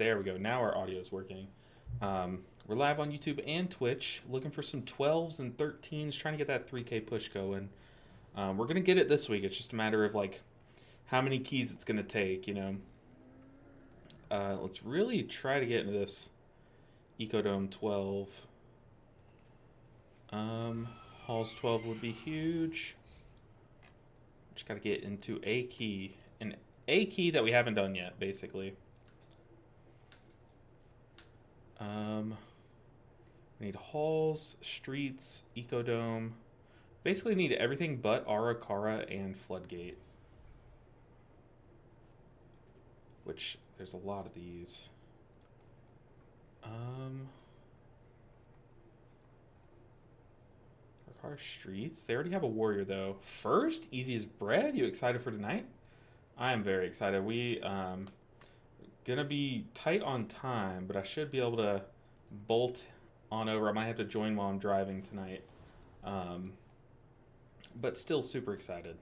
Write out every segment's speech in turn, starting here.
There we go. Now our audio is working. We're live on YouTube and Twitch, looking for some 12s and 13s, trying to get that 3K push going. We're gonna get it this week. It's just a matter of like how many keys it's gonna take, you know. Let's really try to get into this Ecodome 12. Halls 12 would be huge. Just gotta get into a key. An A key that we haven't done yet, basically. We need halls, streets, Ecodome. Basically need everything but Arakara and Floodgate. Which, there's a lot of these. Arakara streets? They already have a warrior though. First, easy as bread. You excited for tonight? I am very excited. We, gonna be tight on time, but I should be able to bolt on over. I might have to join while I'm driving tonight. But still super excited.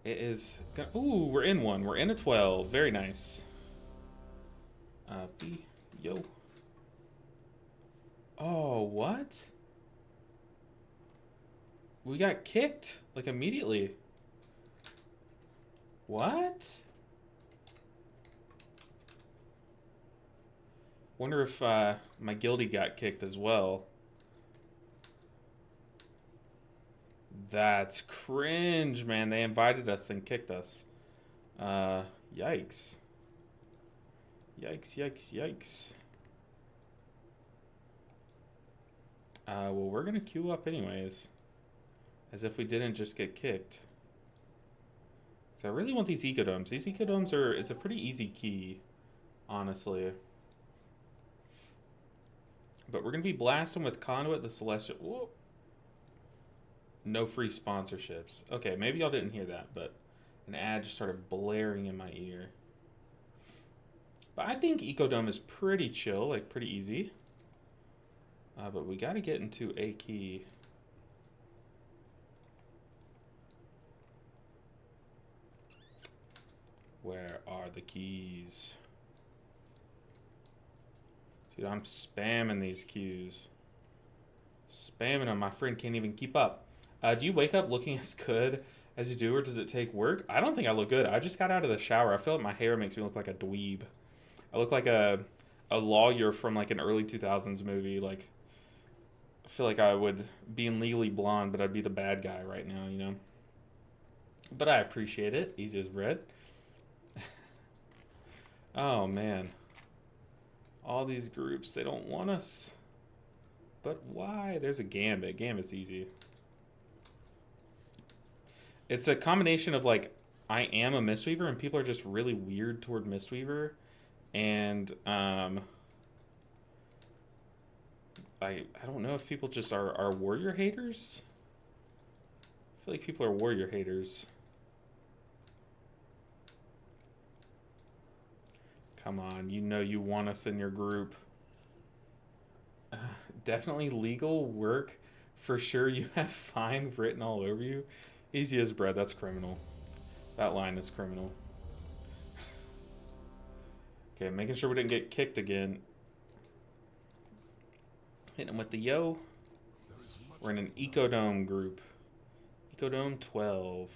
It is gonna, ooh, we're in one. We're in a 12. Very nice. Yo. Oh, what? We got kicked like immediately. What? Wonder if my guildie got kicked as well. That's cringe, man. They invited us, then kicked us. Yikes. Yikes, yikes, yikes. Well, we're gonna queue up anyways. As if we didn't just get kicked. So I really want these Ecodomes. These Ecodomes are, it's a pretty easy key, honestly. But we're going to be blasting with Conduit the Celestial. Whoa. No free sponsorships. Okay, maybe y'all didn't hear that, but an ad just started blaring in my ear. But I think Ecodome is pretty chill, like pretty easy. But we got to get into a key. Where are the keys? Dude, I'm spamming these queues. Spamming them. My friend can't even keep up. Do you wake up looking as good as you do, or does it take work? I don't think I look good. I just got out of the shower. I feel like my hair makes me look like a dweeb. I look like a lawyer from like an early 2000s movie. Like, I feel like I would be in Legally Blonde, but I'd be the bad guy right now, you know? But I appreciate it. Easy as bread. Oh, man. All these groups, they don't want us. But why? There's a Gambit. Gambit's easy. It's a combination of like, I am a Mistweaver and people are just really weird toward Mistweaver. And I don't know if people just are warrior haters. I feel like people are warrior haters. Come on, you know you want us in your group. Definitely legal work. For sure you have fine written all over you. Easy as bread, that's criminal. That line is criminal. Okay, making sure we didn't get kicked again. Hitting him with the yo. We're in an Ecodome group. Ecodome 12.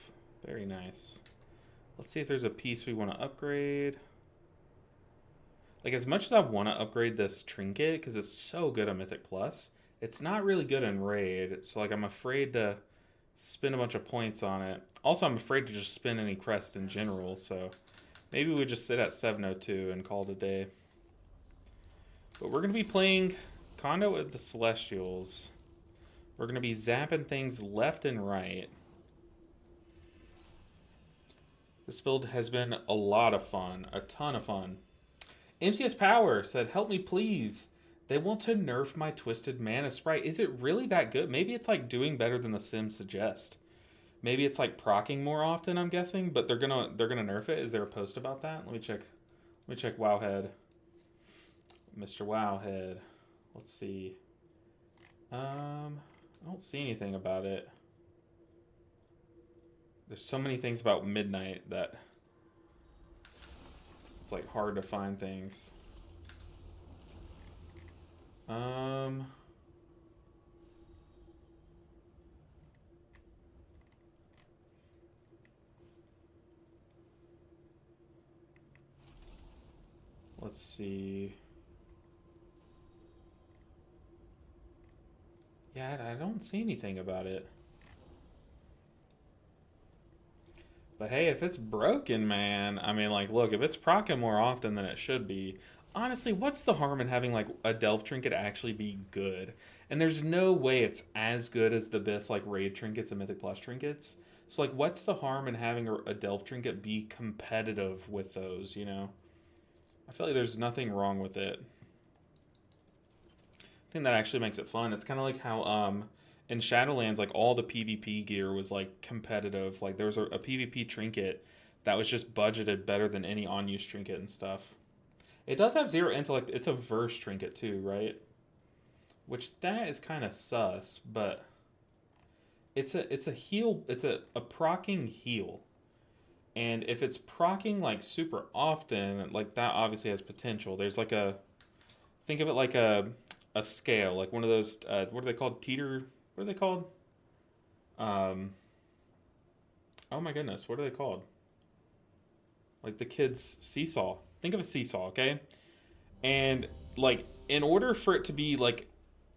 Very nice. Let's see if there's a piece we want to upgrade. Like, as much as I want to upgrade this Trinket, because it's so good on Mythic Plus, it's not really good in Raid. So, like, I'm afraid to spend a bunch of points on it. Also, I'm afraid to just spend any crest in general, so maybe we just sit at 702 and call it a day. But we're going to be playing Conduit with the Celestials. We're going to be zapping things left and right. This build has been a lot of fun. A ton of fun. MCS Power said, help me please. They want to nerf my Twisted Mana Sprite. Is it really that good? Maybe it's like doing better than the Sims suggest. Maybe it's like proccing more often, I'm guessing, but they're gonna nerf it. Is there a post about that? Let me check Wowhead. Mr. Wowhead. Let's see. I don't see anything about it. There's so many things about Midnight that It's like hard to find things. Let's see. Yeah, I don't see anything about it. But hey, if it's broken, man, I mean, like, look, if it's proccing more often than it should be, honestly, what's the harm in having, like, a Delve Trinket actually be good? And there's no way it's as good as the best, like, Raid Trinkets and Mythic Plus Trinkets. So, like, what's the harm in having a Delve Trinket be competitive with those, you know? I feel like there's nothing wrong with it. I think that actually makes it fun. It's kind of like how, in Shadowlands, like all the PvP gear was like competitive. Like there was a PvP trinket that was just budgeted better than any on-use trinket and stuff. It does have 0 intellect. It's a verse trinket too, right? Which that is kind of sus, but it's a heal. It's a proccing heal, and if it's proccing like super often, like that obviously has potential. There's like a, think of it like a scale, like one of those. What are they called? Teeter. What are they called? Oh my goodness, what are they called? Like the kids' seesaw. Think of a seesaw, okay? And like in order for it to be like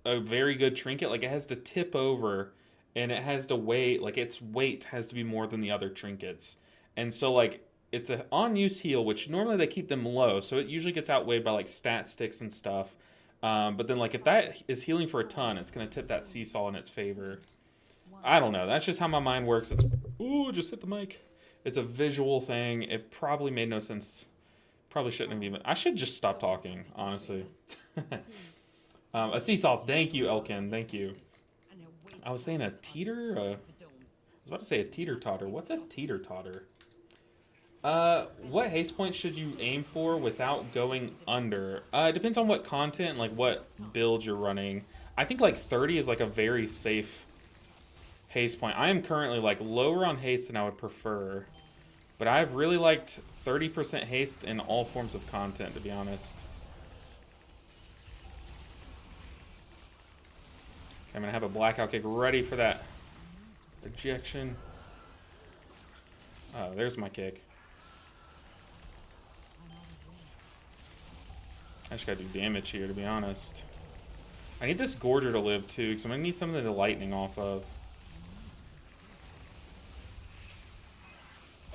a very good trinket, like it has to tip over and it has to weigh, like its weight has to be more than the other trinkets. And so like it's an on-use heal, which normally they keep them low, so it usually gets outweighed by like stat sticks and stuff. But then, like, if that is healing for a ton, it's going to tip that seesaw in its favor. I don't know. That's just how my mind works. It's... Ooh, just hit the mic. It's a visual thing. It probably made no sense. Probably shouldn't have even... I should just stop talking, honestly. A seesaw. Thank you, Elkin. Thank you. I was saying a teeter? I was about to say a teeter-totter. What's a teeter-totter? What haste point should you aim for without going under? It depends on what content, like what build you're running. I think like 30 is like a very safe haste point. I am currently like lower on haste than I would prefer, but I've really liked 30% haste in all forms of content, to be honest. Okay, I'm gonna have a blackout kick ready for that ejection. Oh, there's my kick. I just gotta do damage here, to be honest. I need this Gorger to live too, because I'm gonna need something to lightning off of.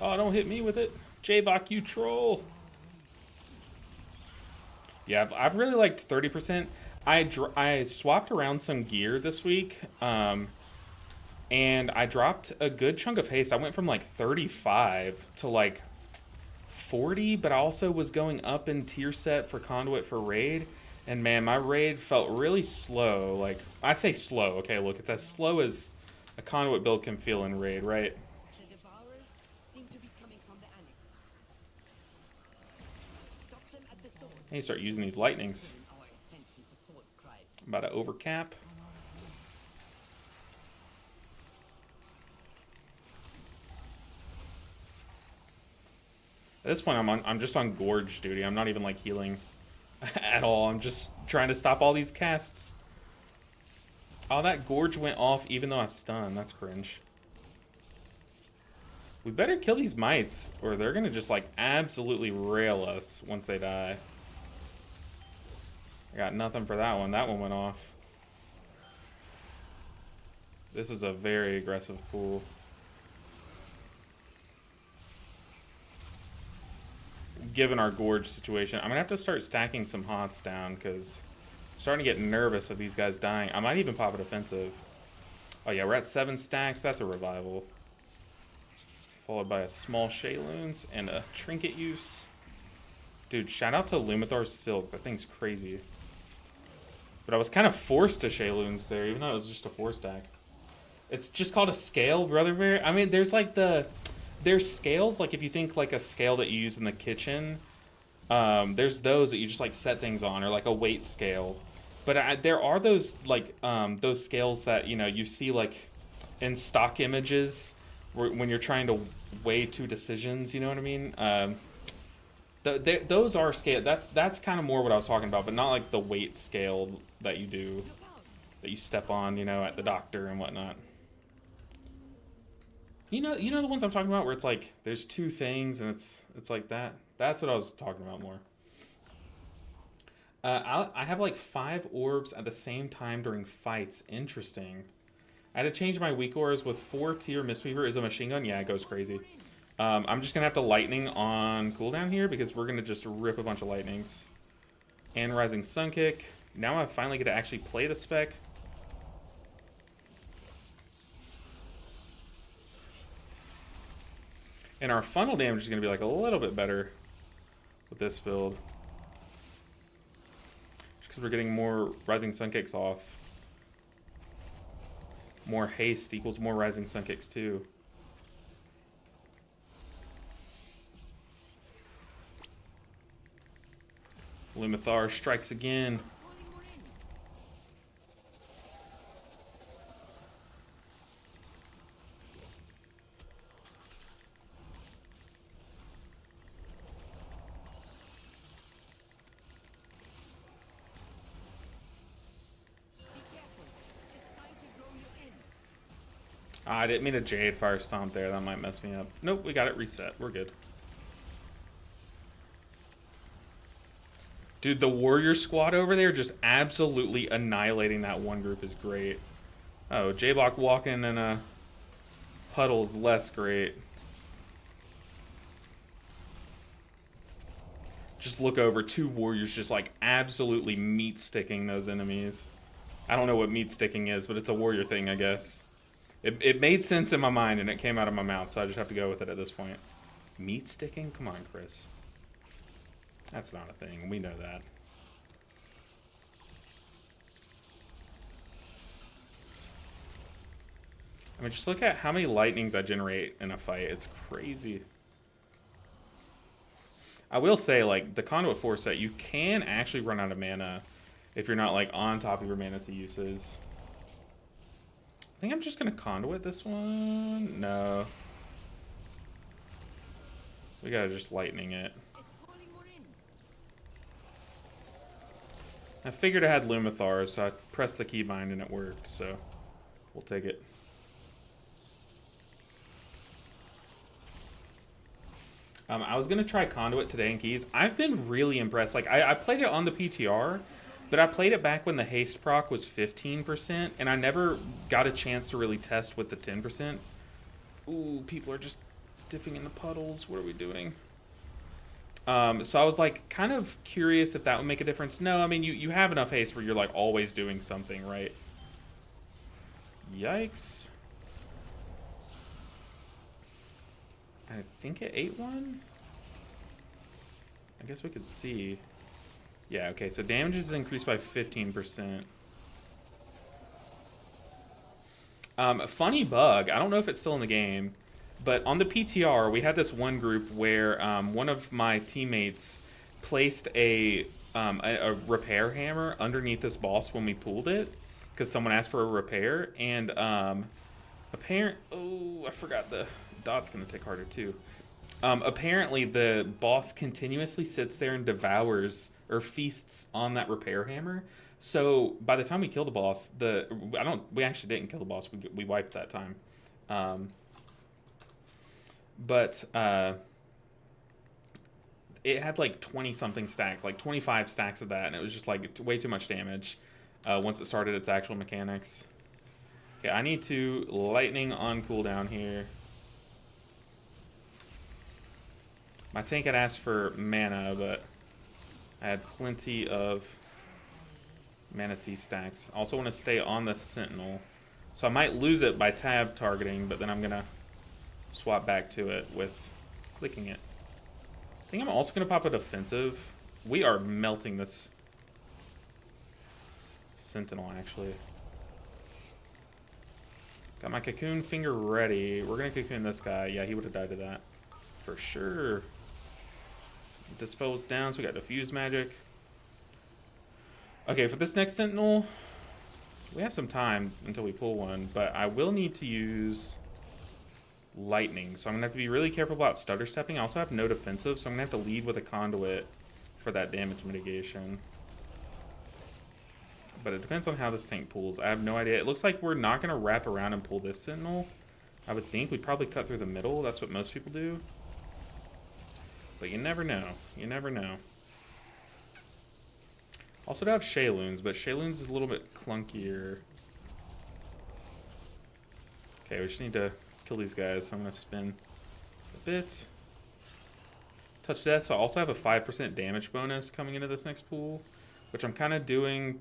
Oh, don't hit me with it. J-Bach, you troll. Yeah, I've really liked 30%. I swapped around some gear this week, and I dropped a good chunk of haste. I went from like 35 to like 40, but I also was going up in tier set for Conduit for Raid, and man, my Raid felt really slow. Like, I say slow, okay, look, it's as slow as a Conduit build can feel in Raid, right? I need to start using these lightnings. I'm about to overcap. At this point, I'm just on Gorge duty. I'm not even like healing at all. I'm just trying to stop all these casts. Oh, that Gorge went off even though I stunned. That's cringe. We better kill these mites, or they're gonna just like absolutely rail us once they die. I got nothing for that one. That one went off. This is a very aggressive pool. Given our Gorge situation, I'm gonna have to start stacking some hots down because I'm starting to get nervous of these guys dying. I might even pop a defensive. Oh yeah, we're at 7 stacks. That's a revival. Followed by a small Shayloons and a Trinket use. Dude, shout out to Lumithar's Silk. That thing's crazy. But I was kind of forced to Shayloons there, even though it was just a 4-stack. It's just called a scale, Brother Bear. I mean, there's like there's scales, like if you think like a scale that you use in the kitchen, there's those that you just like set things on, or like a weight scale. But there are those like those scales that, you know, you see like in stock images when you're trying to weigh 2 decisions, you know what I mean? Those are scaled. That's kind of more what I was talking about, but not like the weight scale that you do, that you step on, you know, at the doctor and whatnot. You know the ones I'm talking about where it's like there's two things and it's like that. That's what I was talking about more. I have like 5 orbs at the same time during fights. Interesting. I had to change my weak ores with 4-tier Mistweaver. Is a machine gun? Yeah, it goes crazy. I'm just going to have to lightning on cooldown here because we're going to just rip a bunch of lightnings. And Rising Sun Kick. Now I finally get to actually play the spec. And our funnel damage is going to be like a little bit better with this build. Just because we're getting more Rising Sun Kicks off. More haste equals more Rising Sun Kicks too. Lumathar strikes again. I didn't mean a Jade Fire Stomp there. That might mess me up. Nope, we got it reset. We're good. Dude, the Warrior Squad over there just absolutely annihilating that one group is great. Oh, J-Block walking in a puddle is less great. Just look over, 2 Warriors just like absolutely meat-sticking those enemies. I don't know what meat-sticking is, but it's a Warrior thing, I guess. It made sense in my mind and it came out of my mouth, so I just have to go with it at this point. Meat-sticking? Come on, Chris. That's not a thing. We know that. I mean, just look at how many lightnings I generate in a fight. It's crazy. I will say, like, the Conduit 4 set, you can actually run out of mana if you're not, like, on top of your mana to uses. I think I'm just going to Conduit this one. No. We gotta just lightning it. I figured I had Lumathar, so I pressed the keybind and it worked, so we'll take it. I was going to try Conduit today in Keys. I've been really impressed. Like, I played it on the PTR, but I played it back when the haste proc was 15%, and I never got a chance to really test with the 10%. Ooh, people are just dipping in the puddles. What are we doing? So I was like kind of curious if that would make a difference. No, I mean, you have enough haste where you're like always doing something, right? Yikes. I think it ate one. I guess we could see. Yeah, okay, so damage is increased by 15%. Funny bug, I don't know if it's still in the game, but on the PTR, we had this one group where one of my teammates placed a repair hammer underneath this boss when we pulled it, because someone asked for a repair, and oh, I forgot the dot's gonna tick harder too. Apparently the boss continuously sits there and devours or feasts on that repair hammer. So by the time we kill the boss, we actually didn't kill the boss. We wiped that time. But it had like 20 something stacks, like 25 stacks of that, and it was just like way too much damage once it started its actual mechanics. Okay, I need to lightning on cooldown here. My tank had asked for mana, but I had plenty of Manatee stacks. Also want to stay on the Sentinel. So I might lose it by tab targeting, but then I'm going to swap back to it with clicking it. I think I'm also going to pop a defensive. We are melting this Sentinel, actually. Got my Cocoon Finger ready. We're going to Cocoon this guy. Yeah, he would have died to that. For sure. Dispose down, so we got Diffuse Magic. Okay, for this next Sentinel, we have some time until we pull one, but I will need to use lightning. So I'm going to have to be really careful about stutter stepping. I also have no defensive, so I'm going to have to lead with a conduit for that damage mitigation. But it depends on how this tank pulls. I have no idea. It looks like we're not going to wrap around and pull this sentinel. I would think we'd probably cut through the middle. That's what most people do. But you never know. You never know. Also do have Shayloons, but Shayloons is a little bit clunkier. Okay, we just need to kill these guys. So I'm going to spin a bit. Touch death. So I also have a 5% damage bonus coming into this next pool, which I'm kind of doing,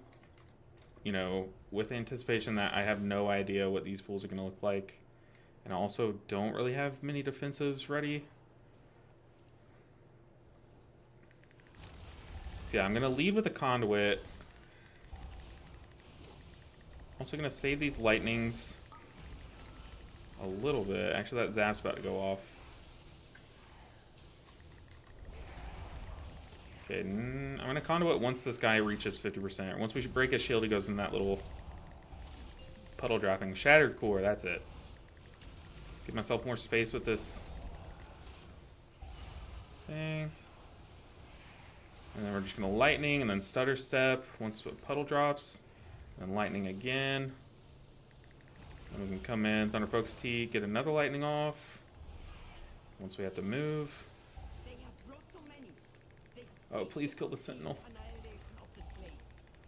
you know, with anticipation that I have no idea what these pools are going to look like. And I also don't really have many defensives ready. So yeah, I'm going to lead with a conduit. Also going to save these lightnings a little bit. Actually, that zap's about to go off. Okay, I'm going to conduit once this guy reaches 50%. Once we break his shield, he goes in that little puddle dropping. Shattered core, that's it. Give myself more space with this thing. And then we're just going to lightning and then stutter step once the puddle drops. And then lightning again. And we can come in, Thunder Focus T, get another lightning off. Once we have to move. Oh, please kill the sentinel.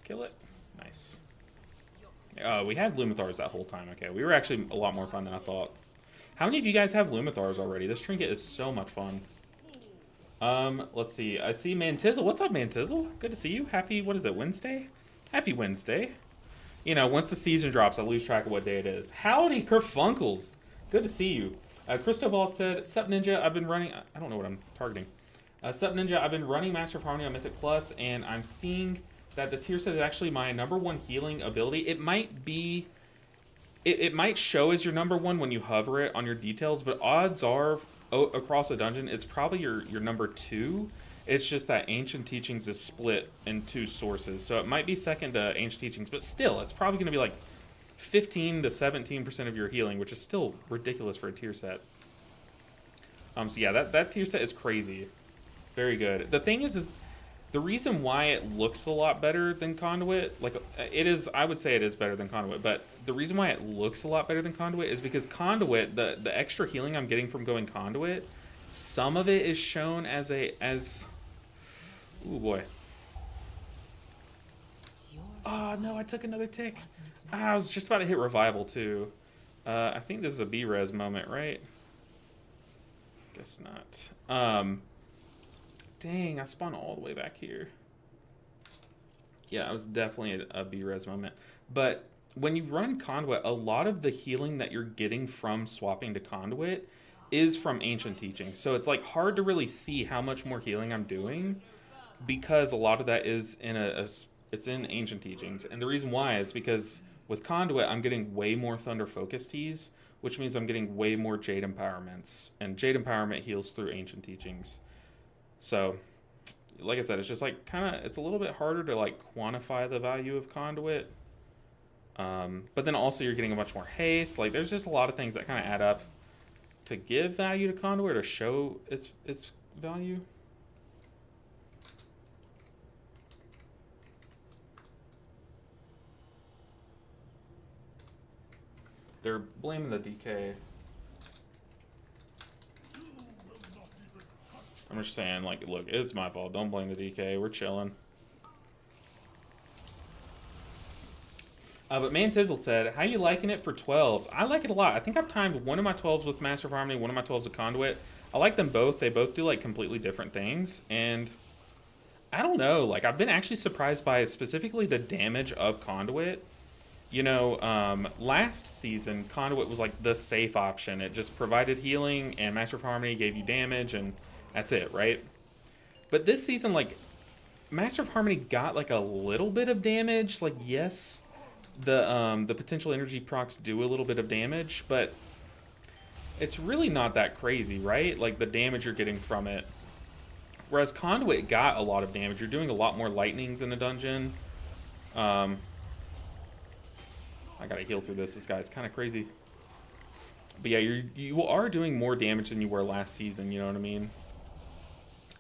Kill it. Nice. We had Lumithars that whole time. Okay, we were actually a lot more fun than I thought. How many of you guys have Lumithars already? This trinket is so much fun. Let's see. I see Mantizzle. What's up, Mantizzle? Good to see you. Happy, what is it, Wednesday? Happy Wednesday. You know, once the season drops, I lose track of what day it is. Howdy, Kerfunkles. Good to see you. Cristobal said, Sup Ninja, I've been running... I don't know what I'm targeting. Sup Ninja, I've been running Master of Harmony on Mythic Plus, and I'm seeing that the tier set is actually my #1 healing ability. It might be... It might show as your #1 when you hover it on your details, but odds are, across a dungeon, it's probably your #2. It's just that Ancient Teachings is split in 2 sources, so it might be second to Ancient Teachings, but still, it's probably going to be like 15 to 17% of your healing, which is still ridiculous for a tier set. So yeah, that tier set is crazy. Very good. The thing is the reason why it looks a lot better than Conduit, like, it is, I would say it is better than Conduit, but the reason why it looks a lot better than Conduit is because Conduit, the extra healing I'm getting from going Conduit, some of it is shown as ooh boy. Oh no, I took another tick. I was just about to hit revival too. I think this is a B-res moment, right? Guess not. Dang, I spawned all the way back here. Yeah, it was definitely a B-res moment. But when you run Conduit, a lot of the healing that you're getting from swapping to Conduit is from Ancient Teachings. So it's like hard to really see how much more healing I'm doing because a lot of that is it's in Ancient Teachings. And the reason why is because with Conduit, I'm getting way more Thunder Focus Teas, which means I'm getting way more Jade Empowerments. And Jade Empowerment heals through Ancient Teachings. So, like I said, it's just like it's a little bit harder to like quantify the value of Conduit. But then also you're getting a much more haste. Like there's just a lot of things that kind of add up to give value to Conduit or show its value. They're blaming the DK. I'm just saying, like, look, it's my fault. Don't blame the DK. We're chilling. But Mantizzle said, how you liking it for 12s? I like it a lot. I think I've timed one of my 12s with Master of Harmony, one of my 12s with Conduit. I like them both. They both do, like, completely different things. And I don't know. Like, I've been actually surprised by specifically the damage of Conduit. You know, last season, Conduit was, like, the safe option. It just provided healing, and Master of Harmony gave you damage, and that's it, right? But this season, like, Master of Harmony got, like, a little bit of damage. Like, yes, the potential energy procs do a little bit of damage, but it's really not that crazy, right? Like, the damage you're getting from it. Whereas Conduit got a lot of damage. You're doing a lot more lightnings in a dungeon. I gotta heal through this. This guy's kind of crazy. But yeah, you are doing more damage than you were last season, you know what I mean?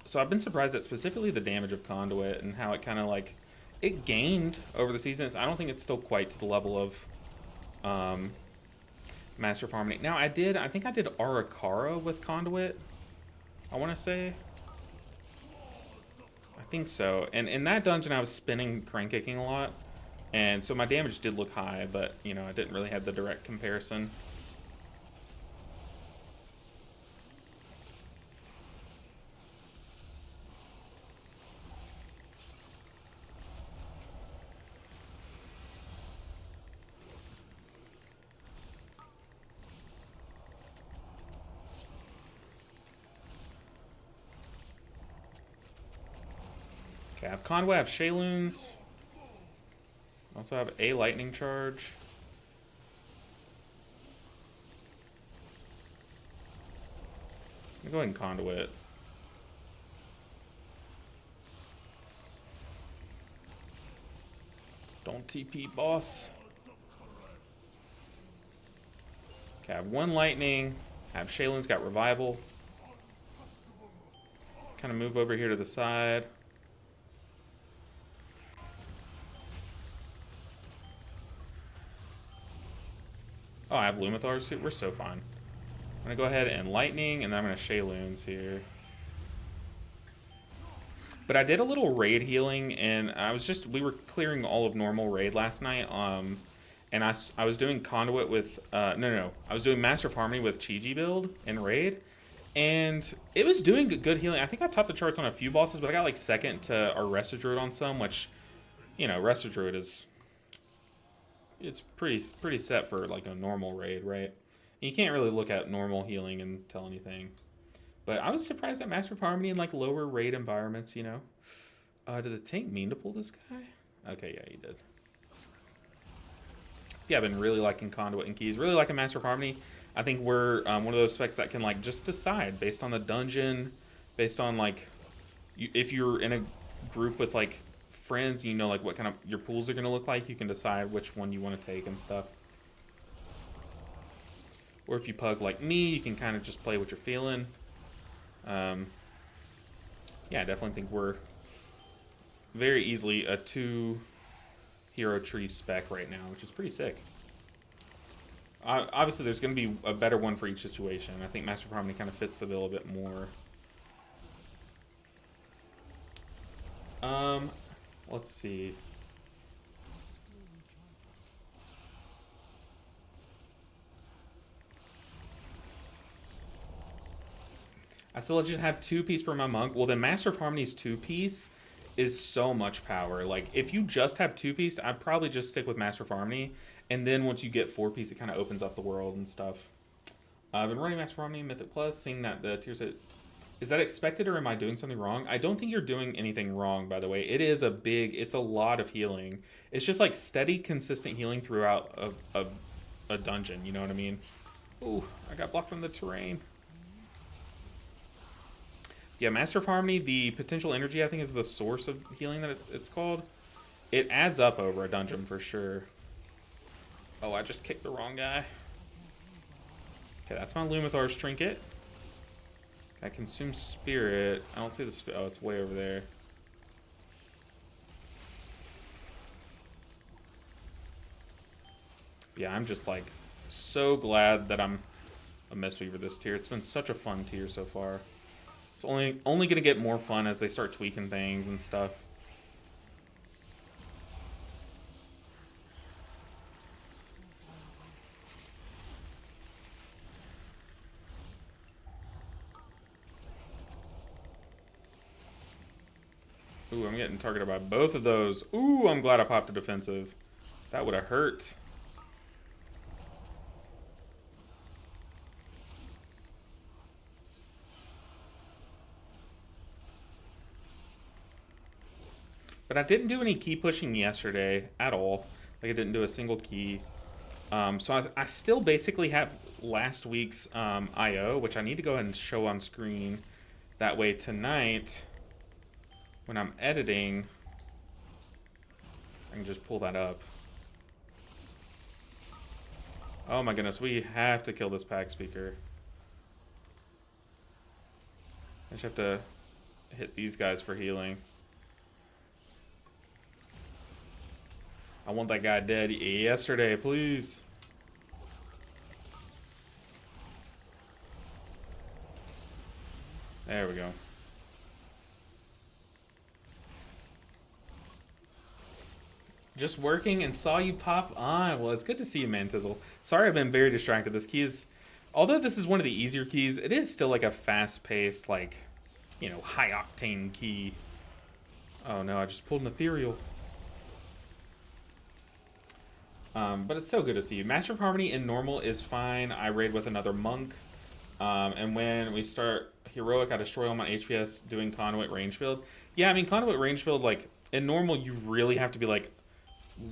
So I've been surprised at specifically the damage of Conduit and how it kind of like, it gained over the seasons. I don't think it's still quite to the level of Master of Harmony. Now I think I did Arakara with Conduit, I want to say. I think so. And in that dungeon I was spinning crank kicking a lot. And so my damage did look high, but you know, I didn't really have the direct comparison. Okay, I have Conway, I have Shayloons. Also have a lightning charge. I'm gonna go ahead and Conduit. Don't TP, boss. Okay, I have one lightning. I have Shaylin's got revival. Kind of move over here to the side. Oh, I have Lumithars too. We're so fine. I'm gonna go ahead and lightning, and then I'm gonna Shayloons here. But I did a little raid healing, and we were clearing all of normal raid last night. And I was doing Conduit with no, I was doing Master of Harmony with Chi-Ji build in raid, and it was doing good healing. I think I topped the charts on a few bosses, but I got like second to our Resto Druid on some, which, you know, Resto Druid is, it's pretty set for like a normal raid, right? And you can't really look at normal healing and tell anything. But I was surprised at Master of Harmony in like lower raid environments, you know. Did the tank mean to pull this guy? Okay, yeah, he did. Yeah, I've been really liking Conduit and Keys. Really liking Master of Harmony. I think we're one of those specs that can like just decide based on the dungeon, based on like, if you're in a group with like friends, you know like what kind of your pools are going to look like, you can decide which one you want to take and stuff. Or if you pug like me, you can kind of just play what you're feeling. Yeah, I definitely think we're very easily a 2 hero tree spec right now, which is pretty sick. Obviously, there's going to be a better one for each situation. I think Master of Harmony kind of fits the bill a bit more. Let's see. I still legit have 2-piece for my monk. Well, then Master of Harmony's 2-piece is so much power. Like, if you just have 2-piece, I'd probably just stick with Master of Harmony. And then once you get 4-piece, it kind of opens up the world and stuff. I've been running Master of Harmony Mythic Plus, seeing that the tier set... Is that expected, or am I doing something wrong? I don't think you're doing anything wrong, by the way. It is it's a lot of healing. It's just like steady, consistent healing throughout a dungeon, you know what I mean? Ooh, I got blocked from the terrain. Yeah, Master of Harmony, the potential energy, I think, is the source of healing that it's called. It adds up over a dungeon for sure. Oh, I just kicked the wrong guy. Okay, that's my Lumithar's Trinket. I consume Spirit. I don't see the Spirit. Oh, it's way over there. Yeah, I'm just like so glad that I'm a Mistweaver this tier. It's been such a fun tier so far. It's only gonna get more fun as they start tweaking things and stuff. Ooh, I'm getting targeted by both of those. Ooh, I'm glad I popped a defensive. That would have hurt. But I didn't do any key pushing yesterday at all. Like, I didn't do a single key. So I still basically have last week's IO, which I need to go ahead and show on screen. That way tonight, when I'm editing, I can just pull that up. Oh my goodness, we have to kill this pack speaker. I just have to hit these guys for healing. I want that guy dead yesterday, please. There we go. Just working and saw you pop on. Well, it's good to see you, Mantizzle. Sorry I've been very distracted. This key is, although this is one of the easier keys, it is still like a fast-paced, like, you know, high-octane key. Oh no, I just pulled an ethereal. But it's so good to see you. Master of Harmony in normal is fine. I raid with another monk. And when we start heroic, I destroy all my HPS doing conduit range build. Yeah, I mean, conduit range build, like, in normal, you really have to be, like,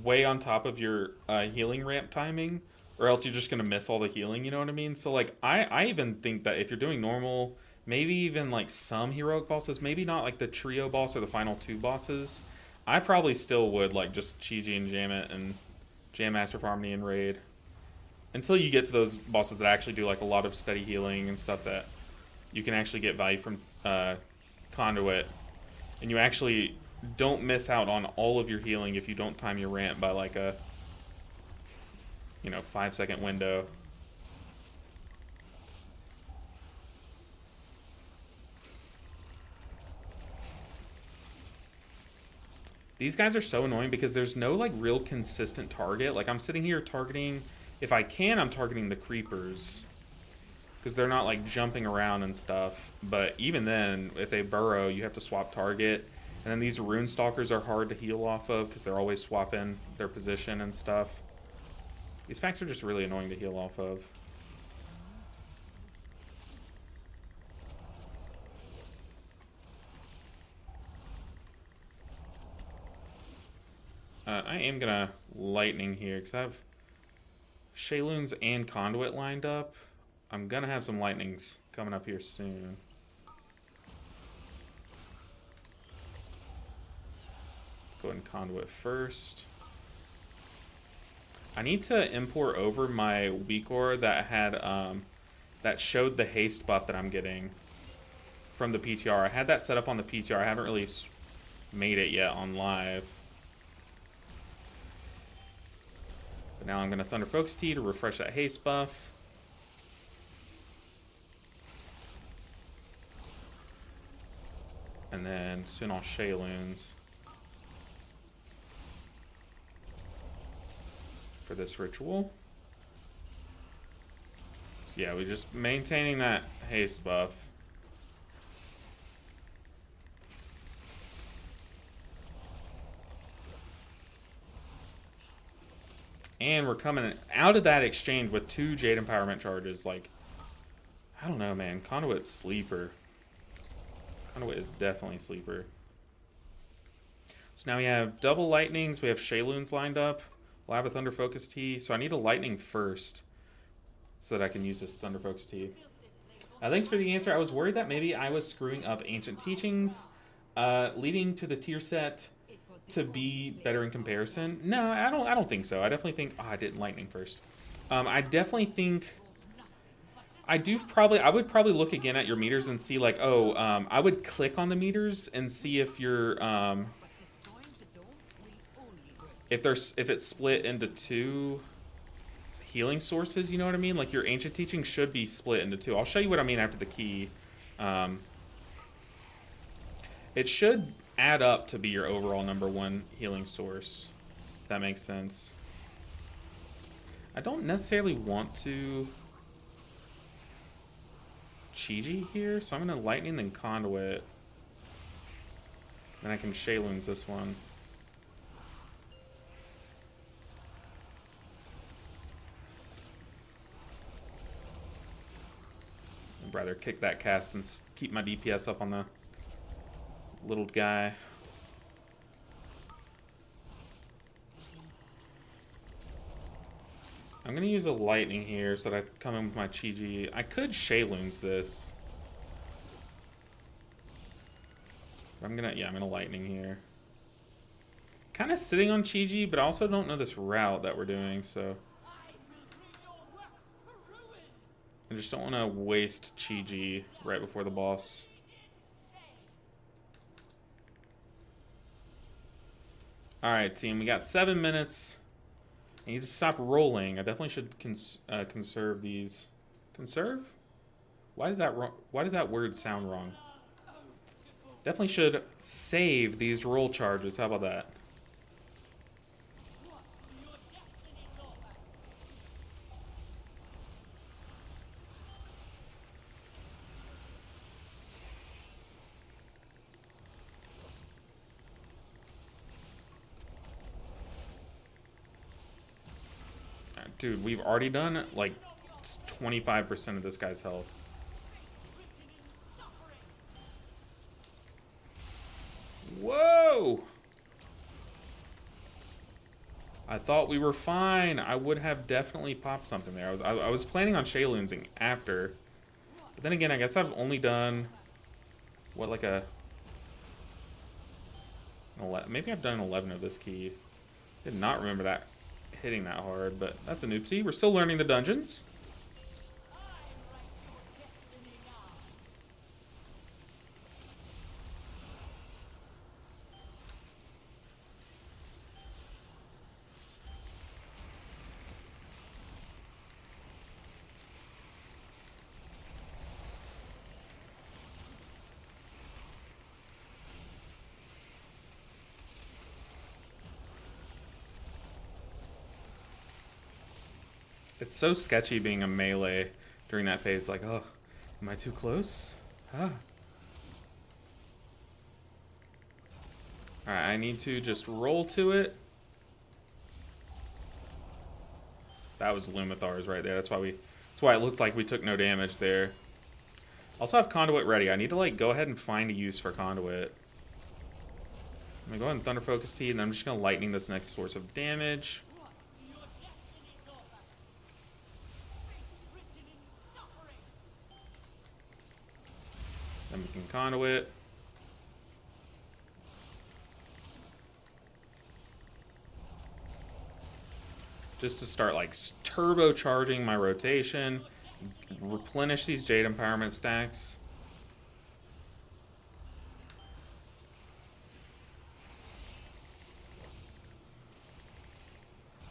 way on top of your healing ramp timing, or else you're just going to miss all the healing, you know what I mean? So, like, I even think that if you're doing normal, maybe even, like, some heroic bosses, maybe not, like, the trio boss or the final two bosses, I probably still would, like, just Chi-Ji and jam it and jam Master of Harmony and raid. Until you get to those bosses that actually do, like, a lot of steady healing and stuff that you can actually get value from Conduit. And you actually don't miss out on all of your healing if you don't time your ramp by, like, a, you know, 5-second window. These guys are so annoying because there's no, like, real consistent target. Like, I'm sitting here targeting... If I can, I'm targeting the creepers. Because they're not, like, jumping around and stuff. But even then, if they burrow, you have to swap target. And then these rune stalkers are hard to heal off of because they're always swapping their position and stuff. These packs are just really annoying to heal off of. I am going to lightning here because I have Shayloons and Conduit lined up. I'm going to have some lightnings coming up here soon. Let's go ahead and Conduit first. I need to import over my weak ore that had that showed the haste buff that I'm getting from the PTR. I had that set up on the PTR. I haven't really made it yet on live. But now I'm going to Thunder Focus Tea to refresh that haste buff. And then soon I'll Shayloons for this ritual. So yeah, we're just maintaining that haste buff. And we're coming out of that exchange with 2 Jade Empowerment charges. Like, I don't know, man. Conduit's sleeper. Conduit is definitely sleeper. So now we have double lightnings. We have Shayloons lined up. We'll have a Thunder Focus Tea. So I need a lightning first so that I can use this Thunder Focus Tea. Thanks for the answer. I was worried that maybe I was screwing up ancient teachings, leading to the tier set to be better in comparison. No, I don't think so. I definitely think... Oh, I didn't lightning first. I definitely think... I would probably look again at your meters and see, like, oh, I would click on the meters and see if you're, if it's split into 2 healing sources, you know what I mean? Like, your ancient teaching should be split into 2. I'll show you what I mean after the key. It should add up to be your overall #1 healing source, if that makes sense. I don't necessarily want to Chi-Ji here, so I'm going to lightning then Conduit. Then I can Shayloons this one. I'd rather kick that cast and keep my DPS up on the little guy. I'm going to use a lightning here so that I come in with my Chi-Ji. I could Shayloons this. I'm going to lightning here. Kind of sitting on Chi-Ji, but I also don't know this route that we're doing, so. I just don't want to waste Chi-Ji right before the boss. Alright, team. We got 7 minutes. I need to stop rolling. I definitely should conserve these. Conserve? Why does that word sound wrong? Definitely should save these roll charges. How about that? Dude, we've already done like 25% of this guy's health. Whoa! I thought we were fine. I would have definitely popped something there. I was planning on Shayloonsing after. But then again, I guess I've only done... What, like a... Maybe I've done 11 of this key. Did not remember that hitting that hard, but that's an oopsie. We're still learning the dungeons. It's so sketchy being a melee during that phase. Like, oh, am I too close? Ah. Alright, I need to just roll to it. That was Lumithar's right there. That's why it looked like we took no damage there. Also have Conduit ready. I need to like go ahead and find a use for Conduit. I'm gonna go ahead and Thunder Focus Tea, and I'm just gonna lightning this next source of damage. Then we can Conduit. Just to start like turbocharging my rotation. Replenish these Jade Empowerment stacks.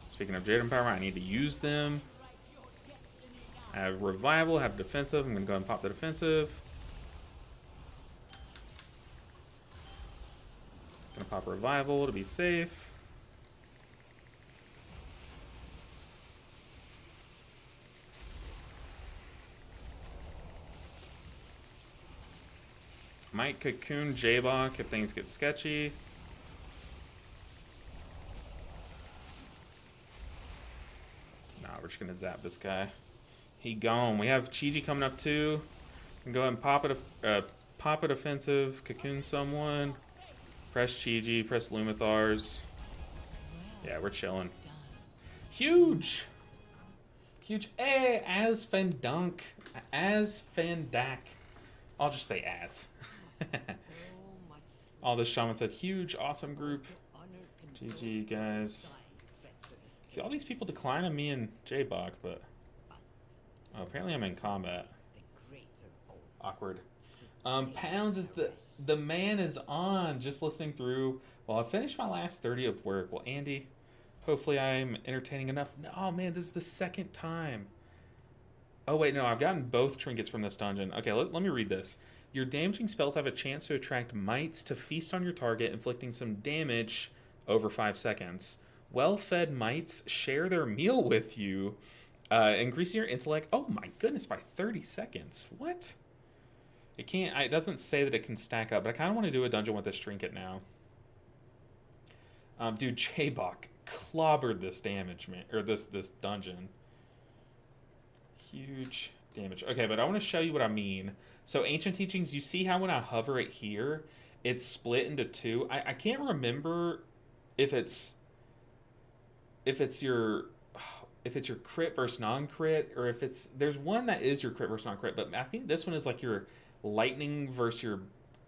Speaking of Jade Empowerment, I need to use them. I have Revival, have Defensive. I'm going to go ahead and pop the Defensive. Gonna pop Revival to be safe. Might Cocoon Jabok if things get sketchy. Nah, we're just gonna zap this guy. He gone. We have Chi-Ji coming up too. We can go ahead and pop a defensive, cocoon someone. Press Chi-Ji, press Lumithar's. Yeah, we're chilling. Huge! Huge. Hey, as Fandunk. As Fandak. I'll just say as. All this shaman said, huge, awesome group. GG, guys. See, all these people declining me and J-Bach, but... Oh, apparently I'm in combat. Awkward. Pounds is the man is on. Just listening through. Well, I finished my last 30 of work. Well, Andy, hopefully I'm entertaining enough. No, oh, man, this is the second time. Oh, wait, no, I've gotten both trinkets from this dungeon. Okay, let me read this. Your damaging spells have a chance to attract mites to feast on your target, inflicting some damage over 5 seconds. Well-fed mites share their meal with you, increasing your intellect. Oh my goodness, by 30 seconds. What? It can't. It doesn't say that it can stack up, but I kind of want to do a dungeon with this trinket now. Dude, J-Bach clobbered this damage, man, or this dungeon. Huge damage. Okay, but I want to show you what I mean. So Ancient Teachings, you see how when I hover it here, it's split into two. I can't remember if it's your crit versus non-crit, or if there's one that is your crit versus non-crit, but I think this one is like your lightning versus your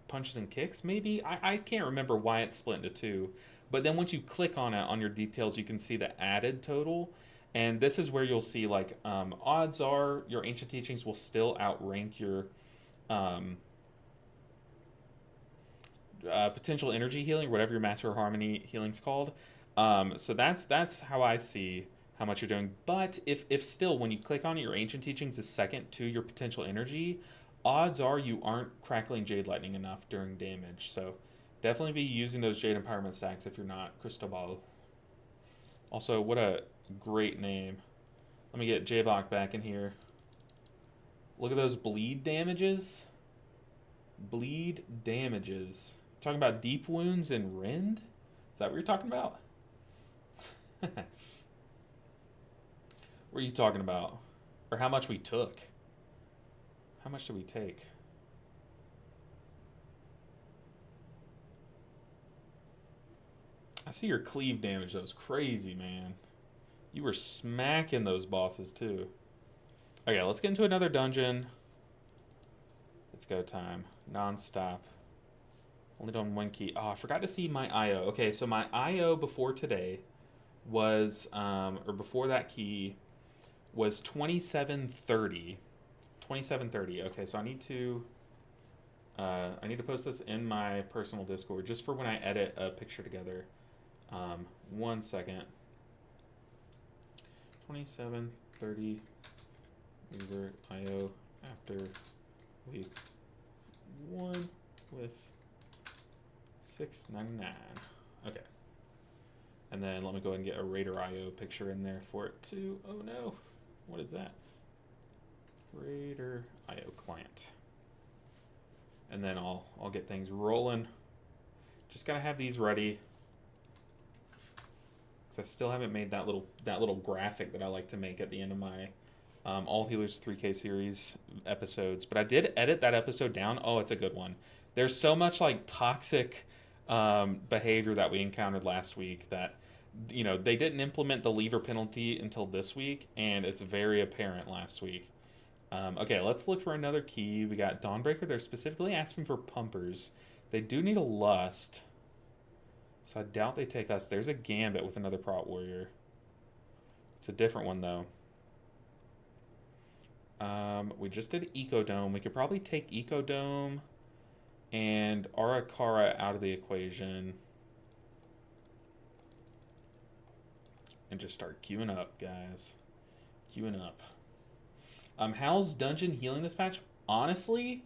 punches and kicks, maybe? I can't remember why it's split into two. But then once you click on it on your details, you can see the added total. And this is where you'll see, like, odds are your Ancient Teachings will still outrank your um, potential energy healing, whatever your Master of Harmony healing's called. So that's how I see how much you're doing. But if still, when you click on it, your Ancient Teachings is second to your potential energy, odds are you aren't crackling Jade Lightning enough during damage. So definitely be using those Jade Empowerment stacks if you're not Cristobal. Also, what a great name. Let me get J-Block back in here. Look at those bleed damages. Bleed damages. Talking about deep wounds and rend? Is that what you're talking about? What are you talking about? Or how much we took? How much did we take? I see your cleave damage. That was crazy, man. You were smacking those bosses, too. Okay, let's get into another dungeon. It's go time. Non-stop. Only done one key. Oh, I forgot to see my IO. Okay, so my IO before today was, or before that key, was 2730. 2730. Okay, so I need to post this in my personal Discord just for when I edit a picture together. 1 second. 2730 Weaver IO after week 1 with 699. Okay. And then let me go ahead and get a Raider IO picture in there for it too. Oh no. What is that? Raider IO client. And then I'll get things rolling. Just gotta have these ready. Because I still haven't made that little graphic that I like to make at the end of my All Healers 3K series episodes. But I did edit that episode down. Oh, it's a good one. There's so much like toxic behavior that we encountered last week that, you know, they didn't implement the lever penalty until this week, and it's very apparent last week. Okay, let's look for another key. We got Dawnbreaker. They're specifically asking for pumpers. They do need a lust. So I doubt they take us. There's a Gambit with another Prot Warrior. It's a different one, though. We just did Ecodome. We could probably take Ecodome and Arakara out of the equation. And just start queuing up, guys. Queuing up. How's Dungeon healing this patch? Honestly,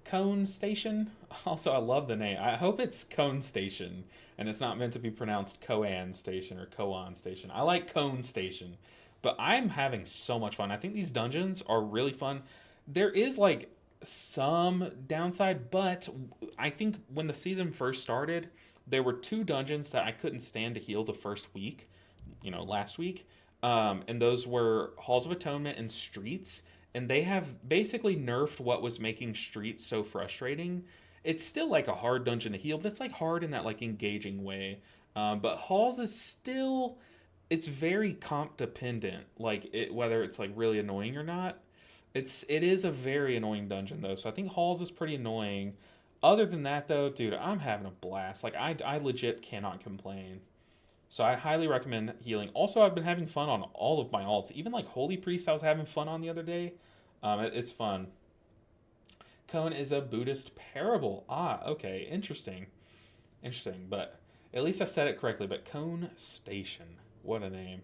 Cone Station. Also, I love the name. I hope it's Cone Station, and it's not meant to be pronounced Koan Station or Koan Station. I like Cone Station, but I'm having so much fun. I think these dungeons are really fun. There is like some downside, but I think when the season first started, there were 2 dungeons that I couldn't stand to heal the first week, you know, last week. And those were Halls of Atonement and Streets. And they have basically nerfed what was making Streets so frustrating. It's still like a hard dungeon to heal, but it's like hard in that like engaging way. But Halls is still, it's very comp dependent. Like whether it's like really annoying or not. It is a very annoying dungeon though. So I think Halls is pretty annoying. Other than that though, dude, I'm having a blast. Like I legit cannot complain. So I highly recommend healing. Also, I've been having fun on all of my alts. Even like Holy Priest I was having fun on the other day. It's fun. Cone is a Buddhist parable. Ah, okay. Interesting. Interesting. But at least I said it correctly. But Cone Station. What a name.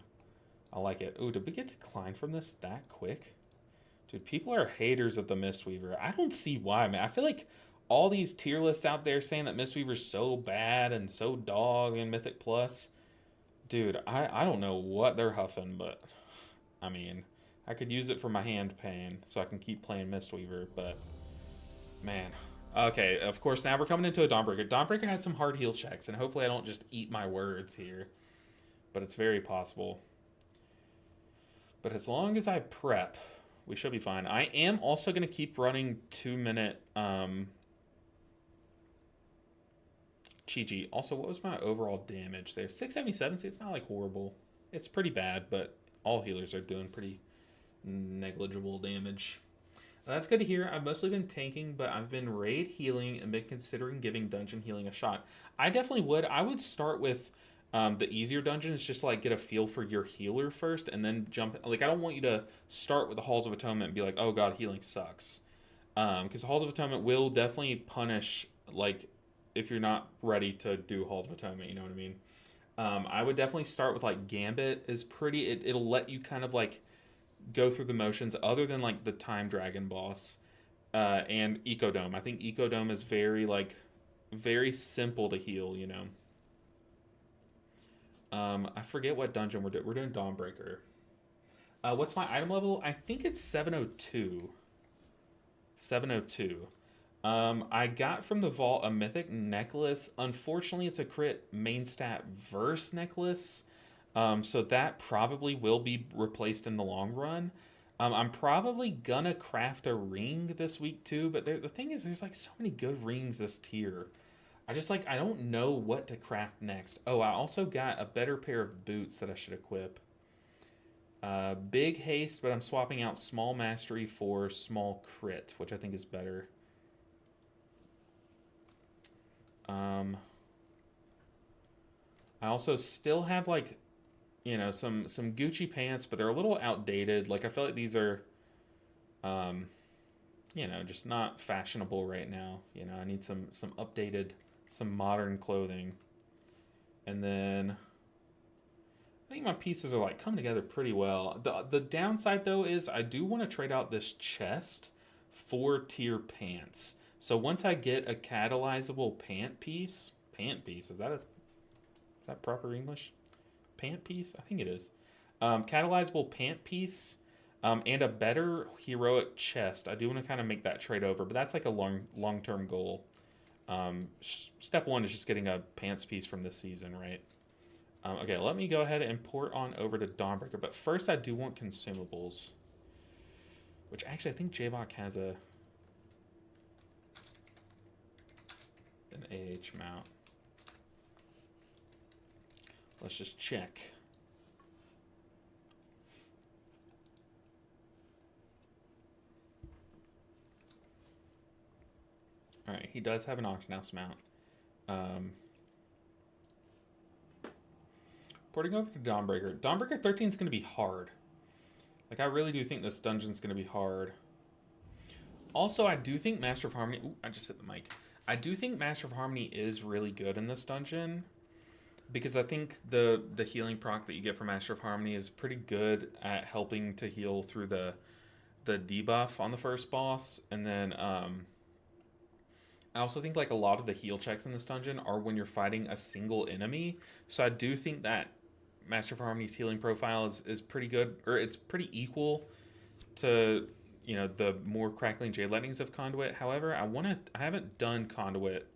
I like it. Ooh, did we get declined from this that quick? Dude, people are haters of the Mistweaver. I don't see why, man. I feel like all these tier lists out there saying that Mistweaver's so bad and so dog in Mythic Plus. Dude, I don't know what they're huffing, but I mean, I could use it for my hand pain so I can keep playing Mistweaver, but man. Okay, of course, now we're coming into a Dawnbreaker. Dawnbreaker has some hard heal checks, and hopefully I don't just eat my words here, but it's very possible. But as long as I prep, we should be fine. I am also going to keep running 2-minute Chi-Chi. Also, what was my overall damage there? 677. See, it's not like horrible. It's pretty bad, but all healers are doing pretty negligible damage. That's good to hear. I've mostly been tanking, but I've been raid healing and been considering giving dungeon healing a shot. I definitely would. I would start with The easier dungeon is just like get a feel for your healer first and then jump. Like, I don't want you to start with the Halls of Atonement and be like, oh god, healing sucks. Because Halls of Atonement will definitely punish, like, if you're not ready to do Halls of Atonement, you know what I mean? I would definitely start with like Gambit is pretty. It'll let you kind of like go through the motions, other than like the Time Dragon boss, and Ecodome. I think Ecodome is very like very simple to heal. You know. I forget what dungeon we're doing. We're doing Dawnbreaker. What's my item level? I think it's 702. 702. I got from the vault a mythic necklace. Unfortunately, it's a crit main stat verse necklace. So that probably will be replaced in the long run. I'm probably gonna craft a ring this week too, but the thing is, there's like so many good rings this tier. I don't know what to craft next. Oh, I also got a better pair of boots that I should equip. Big haste, but I'm swapping out small mastery for small crit, which I think is better. I also still have like, you know, some Gucci pants, but they're a little outdated. Like, I feel like these are, you know, just not fashionable right now. You know, I need some updated, some modern clothing. And then I think my pieces are like coming together pretty well. The downside though is I do want to trade out this chest for tier pants. So once I get a catalyzable pant piece, is that proper English? Pant piece? I think it is. Catalyzable pant piece, and a better heroic chest. I do want to kind of make that trade over, but that's like a long term goal. Step one is just getting a pants piece from this season, right? Okay, let me go ahead and port on over to Dawnbreaker, but first I do want consumables, which actually I think J-Bach has an AH mount. Let's just check. Alright, he does have an Octhouse mount. Porting over to Dawnbreaker. Dawnbreaker 13 is going to be hard. Like, I really do think this dungeon's going to be hard. Also, I do think Master of Harmony... Ooh, I just hit the mic. I do think Master of Harmony is really good in this dungeon, because I think the healing proc that you get from Master of Harmony is pretty good at helping to heal through the debuff on the first boss. And then I also think like a lot of the heal checks in this dungeon are when you're fighting a single enemy. So I do think that Master of Harmony's healing profile is pretty good, or it's pretty equal to, you know, the more crackling Jade Lightnings of Conduit. However, I haven't done Conduit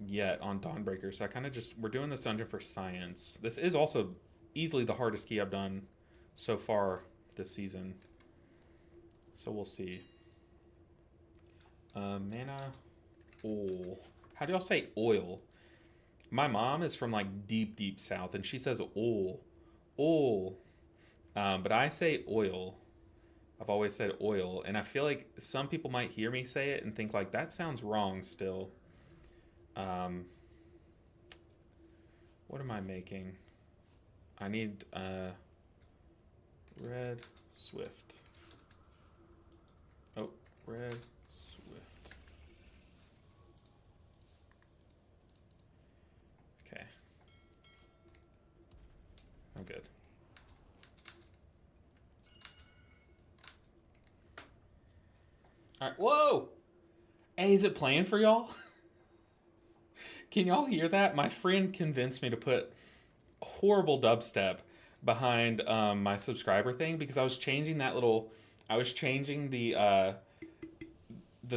yet on Dawnbreaker, so I kind of we're doing this dungeon for science. This is also easily the hardest key I've done so far this season, so we'll see. Mana oil. How do y'all say oil? My mom is from like deep south, and she says oil, but I say oil. I've always said oil, and I feel like some people might hear me say it and think like that sounds wrong still. What am I making? I need red swift. Oh, red swift. Okay. I'm good. All right. Whoa! Hey, is it playing for y'all? Can y'all hear that? My friend convinced me to put horrible dubstep behind my subscriber thing, because I was changing that little... I was changing the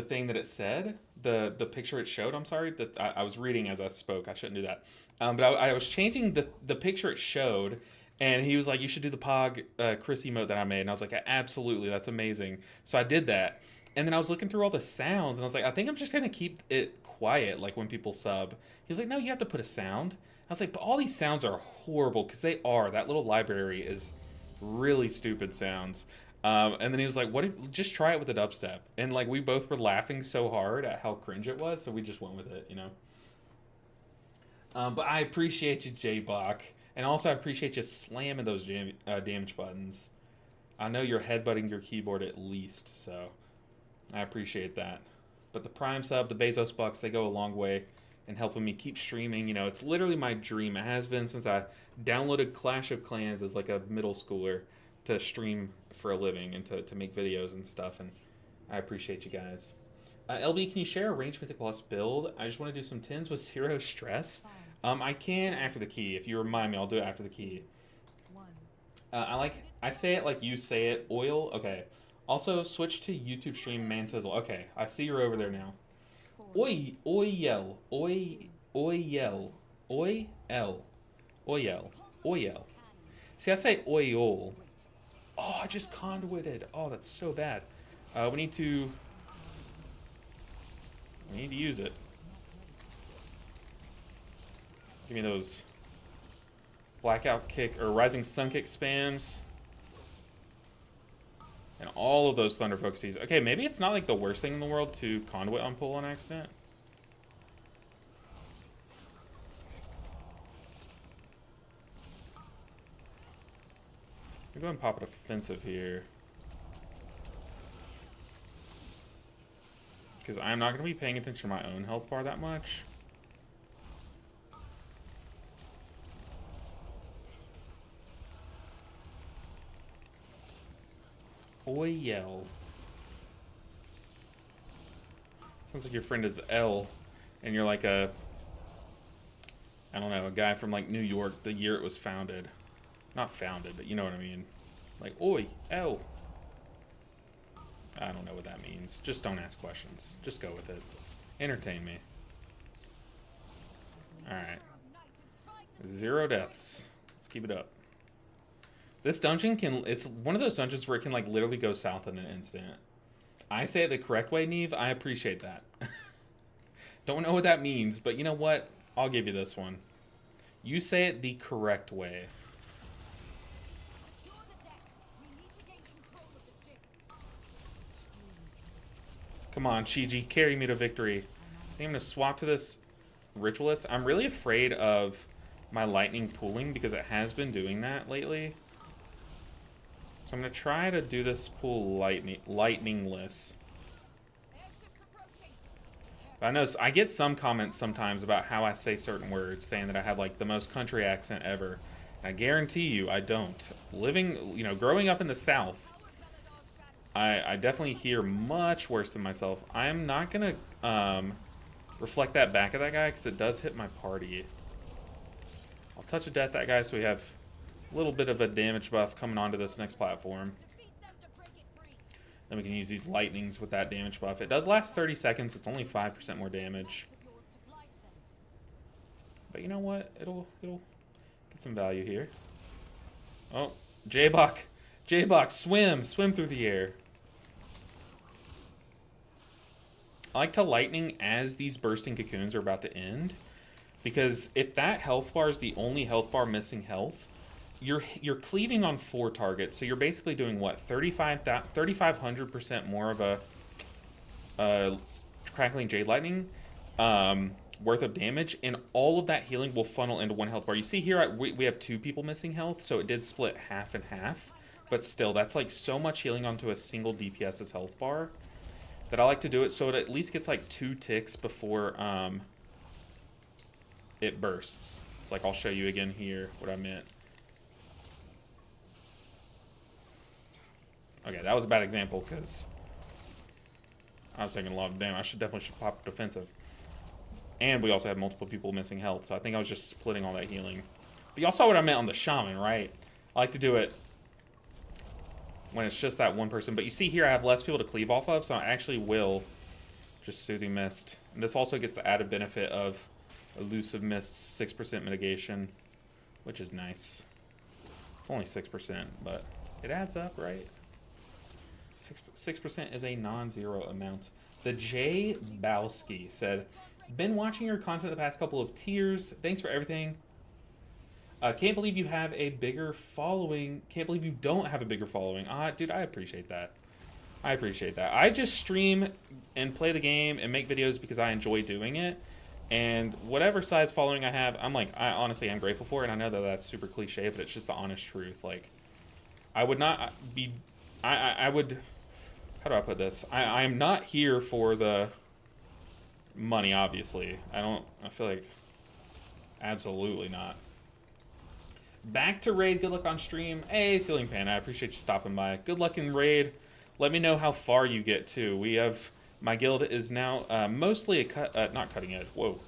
thing that it said, the picture it showed. I'm sorry, that I was reading as I spoke. I shouldn't do that. But I was changing the picture it showed, and he was like, "You should do the Pog Chris emote that I made." And I was like, "Absolutely, that's amazing." So I did that, and then I was looking through all the sounds, and I was like, "I think I'm just gonna keep it quiet, like when people sub." He was like, "No, you have to put a sound." I was like, "But all these sounds are horrible," because they are. That little library is really stupid sounds. And then he was like, "What if just try it with the dubstep?" And like we both were laughing so hard at how cringe it was, so we just went with it, you know. But I appreciate you, J-Bach. And also I appreciate you slamming those damage buttons. I know you're headbutting your keyboard at least, so I appreciate that. But the Prime sub, the Bezos bucks, they go a long way in helping me keep streaming. You know, it's literally my dream. It has been since I downloaded Clash of Clans as like a middle schooler to stream for a living and to make videos and stuff. And I appreciate you guys. LB, can you share a range mythic plus build? I just want to do some tins with zero stress. I can after the key. If you remind me, I'll do it after the key. I say it like you say it. Oil. Okay. Also, switch to YouTube stream Mantizzle. Okay, I see you're over there now. Oil. See, I say oil. Oh, I just conduited. Oh, that's so bad. We need to use it. Give me those blackout kick or rising sun kick spams. And all of those thunder focuses. Okay, maybe it's not like the worst thing in the world to conduit on pull on accident. I'm going to pop it offensive here. Because I'm not going to be paying attention to my own health bar that much. Oil. Sounds like your friend is L, and you're like a, I don't know, a guy from like New York the year it was founded. Not founded, but you know what I mean. Like, oi, L. I don't know what that means. Just don't ask questions. Just go with it. Entertain me. Alright. 0 deaths. Let's keep it up. This dungeon it's one of those dungeons where it can like literally go south in an instant. I say it the correct way, Neve. I appreciate that. Don't know what that means, but you know what? I'll give you this one. You say it the correct way. Come on, Chiji, carry me to victory. I think I'm going to swap to this Ritualist. I'm really afraid of my lightning pooling because it has been doing that lately. So I'm going to try to do this pool lightningless. But I know I get some comments sometimes about how I say certain words, saying that I have like the most country accent ever. I guarantee you I don't. Living, you know, growing up in the South, I definitely hear much worse than myself. I'm not going to reflect that back at that guy because it does hit my party. I'll touch of death that guy so we have a little bit of a damage buff coming onto this next platform. Then we can use these lightnings with that damage buff. It does last 30 seconds. It's only 5% more damage. But you know what? It'll get some value here. Oh, J-Bach. J-Bach, swim through the air. I like to lightning as these bursting cocoons are about to end, because if that health bar is the only health bar missing health, you're cleaving on 4 targets, so you're basically doing what, 3,500% more of a crackling jade lightning worth of damage, and all of that healing will funnel into 1 health bar. You see here we have 2 people missing health, so it did split half and half. But still, that's like so much healing onto a single DPS's health bar that I like to do it so it at least gets like 2 ticks before it bursts. It's like, I'll show you again here what I meant. Okay, that was a bad example because I was taking a lot of damage. Definitely should pop defensive. And we also have multiple people missing health, so I think I was just splitting all that healing. But y'all saw what I meant on the shaman, right? I like to do it when it's just that one person. But you see here I have less people to cleave off of, so I actually will just Soothing Mist. And this also gets the added benefit of Elusive Mist's 6% mitigation, which is nice. It's only 6%, but it adds up, right? 6% is a non-zero amount. The J. Bowski said, been watching your content the past couple of tiers. Thanks for everything. Can't believe you have a bigger following. Can't believe you don't have a bigger following. Dude, I appreciate that. I appreciate that. I just stream and play the game and make videos because I enjoy doing it. And whatever size following I have, I'm like, I honestly am grateful for it. And I know that that's super cliche, but it's just the honest truth. Like, I would not be, I would, how do I put this? I'm not here for the money, obviously. I feel like, absolutely not. Back to raid. Good luck on stream. Hey, Ceiling Pan, I appreciate you stopping by. Good luck in raid. Let me know how far you get to. We have, my guild is now mostly not cutting edge. Whoa.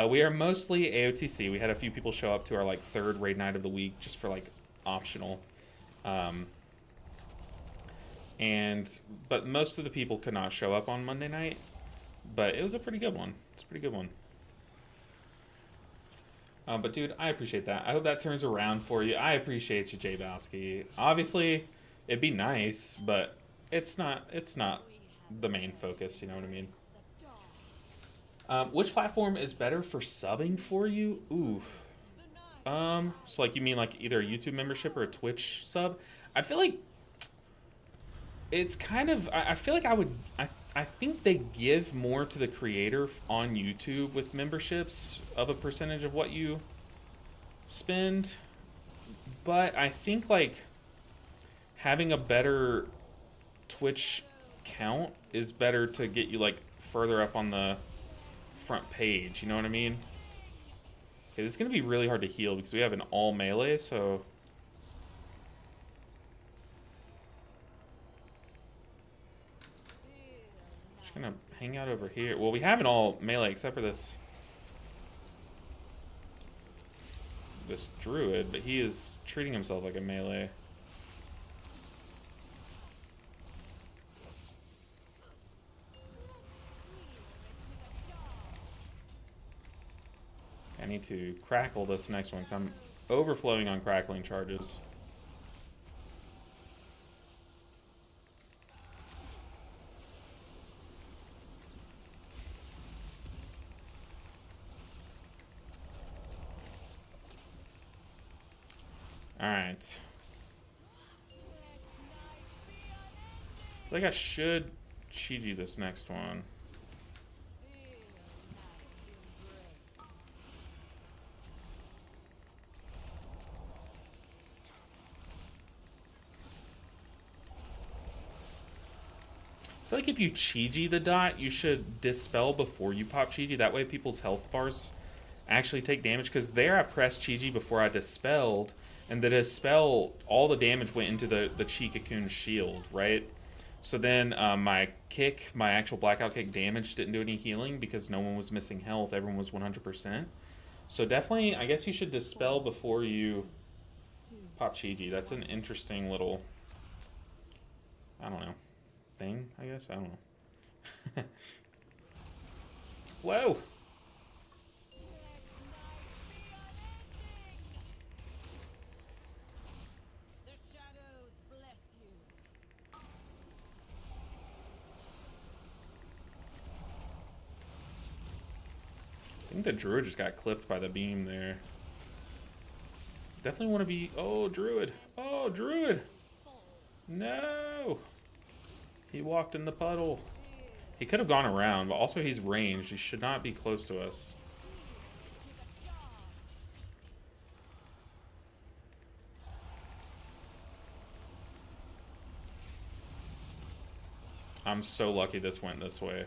We are mostly AOTC. We had a few people show up to our like 3rd raid night of the week just for like optional. But most of the people could not show up on Monday night. But it was a pretty good one. It's a pretty good one. But dude, I appreciate that. I hope that turns around for you. I appreciate you, Jay Bowski. Obviously, it'd be nice, but it's not the main focus, you know what I mean? Which platform is better for subbing for you? Ooh. So like you mean like either a YouTube membership or a Twitch sub? I feel like it's kind of, I feel like I think they give more to the creator on YouTube with memberships of a percentage of what you spend. But I think like having a better Twitch count is better to get you like further up on the front page, you know what I mean? Okay, this is going to be really hard to heal because we have an all melee, so... Just going to hang out over here. Well, we have an all melee except for this druid, but he is treating himself like a melee. I need to crackle this next one, so I'm overflowing on crackling charges. Alright. I think I should Chiji this next one. I feel like if you Chiji the dot, you should dispel before you pop Chiji. That way people's health bars actually take damage. Because there I pressed Chiji before I dispelled. And the dispel, all the damage went into the Chi-Cocoon shield, right? So then my actual blackout kick damage didn't do any healing because no one was missing health. Everyone was 100%. So definitely, I guess you should dispel before you pop Chiji. That's an interesting little, I don't know, thing, I guess? I don't know. Whoa! I think the druid just got clipped by the beam there. Definitely want to be... Oh, druid! Oh, druid! No! He walked in the puddle. He could have gone around, but also he's ranged. He should not be close to us. I'm so lucky this went this way.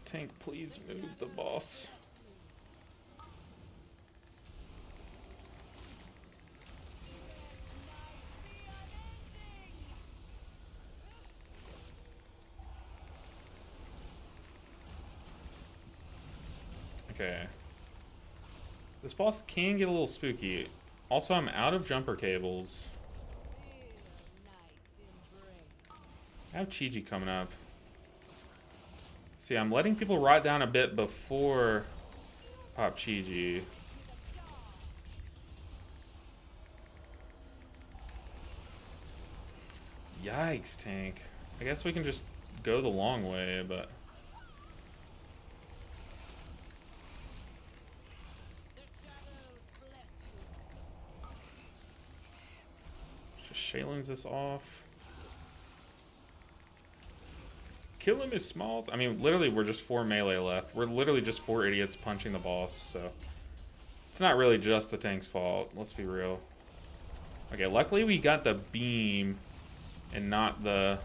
Tank, please move the boss. Okay. This boss can get a little spooky. Also, I'm out of jumper cables. I have Chiji coming up. See, I'm letting people rot down a bit before pop Chiji. Yikes, tank. I guess we can just go the long way, but... Just Shaylin's this off. Kill him, his smalls. I mean, literally, we're just 4 melee left. We're literally just 4 idiots punching the boss, so... It's not really just the tank's fault, let's be real. Okay, luckily we got the beam and not the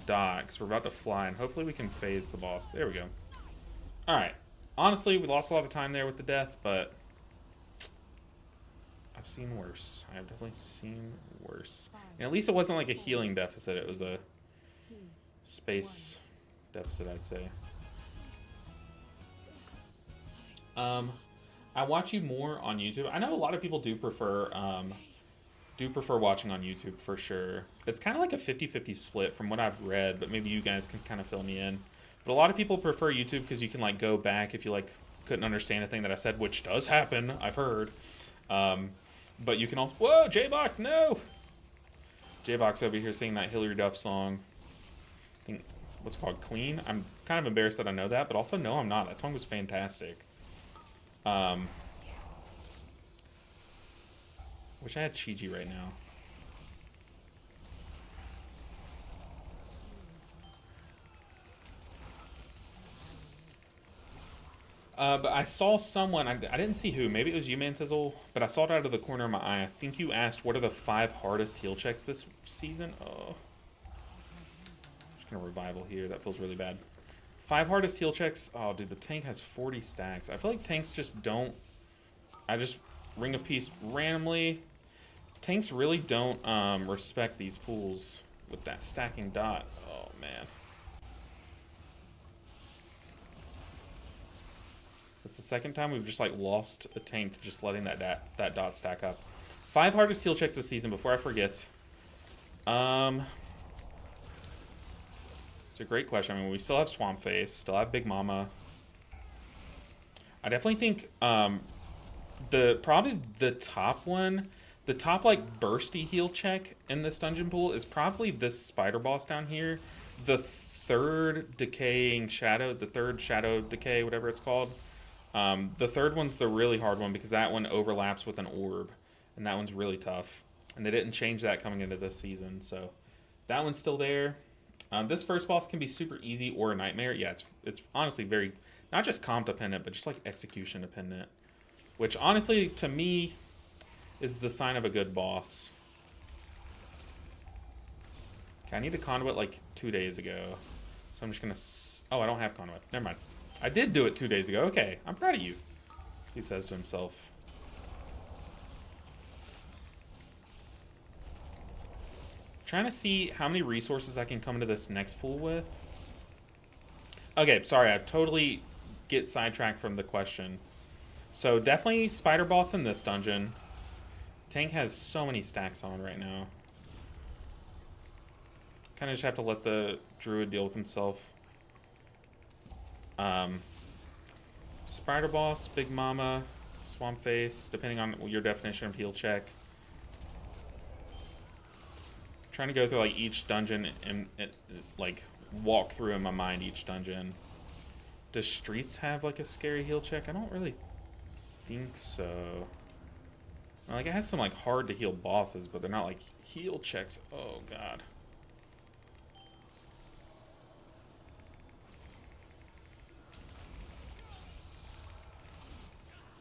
dot, because we're about to fly, and hopefully we can phase the boss. There we go. Alright. Honestly, we lost a lot of time there with the death, but... I've seen worse. I have definitely seen worse. And at least it wasn't like a healing deficit, it was a space deficit, I'd say. I watch you more on YouTube. I know a lot of people do prefer watching on YouTube for sure. It's kind of like a 50-50 split from what I've read, but maybe you guys can kind of fill me in. But a lot of people prefer YouTube because you can like go back if you like couldn't understand a thing that I said, which does happen, I've heard. But you can also... Whoa, J-Box, no! J-Box over here singing that Hilary Duff song. I think, what's it called? Clean? I'm kind of embarrassed that I know that, but also, no, I'm not. That song was fantastic. Wish I had Chi-Ji right now. But I saw someone, I didn't see who, maybe it was you, Mantizzle, but I saw it out of the corner of my eye. I think you asked, what are the 5 hardest heal checks this season? Oh. I'm just gonna revival here, that feels really bad. 5 hardest heal checks, oh dude, the tank has 40 stacks. I feel like tanks just don't, I just Ring of Peace randomly. Tanks really don't respect these pools with that stacking dot. Oh man. That's the second time we've just like lost a tank to just letting that dot stack up. 5 hardest heal checks this season before I forget. It's a great question. I mean, we still have Swamp Face, still have Big Mama. I definitely think probably the top one, the top like bursty heal check in this dungeon pool is probably this spider boss down here. The third decaying shadow, the third shadow decay, whatever it's called. The third one's the really hard one because that one overlaps with an orb, and that one's really tough. And they didn't change that coming into this season, so that one's still there. This first boss can be super easy or a nightmare. Yeah, it's honestly very, not just comp dependent, but just like execution dependent. Which honestly, to me, is the sign of a good boss. Okay, I need a conduit like 2 days ago. So I'm just gonna... Oh, I don't have conduit. Never mind. I did do it 2 days ago. Okay, I'm proud of you, he says to himself. Trying to see how many resources I can come into this next pool with. Okay, sorry, I totally get sidetracked from the question. So definitely spider boss in this dungeon. Tank has so many stacks on right now. Kind of just have to let the druid deal with himself. Spider boss, Big Mama, Swamp Face, depending on your definition of heal check. Trying to go through like each dungeon and like walk through in my mind each dungeon. Does Streets have like a scary heal check? I don't really think so. Like it has some like hard to heal bosses, but they're not like heal checks. Oh god.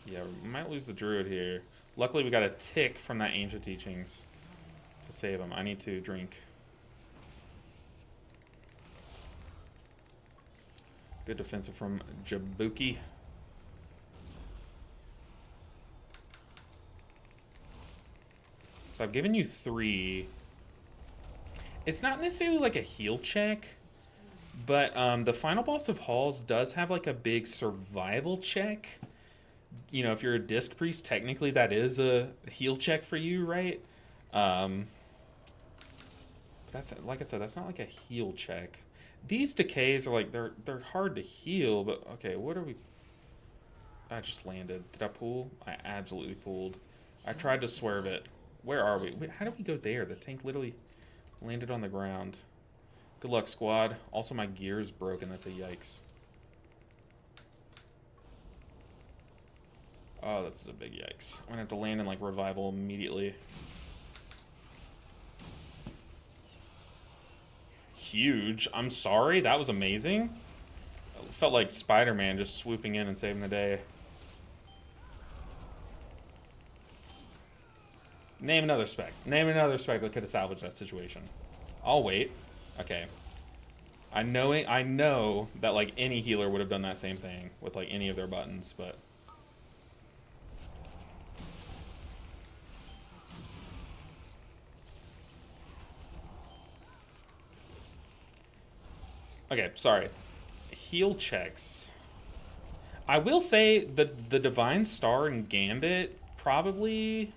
Yeah, we might lose the druid here. Luckily we got a tick from that ancient teachings to save him. I need to drink. Good defensive from Jabuki. So I've given you 3. It's not necessarily like a heal check, but the final boss of Halls does have like a big survival check. You know, if you're a disc priest, technically that is a heal check for you, right? But that's, like I said, that's not like a heal check. These decays are like, they're hard to heal, but okay, what are we... I just landed. Did I pull? I absolutely pulled. I tried to swerve it. Where are we? Wait, how did we go there? The tank literally landed on the ground. Good luck, squad. Also, my gear's broken. That's a yikes. Oh, this is a big yikes. I'm gonna have to land in, like, revival immediately. huge. I'm sorry. That was amazing. It felt like Spider-Man just swooping in and saving the day. Name another spec. Name another spec that could have salvaged that situation. I'll wait. Okay. I know that like any healer would have done that same thing with like any of their buttons, but okay, sorry. Heal checks. I will say the Divine Star and Gambit probably,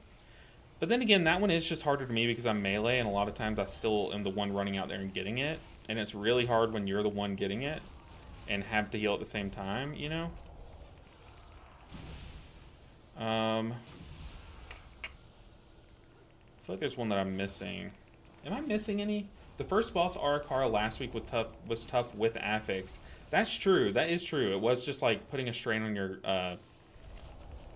but then again, that one is just harder to me because I'm melee, and a lot of times I still am the one running out there and getting it. And it's really hard when you're the one getting it and have to heal at the same time, you know? I feel like there's one that I'm missing. Am I missing any? The first boss Arakara last week was tough with affix. That's true. That is true. It was just like putting a strain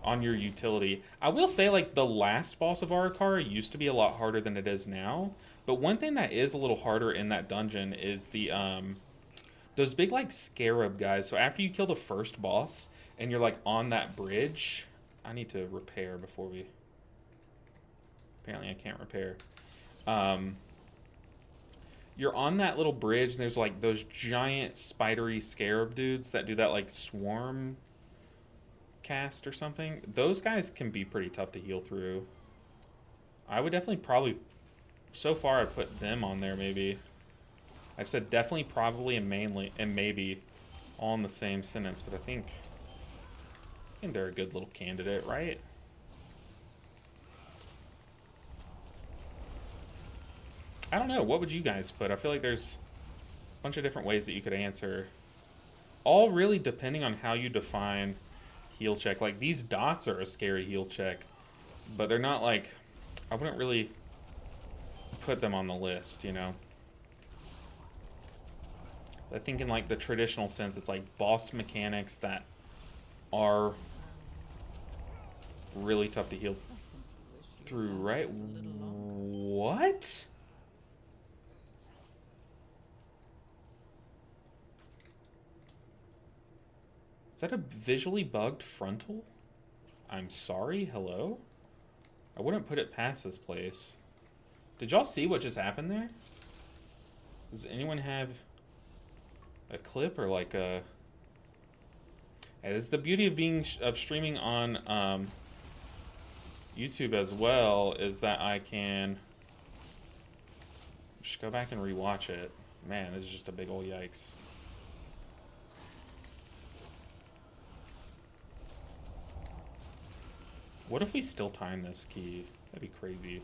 on your utility. I will say like the last boss of Arakara used to be a lot harder than it is now. But one thing that is a little harder in that dungeon is the, those big, like, scarab guys. So after you kill the first boss and you're, like, on that bridge... I need to repair before we... Apparently I can't repair. You're on that little bridge and there's, like, those giant spidery scarab dudes that do that, like, swarm cast or something. Those guys can be pretty tough to heal through. I would definitely probably... So far, I put them on there, maybe. I've said definitely, probably, and mainly, and maybe all in the same sentence, but I think they're a good little candidate, right? I don't know. What would you guys put? I feel like there's a bunch of different ways that you could answer. All really depending on how you define heal check. Like, these dots are a scary heal check, but they're not like... I wouldn't really... put them on the list, you know. I think in like the traditional sense, it's like boss mechanics that are really tough to heal through, right? What? Is that a visually bugged frontal? I'm sorry, hello? I wouldn't put it past this place. Did y'all see what just happened there? Does anyone have a clip or like a... Hey, this is the beauty of of streaming on YouTube as well, is that I can just go back and rewatch it. Man, this is just a big old yikes. What if we still time this key? That'd be crazy.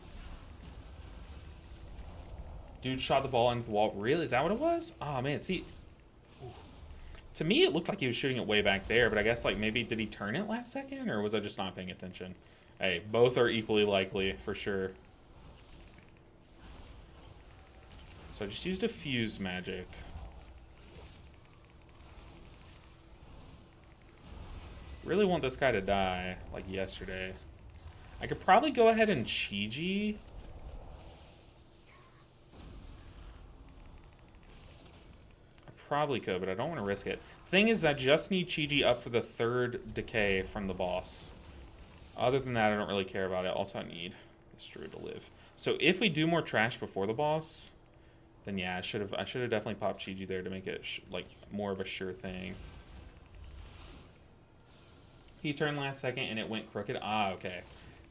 Dude shot the ball into the wall. Really? Is that what it was? Oh, man. See, to me, it looked like he was shooting it way back there, but I guess, like, maybe did he turn it last second, or was I just not paying attention? Hey, both are equally likely, for sure. So I just used a fuse magic. Really want this guy to die, like yesterday. I could probably go ahead and Chi-Ji. Probably could, but I don't want to risk it. Thing is, I just need Chi-Ji up for the 3rd decay from the boss. Other than that, I don't really care about it. Also, I need this druid to live. So if we do more trash before the boss, then yeah, I should have definitely popped Chi-Ji there to make it like more of a sure thing. He turned last second and it went crooked. Ah, okay.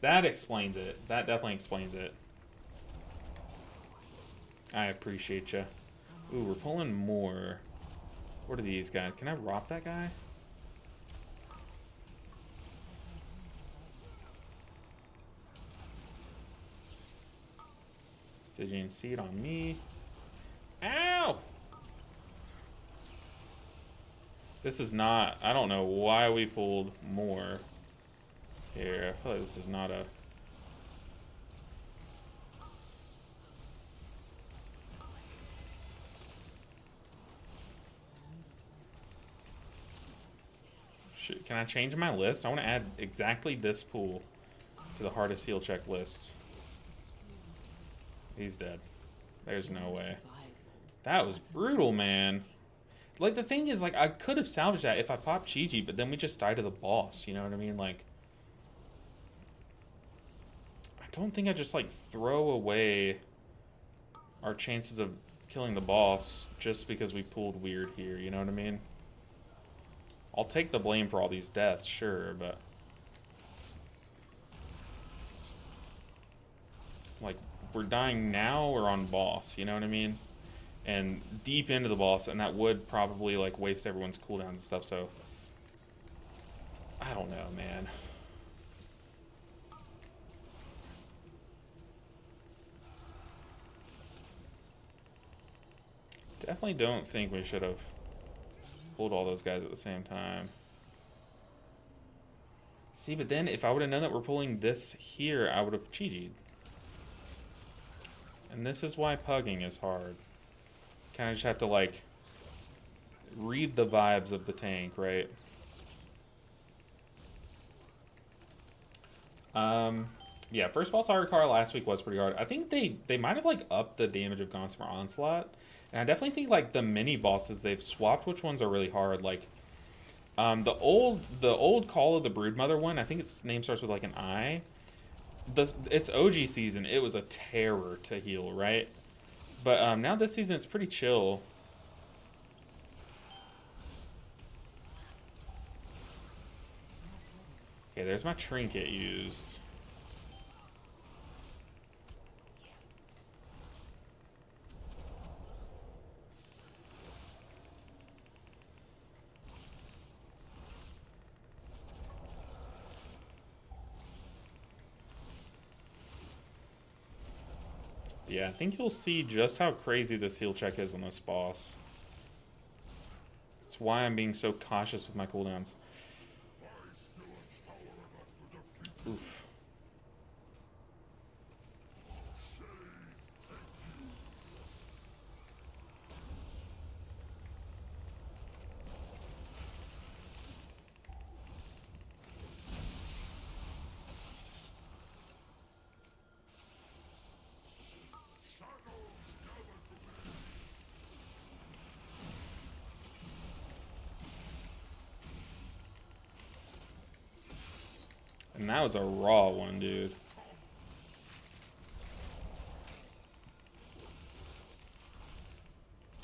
That explains it. That definitely explains it. I appreciate you. Ooh, we're pulling more. What are these guys? Can I rob that guy? Stygian Seed on me. Ow! This is not... I don't know why we pulled more here. I feel like this is not a... Can I change my list? I want to add exactly this pool to the hardest heal checklist. He's dead. There's no way. That was brutal, man. Like, the thing is, like, I could have salvaged that if I popped Chi-Chi, but then we just died to the boss, you know what I mean? Like, I don't think I just, like, throw away our chances of killing the boss just because we pulled weird here, you know what I mean? I'll take the blame for all these deaths, sure, but... like, we're dying now or on boss, you know what I mean? And deep into the boss, and that would probably, like, waste everyone's cooldowns and stuff, so... I don't know, man. Definitely don't think we should have pulled all those guys at the same time. See, but then if I would have known that we're pulling this here, I would have Chi-Chi'd. And this is why pugging is hard. Kind of just have to, like, read the vibes of the tank, right? Yeah, first boss Arcar last week was pretty hard. I think they might have, like, upped the damage of Gossamer Onslaught. And I definitely think, like, the mini bosses, they've swapped which ones are really hard. Like, the old Call of the Broodmother one, I think its name starts with, like, an I. Its OG season, it was a terror to heal, right? But now this season, it's pretty chill. Okay, there's my Trinket used. Yeah, I think you'll see just how crazy this heal check is on this boss. That's why I'm being so cautious with my cooldowns. Oof. And that was a raw one, dude.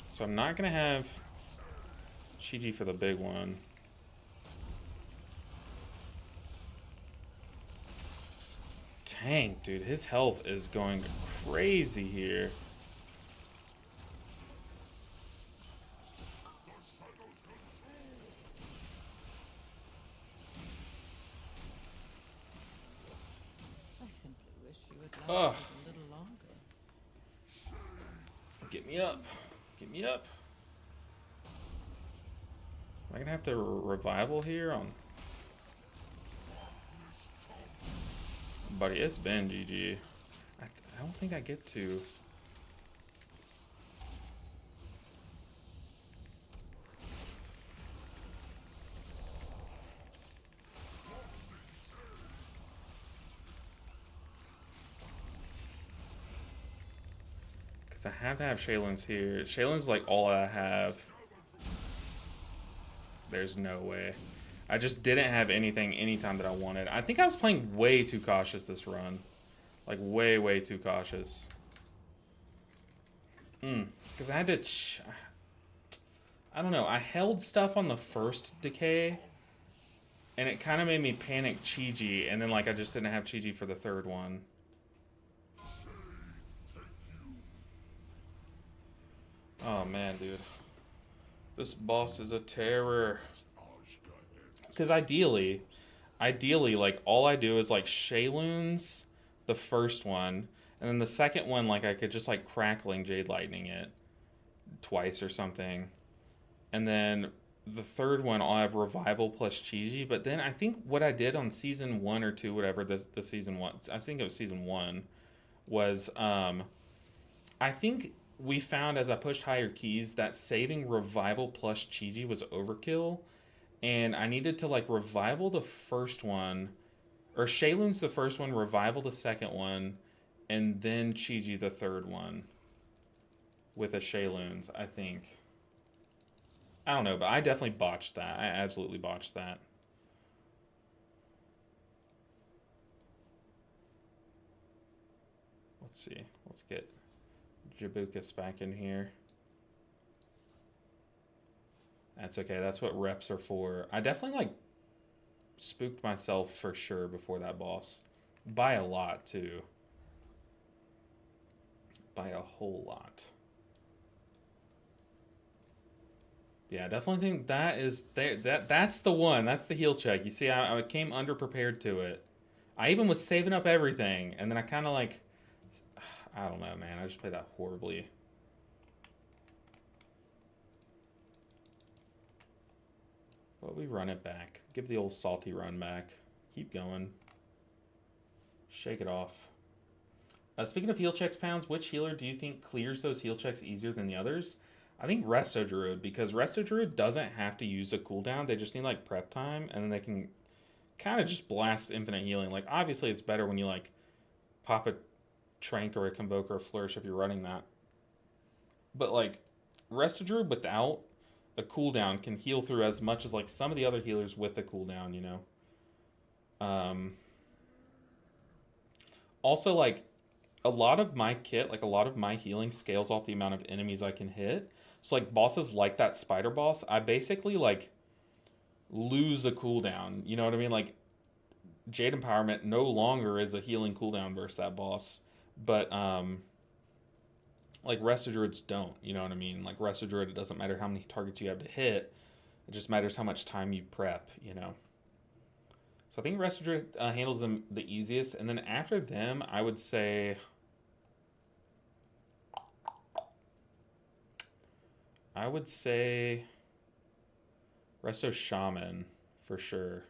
So I'm not going to have Chi-Chi for the big one. Tank, dude. His health is going crazy here. Ugh. Get me up. Get me up. Am I gonna have to revival here on... Buddy, it's been GG. I don't think I get to. I have to have Shaylun's here. Shaylun's like all I have. There's no way. I just didn't have anything anytime that I wanted. I think I was playing way too cautious this run. Like way, way too cautious. Because I had to... I don't know. I held stuff on the first decay. And it kind of made me panic Chi-Chi. And then like I just didn't have Chi-Chi for the third one. Oh man, dude. This boss is a terror. Because ideally, like, all I do is, like, Shaylun's the first one. And then the second one, like, I could just, like, Crackling Jade Lightning it twice or something. And then the third one, I'll have Revival plus Chi-Chi. But then I think what I did on Season 1 or 2, whatever, the Season 1, I think it was Season 1, was, I think... we found as I pushed higher keys that saving Revival plus Chi-Chi was overkill. And I needed to like Revival the first one. Or Shaylun's the first one, Revival the second one. And then Chi-Chi the third one. with a Shayloons, I think. I don't know, but I definitely botched that. I absolutely botched that. Let's see. Let's get Jabukas back in here. That's okay. That's what reps are for. I definitely, like, spooked myself for sure before that boss. By a lot, too. By a whole lot. Yeah, I definitely think that is that's the one. That's the heal check. You see, I came underprepared to it. I even was saving up everything, and then I kind of like, I don't know, man. I just played that horribly. But we run it back. Give the old salty run back. Keep going. Shake it off. Speaking of heal checks, Pounds, which healer do you think clears those heal checks easier than the others? I think Resto Druid, because Resto Druid doesn't have to use a cooldown. They just need, like, prep time, and then they can kind of just blast infinite healing. Like, obviously, it's better when you, like, pop a Trank or a Convoke or a Flourish if you're running that. But, like, Resto Druid without a cooldown can heal through as much as, like, some of the other healers with a cooldown, you know? Also, like, a lot of my kit, like a lot of my healing scales off the amount of enemies I can hit. So like bosses like that spider boss, I basically like lose a cooldown. You know what I mean? Like Jade Empowerment no longer is a healing cooldown versus that boss. But like Resto Druids don't, you know what I mean? Like Resto Druid, it doesn't matter how many targets you have to hit. It just matters how much time you prep, you know. So I think Resto Druid handles them the easiest. And then after them, I would say Resto Shaman for sure.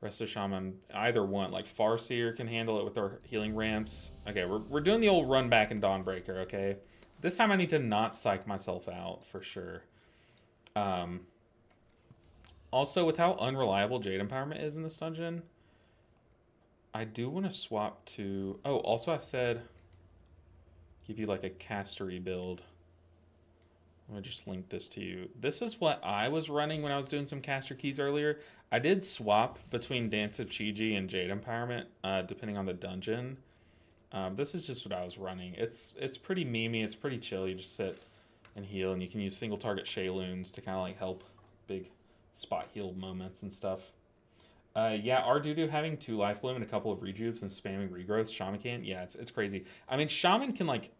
Resto Shaman, either one. Like Farseer can handle it with our healing ramps. Okay, we're doing the old run back in Dawnbreaker, okay? This time I need to not psych myself out for sure. Also, with how unreliable Jade Empowerment is in this dungeon, I do want to swap to... Oh, also I said give you like a castery build. Let me just link this to you. This is what I was running when I was doing some caster keys earlier. I did swap between Dance of Chi-Ji and Jade Empowerment, depending on the dungeon. This is just what I was running. It's pretty memey. It's pretty chill. You just sit and heal, and you can use single target Shayloons to kind of like help big spot heal moments and stuff. Yeah, Ardudu having 2 life bloom and a couple of rejuves and spamming regrowth. Shaman can. Yeah, it's crazy. I mean, Shaman can like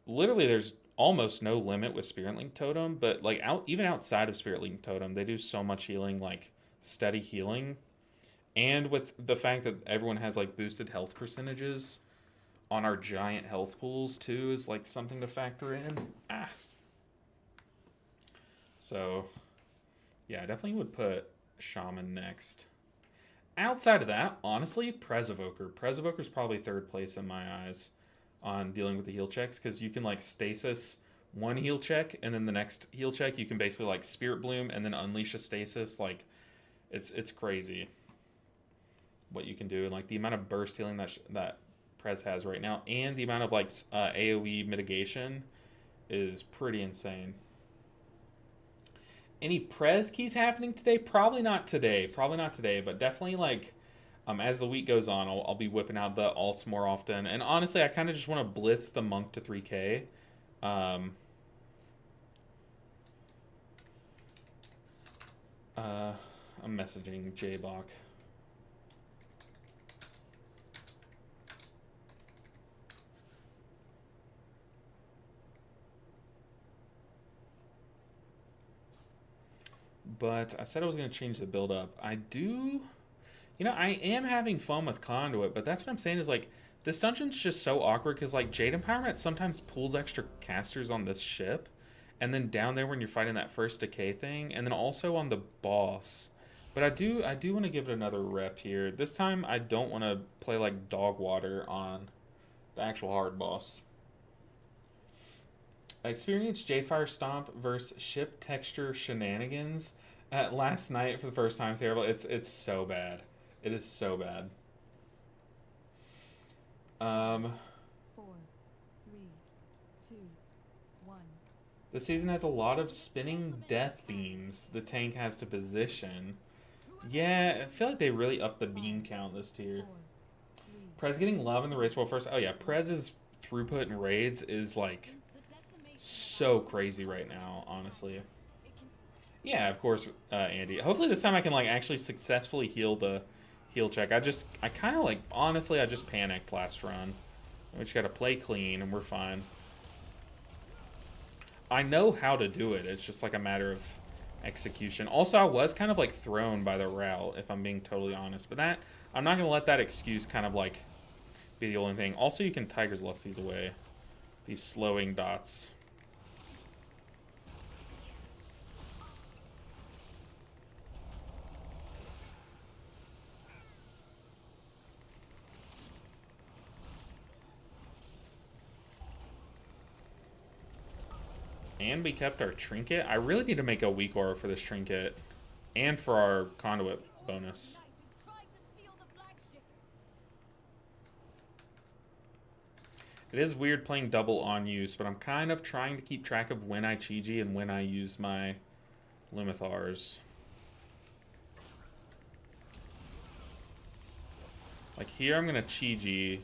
literally there's almost no limit with Spirit Link Totem, but like even outside of Spirit Link Totem, they do so much healing, like steady healing. And with the fact that everyone has like boosted health percentages on our giant health pools too is like something to factor in. So yeah, I definitely would put Shaman next. Outside of that, honestly, Presevoker. Presevoker's probably 3rd place in my eyes on dealing with the heal checks, because you can like stasis one heal check, and then the next heal check you can basically like Spirit Bloom and then unleash a stasis. Like it's crazy what you can do, and like the amount of burst healing that Prez has right now, and the amount of like AoE mitigation is pretty insane. Any Prez keys happening today? Probably not today. But definitely like as the week goes on, I'll be whipping out the alts more often. And honestly, I kind of just want to blitz the monk to 3k. I'm messaging J-Bach. But I said I was going to change the build up. I do... You know, I am having fun with Conduit, but that's what I'm saying is, like, this dungeon's just so awkward because, like, Jade Empowerment sometimes pulls extra casters on this ship, and then down there when you're fighting that first decay thing, and then also on the boss. But I do want to give it another rep here. This time, I don't want to play, like, dog water on the actual hard boss. I experienced J-Fire Stomp versus ship texture shenanigans last night for the first time. Terrible. It's so bad. It is so bad. 4, 3, 2, This season has a lot of spinning death beams the tank has to position. Yeah, I feel like they really upped the beam count this tier. Prez getting love in the race world first. Oh yeah, Prez's throughput in raids is like so crazy right now, honestly. Yeah, of course, Andy. Hopefully this time I can like actually successfully heal the heal check. I kind of like, honestly, I just panicked last run. We just got to play clean and we're fine. I know how to do it. It's just like a matter of execution. Also, I was kind of like thrown by the route, if I'm being totally honest. But that, I'm not going to let that excuse kind of like be the only thing. Also, you can Tiger's Lust these away. These slowing dots. And we kept our Trinket. I really need to make a weak aura for this Trinket. And for our Conduit bonus. It is weird playing double on use, but I'm kind of trying to keep track of when I Chi-Ji and when I use my Lumithars. Like here I'm going to Chi-Ji.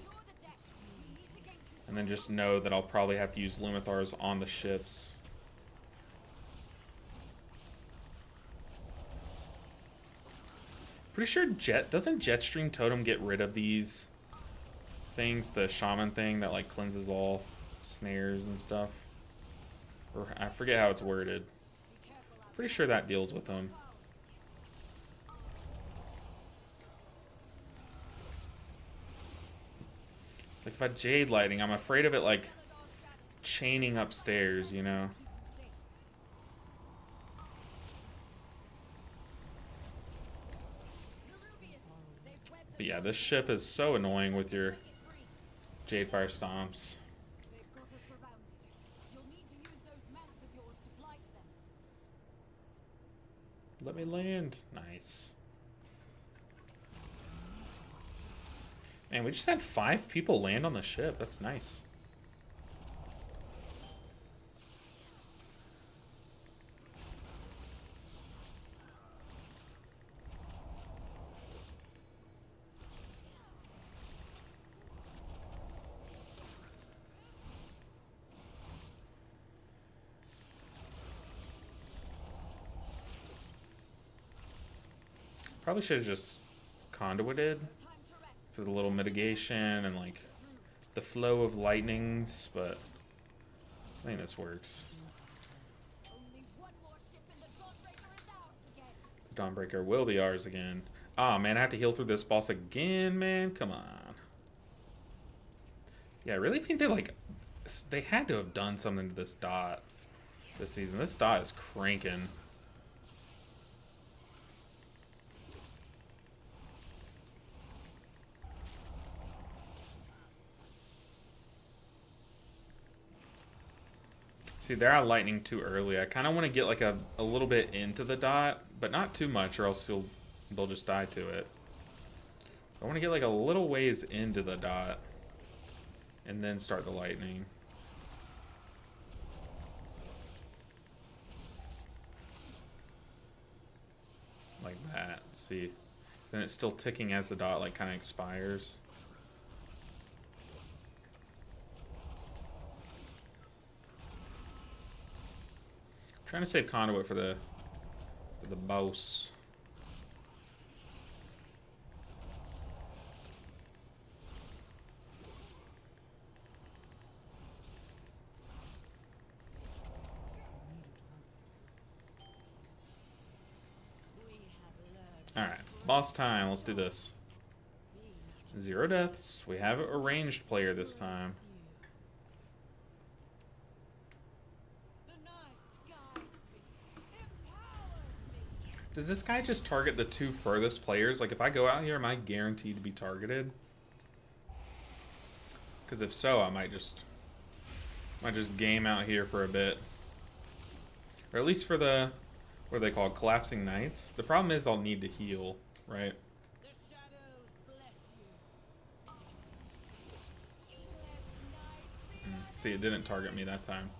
And then just know that I'll probably have to use Lumithars on the ships. Pretty sure doesn't Jetstream Totem get rid of these things? The shaman thing that like cleanses all snares and stuff. Or I forget how it's worded. Pretty sure that deals with them. Like if I Jade Lighting, I'm afraid of it like chaining upstairs, you know? But yeah, this ship is so annoying with your Jadefire Stomps. Let me land. Nice. Man, we just had 5 people land on the ship. That's nice. Probably should have just conduited for the little mitigation and like the flow of lightnings, but I think this works. Dawnbreaker will be ours again. Ah, man, I have to heal through this boss again, man. Come on. Yeah, I really think they had to have done something to this dot this season. This dot is cranking. See, they're out lightning too early. I kind of want to get like a little bit into the dot, but not too much or else they'll just die to it. I want to get like a little ways into the dot and then start the lightning. Like that. See? Then it's still ticking as the dot like kind of expires. Trying to save conduit for the boss. Alright, boss time. Let's do this. 0 deaths. We have a ranged player this time. Does this guy just target the 2 furthest players? Like, if I go out here, am I guaranteed to be targeted? Because if so, I might just game out here for a bit. Or at least for the, what are they called? Collapsing Knights? The problem is I'll need to heal, right? See, it didn't target me that time.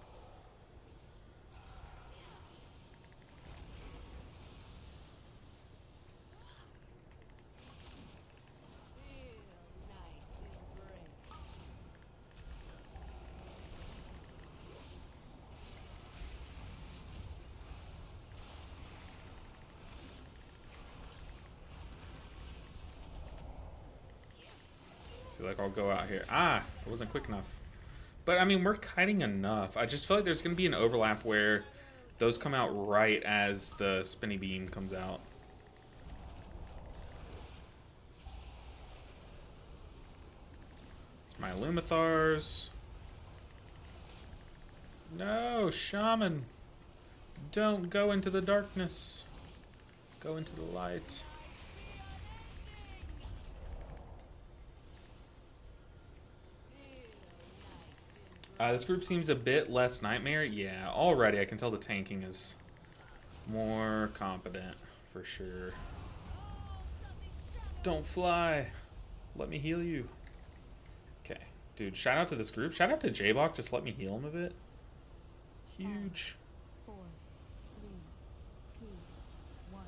See, like, I'll go out here. Ah, it wasn't quick enough. But, I mean, we're kiting enough. I just feel like there's going to be an overlap where those come out right as the spinny beam comes out. It's my Lumathars. No, Shaman. Don't go into the darkness. Go into the light. This group seems a bit less nightmare. Yeah, already I can tell the tanking is more competent, for sure. Don't fly. Let me heal you. Okay. Dude, shout out to this group. Shout out to J-Block. Just let me heal him a bit. Huge. 4, 3, 2, 1.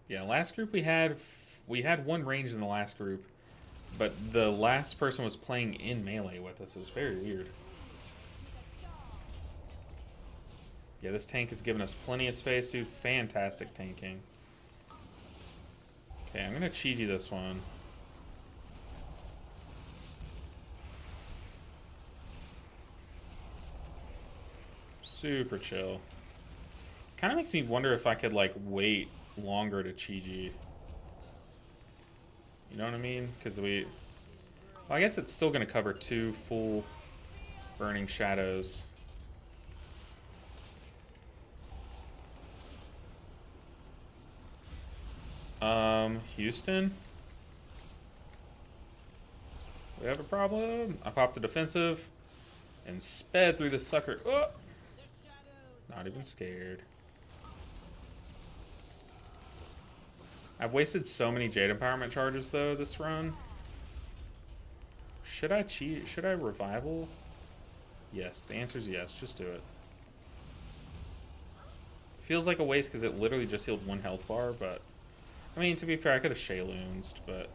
Yeah, last group we had one range in the last group. But the last person was playing in melee with us. It was very weird. Yeah, this tank has given us plenty of space, dude. Fantastic tanking. Okay, I'm gonna Chi-Ji this one. Super chill. Kind of makes me wonder if I could, like, wait longer to Chi-Ji. You know what I mean? Because well, I guess it's still going to cover 2 full burning shadows. Houston? We have a problem. I popped the defensive and sped through the sucker. Oh! Not even scared. I've wasted so many Jade Empowerment charges, though, this run. Should I cheat? Should I revival? Yes, the answer is yes. Just do it. Feels like a waste because it literally just healed 1 health bar, but... I mean, to be fair, I could have Shayloonsed, but...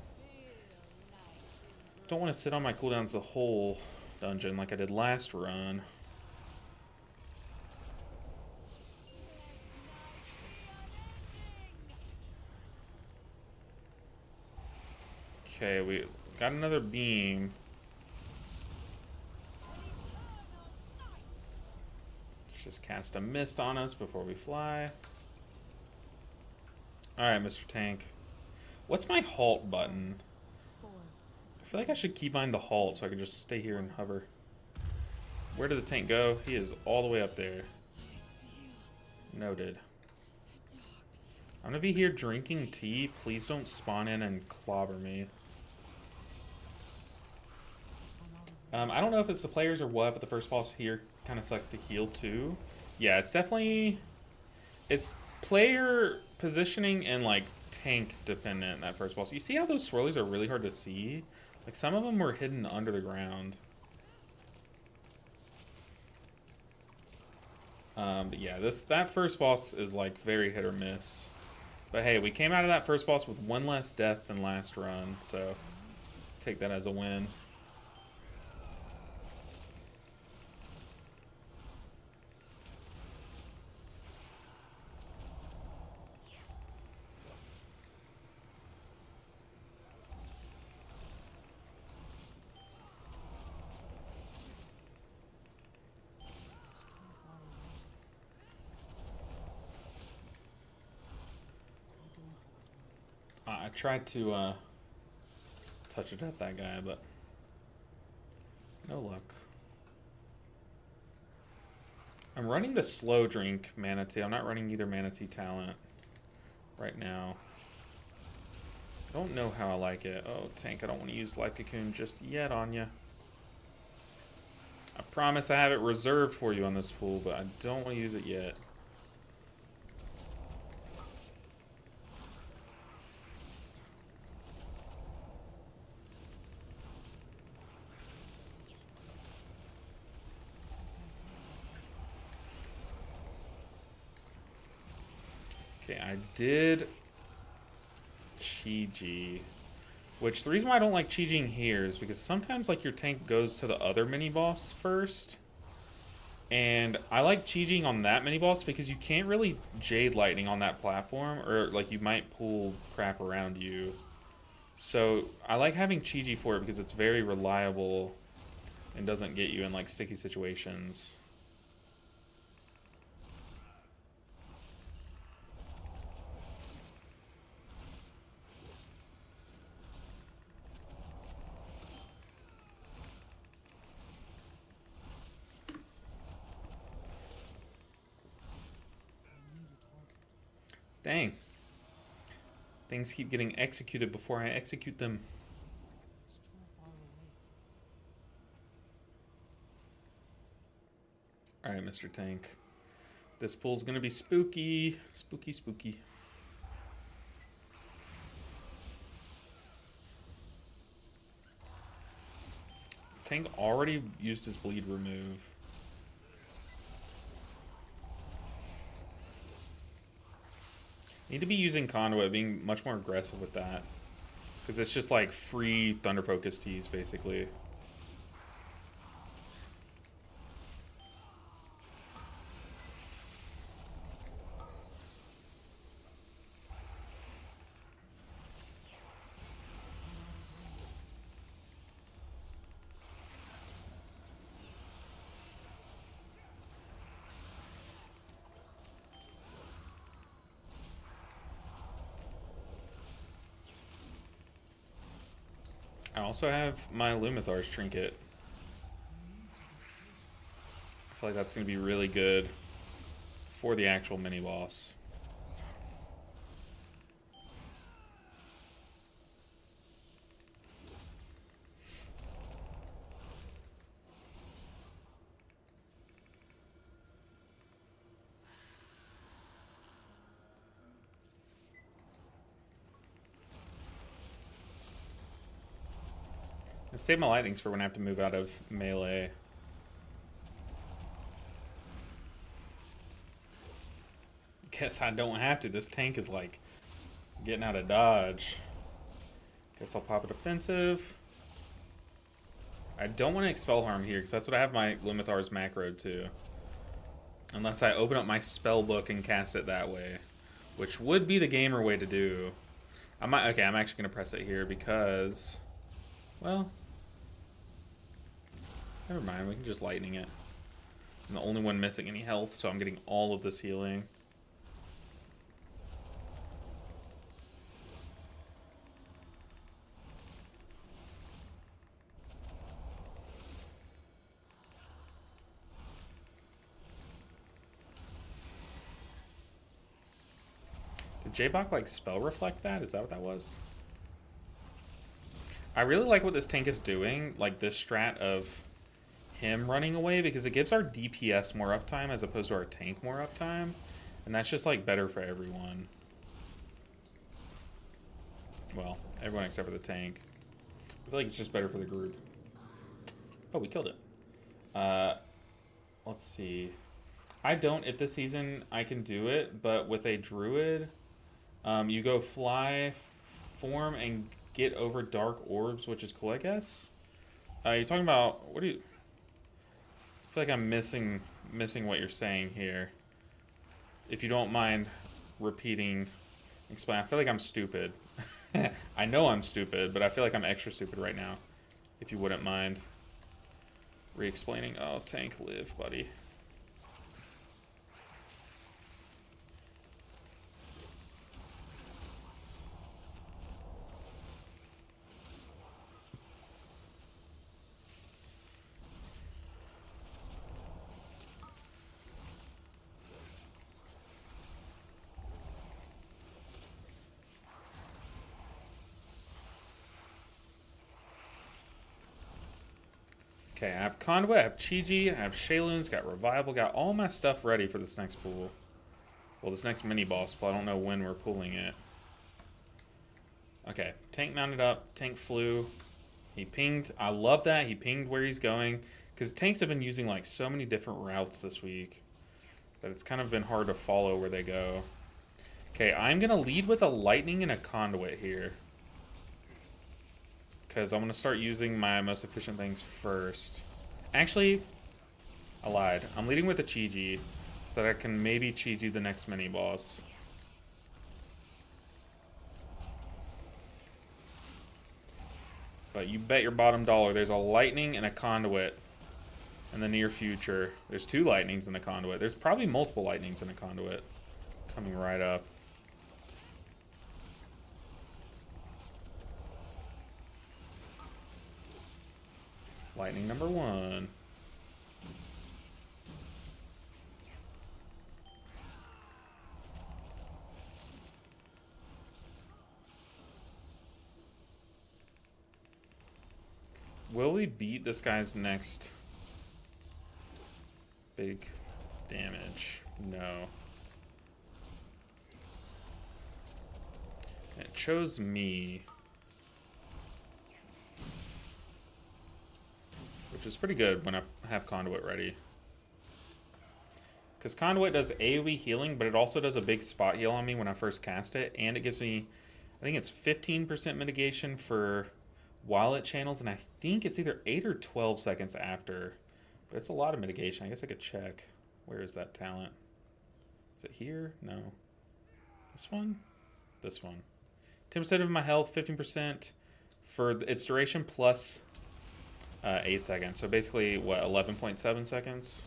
Don't want to sit on my cooldowns the whole dungeon like I did last run. Okay, we got another beam. Let's just cast a mist on us before we fly. Alright, Mr. Tank. What's my halt button? I feel like I should keybind the halt so I can just stay here and hover. Where did the tank go? He is all the way up there. Noted. I'm gonna be here drinking tea. Please don't spawn in and clobber me. I don't know if it's the players or what, but the first boss here kind of sucks to heal too. Yeah, it's definitely... It's player positioning and, like, tank dependent, that first boss. You see how those swirlies are really hard to see? Like, some of them were hidden under the ground. But yeah, that first boss is, like, very hit or miss. But hey, we came out of that first boss with 1 less death than last run, so take that as a win. I tried to touch it at that guy, but no luck. I'm running the slow drink Mana Tea. I'm not running either Mana Tea talent right now. I don't know how I like it. Oh, tank, I don't want to use Life Cocoon just yet on you. I promise I have it reserved for you on this pool, but I don't want to use it yet. Okay, I did Chi-Ji, which the reason why I don't like Chi-Jiing here is because sometimes like your tank goes to the other mini boss first, and I like Chi-Jiing on that mini boss because you can't really Jade Lightning on that platform, or like you might pull crap around you. So I like having Chi-Ji for it because it's very reliable and doesn't get you in like sticky situations. Dang. Things keep getting executed before I execute them. Alright, Mr. Tank. This pool's gonna be spooky. Spooky, spooky. Tank already used his bleed remove. Need to be using Conduit, being much more aggressive with that. Because it's just like free Thunder Focus teas, basically. I also have my Lumithar's Trinket. I feel like that's going to be really good for the actual mini-boss. I save my lightnings for when I have to move out of melee. Guess I don't have to. This tank is like getting out of dodge. Guess I'll pop a defensive. I don't want to expel harm here because that's what I have my Lumithar's macro to. Unless I open up my spell book and cast it that way, which would be the gamer way to do. I'm actually gonna press it here because, well, never mind. We can just lightning it. I'm the only one missing any health, so I'm getting all of this healing. Did J-Bok like spell reflect that? Is that what that was? I really like what this tank is doing, like this strat of him running away, because it gives our DPS more uptime as opposed to our tank more uptime, and that's just like better for everyone. Well, everyone except for the tank. I feel like it's just better for the group. Oh, we killed it. Let's see. I don't, if this season I can do it, but with a druid, you go fly, form, and get over dark orbs, which is cool, I guess. You're talking about, what do you... I feel like I'm missing what you're saying here. If you don't mind repeating, explain. I feel like I'm stupid. I know I'm stupid, but I feel like I'm extra stupid right now. If you wouldn't mind re-explaining. Oh, tank live, buddy. Okay, I have Conduit, I have Chi-Ji, I have Shayloons, got Revival, got all my stuff ready for this next pool. Well, this next mini-boss pool, I don't know when we're pulling it. Okay, tank mounted up, tank flew. He pinged, I love that, he pinged where he's going. Because tanks have been using like so many different routes this week that it's kind of been hard to follow where they go. Okay, I'm going to lead with a lightning and a conduit here. Because I'm going to start using my most efficient things first. Actually, I lied. I'm leading with a Chi-Ji so that I can maybe Chi-Ji the next mini-boss. But you bet your bottom dollar there's a lightning and a conduit in the near future. There's 2 lightnings in a conduit. There's probably multiple lightnings in a conduit coming right up. Lightning number 1. Will we beat this guy's next big damage? No. It chose me, which is pretty good when I have Conduit ready. Because Conduit does AoE healing, but it also does a big spot heal on me when I first cast it, and it gives me, I think it's 15% mitigation for while it channels, and I think it's either 8 or 12 seconds after. But it's a lot of mitigation. I guess I could check. Where is that talent? Is it here? No. This one? This one. 10% of my health, 15% for its duration plus 8 seconds. So basically, what, 11.7 seconds?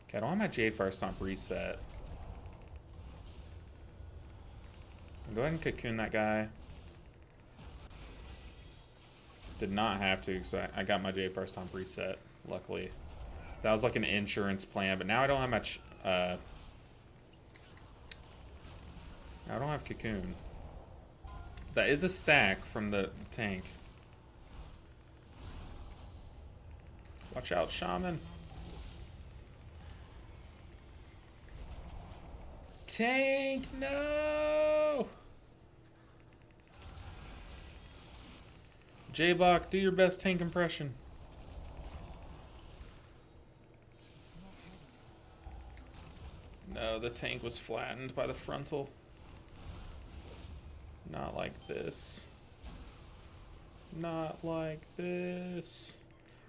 Okay, I don't want my Jade Fire Stomp reset. Go ahead and cocoon that guy. Did not have to, so I got my Jade Fire Stomp reset, luckily. That was like an insurance plan, but now I don't have much... now I don't have cocoon. That is a sack from the tank. Watch out, Shaman. Tank, no! J-Block, do your best tank impression. No, the tank was flattened by the frontal. Not like this. Not like this.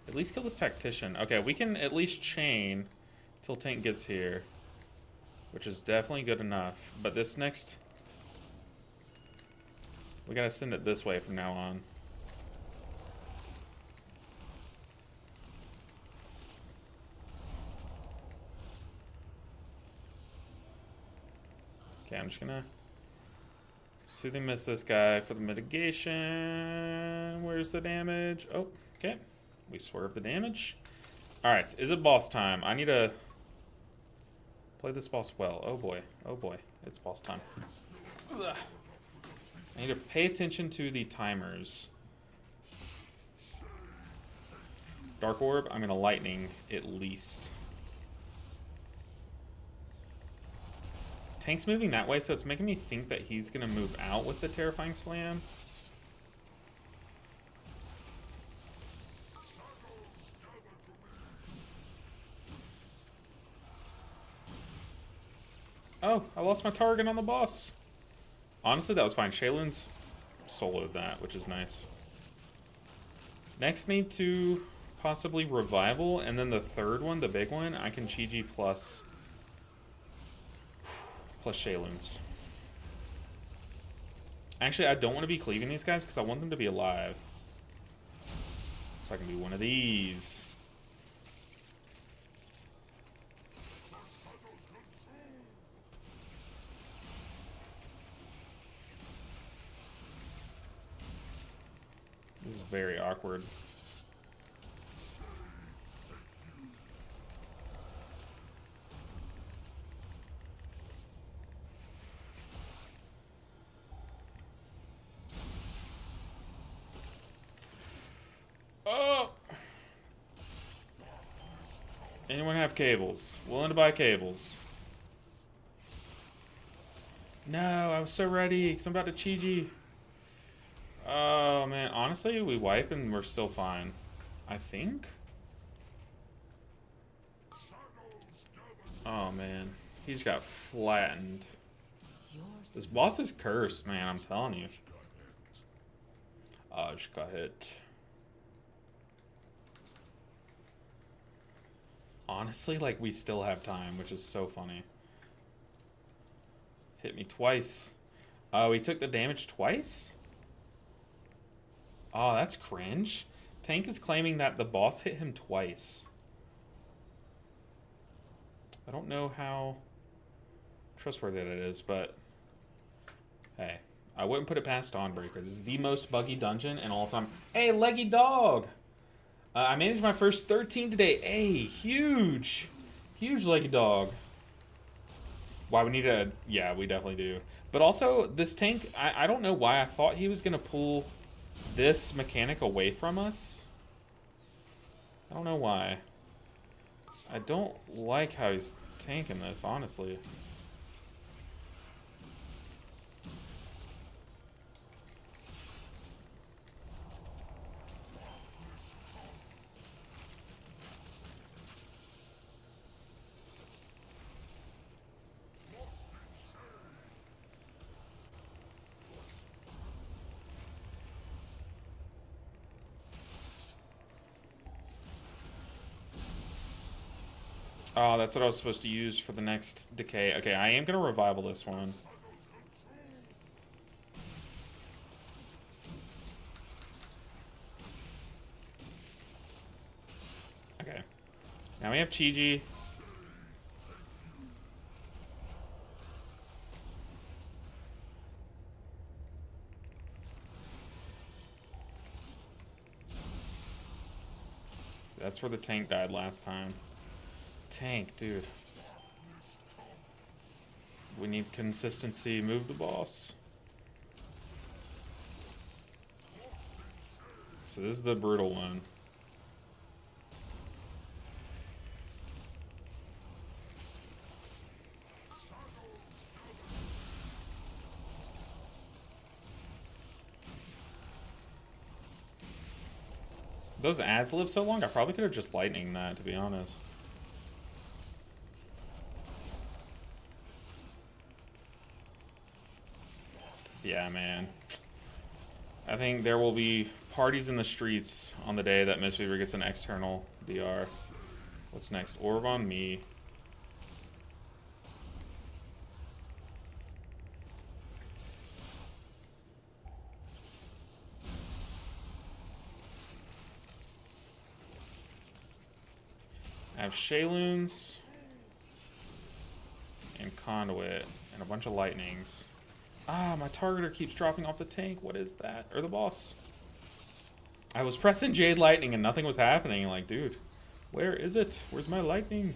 At least kill this tactician. Okay, we can at least chain till tank gets here, which is definitely good enough. But this next... we gotta send it this way from now on. Okay, I'm just gonna soothing miss this guy for the mitigation. Where's the damage? Oh, okay. We swerve the damage. Alright, is it boss time? I need to play this boss well. Oh boy. Oh boy. It's boss time. Ugh. I need to pay attention to the timers. Dark Orb, I'm gonna lightning at least. Tank's moving that way, so it's making me think that he's gonna move out with the Terrifying Slam. Oh, I lost my target on the boss. Honestly, that was fine. Shaylun's soloed that, which is nice. Next, need to possibly Revival, and then the third one, the big one, I can Chi-Ji plus Shaylun's. Actually, I don't want to be cleaving these guys because I want them to be alive. So I can do one of these. This is very awkward. Oh! Anyone have cables? Willing to buy cables? No, I was so ready because I'm about to Chi-Ji. Oh man, honestly, we wipe and we're still fine. I think? Oh man, he just got flattened. This boss is cursed, man, I'm telling you. Oh, I just got hit. Honestly, like, we still have time, which is so funny. Hit me twice. Oh, he took the damage twice? Oh, that's cringe. Tank is claiming that the boss hit him twice. I don't know how trustworthy that is, but hey, I wouldn't put it past Dawnbreaker. This is the most buggy dungeon in all time. Hey, leggy dog! I managed my first 13 today. Hey, huge! Huge leggy dog. Why we need a... Yeah, we definitely do. But also, this tank, I don't know why I thought he was going to pull this mechanic away from us. I don't know why. I don't like how he's tanking this, honestly. Oh, that's what I was supposed to use for the next decay. Okay, I am going to revival this one. Okay. Now we have Chi-Ji. That's where the tank died last time. Tank, dude. We need consistency. Move the boss. So this is the brutal one. Those ads live so long, I probably could have just lightning that, to be honest. Yeah, man. I think there will be parties in the streets on the day that Mistweaver gets an external DR. What's next? Orb on me. I have Shayloons and Conduit and a bunch of lightnings. Ah, my targeter keeps dropping off the tank. What is that? Or the boss. I was pressing Jade Lightning and nothing was happening. Like, dude, where is it? Where's my lightning?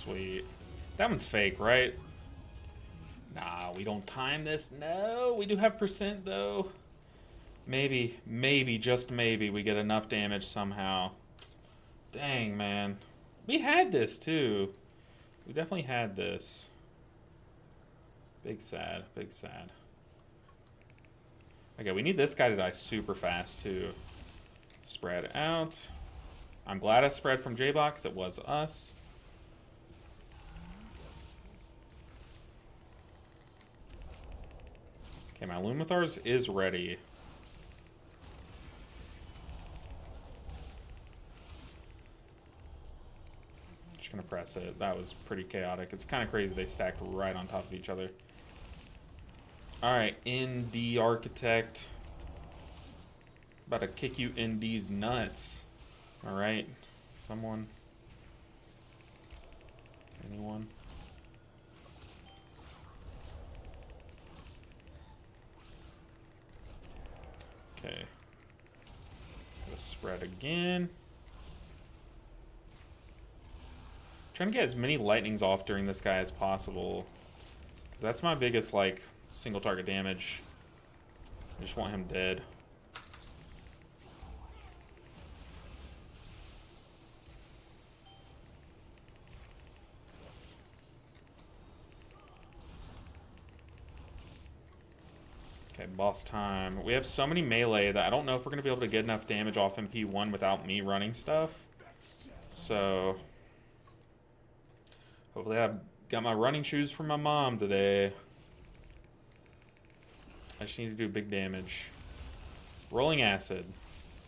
Sweet. That one's fake, right? Nah, we don't time this. No, we do have percent, though. Maybe, just maybe, we get enough damage somehow. Dang, man. We had this, too. We definitely had this. Big sad, big sad. Okay, we need this guy to die super fast, too. Spread out. I'm glad I spread from J-Box. It was us. Okay, my Lumithar's is ready. Just gonna press it. That was pretty chaotic. It's kind of crazy they stacked right on top of each other. Alright, ND Architect. About to kick you in these nuts. Alright, someone. Anyone? Okay. Let's spread again. Trying to get as many lightnings off during this guy as possible. Because that's my biggest, like, single target damage. I just want him dead. boss time. We have so many melee that I don't know if we're going to be able to get enough damage off MP1 without me running stuff. So, hopefully I got my running shoes from my mom today. I just need to do big damage. Rolling acid.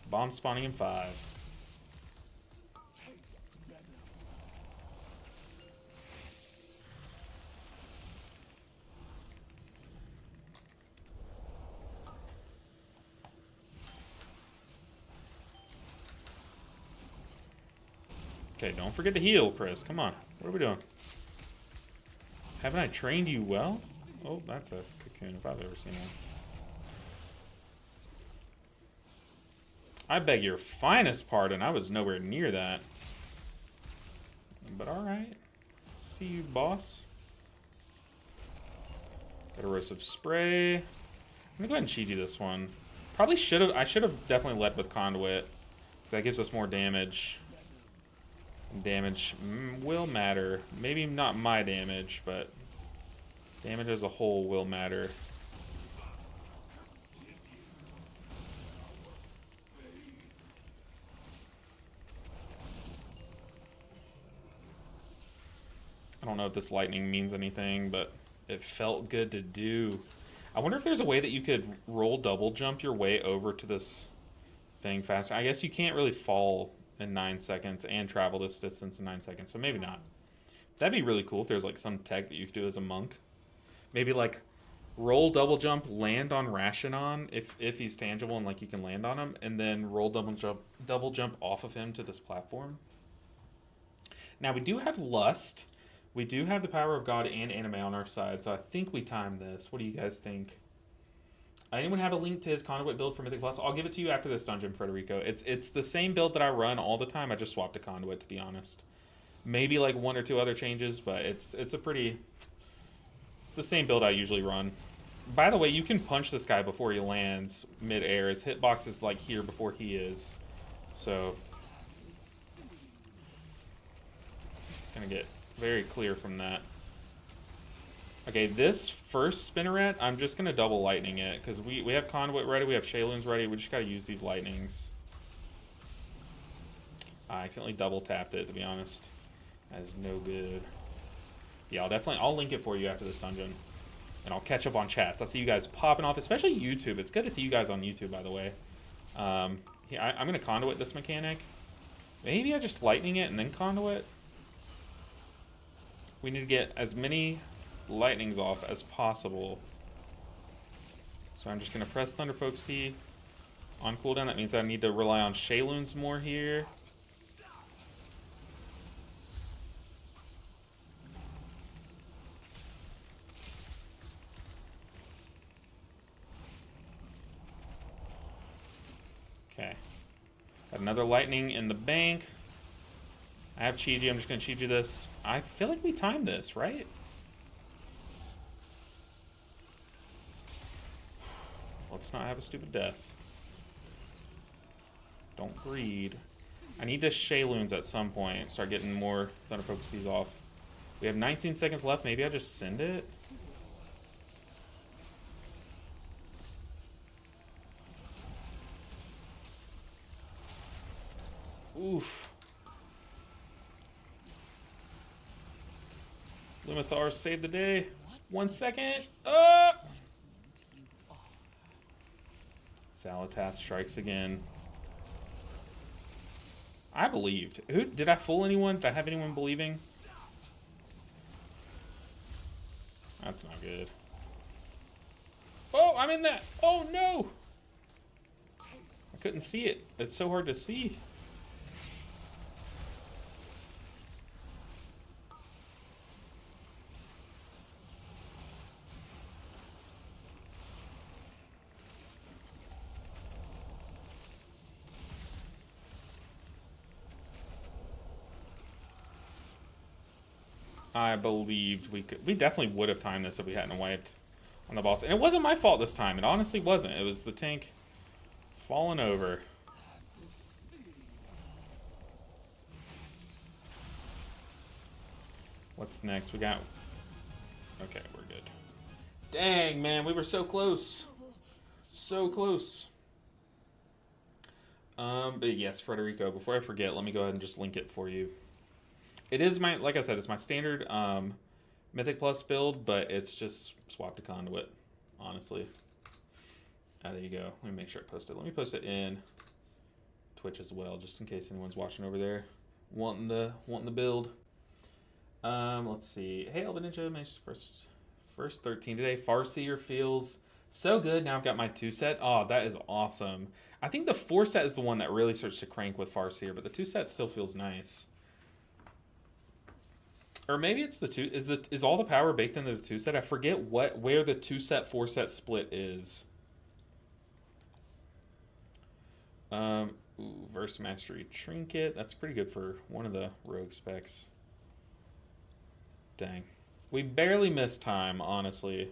Bomb spawning in 5. Okay, don't forget to heal, Chris. Come on. What are we doing? Haven't I trained you well? Oh, that's a cocoon if I've ever seen one. I beg your finest pardon. I was nowhere near that. But alright. See you, boss. Got erosive spray. I'm gonna go ahead and cheat you this one. Probably should have. I should have definitely led with conduit. Because that gives us more damage. Damage will matter. Maybe not my damage, but damage as a whole will matter. I don't know if this lightning means anything, but it felt good to do. I wonder if there's a way that you could roll double jump your way over to this thing faster. I guess you can't really fall in 9 seconds and travel this distance in 9 seconds, so maybe not. That'd be really cool if there's like some tech that you could do as a monk. Maybe like roll double jump, land on Rashinon if he's tangible and like you can land on him, and then roll double jump off of him to this platform. Now we do have lust. We do have the power of God and anime on our side, so I think we timed this. What do you guys think? Anyone have a link to his conduit build for Mythic Plus? I'll give it to you after this dungeon, Federico. It's the same build that I run all the time. I just swapped to conduit, to be honest. Maybe like 1 or 2 other changes, but it's the same build I usually run. By the way, you can punch this guy before he lands mid-air. His hitbox is like here before he is. So, gonna get very clear from that. Okay, this first spinneret, I'm just going to double lightning it, because we have conduit ready, we have Shayloons ready, we just got to use these lightnings. I accidentally double tapped it, to be honest. That is no good. Yeah, I'll link it for you after this dungeon. And I'll catch up on chats. I'll see you guys popping off, especially YouTube. It's good to see you guys on YouTube, by the way. Yeah, I'm going to conduit this mechanic. Maybe I just lightning it and then conduit. We need to get as many lightnings off as possible. So I'm just going to press Thunderfolk's Tea on cooldown. That means I need to rely on Shayloons more here. Okay. Got another lightning in the bank. I have Chi-Ji. I'm just going to Chi-Ji this. I feel like we timed this, right? Let's not have a stupid death. Don't greed. I need to Shayloons at some point. Start getting more Thunder Focuses off. We have 19 seconds left. Maybe I just send it? Oof. Lumathar saved the day. 1 second. Salatath strikes again. I believed. Who did I fool anyone? Did I have anyone believing? That's not good. Oh, I'm in that. Oh no. I couldn't see it. It's so hard to see. I believed we could. We definitely would have timed this if we hadn't wiped on the boss. And it wasn't my fault this time. It honestly wasn't. It was the tank falling over. What's next? We got... Okay, we're good. Dang, man. We were so close. So close. But yes, Federico, before I forget, let me go ahead and just link it for you. It is my, like I said, it's my standard Mythic Plus build, but it's just swap to Conduit, honestly. There you go. Let me make sure I post it. Let me post it in Twitch as well, just in case anyone's watching over there wanting the build. Let's see. Hey, Elven Ninja, my first 13 today. Farseer feels so good. Now I've got my 2 set. Oh, that is awesome. I think the 4 set is the one that really starts to crank with Farseer, but the 2 set still feels nice. Or maybe it's the 2. Is all the power baked into the 2 set? I forget where the 2 set 4 set split is. Ooh, Verse Mastery Trinket. That's pretty good for one of the rogue specs. Dang. We barely missed time, honestly.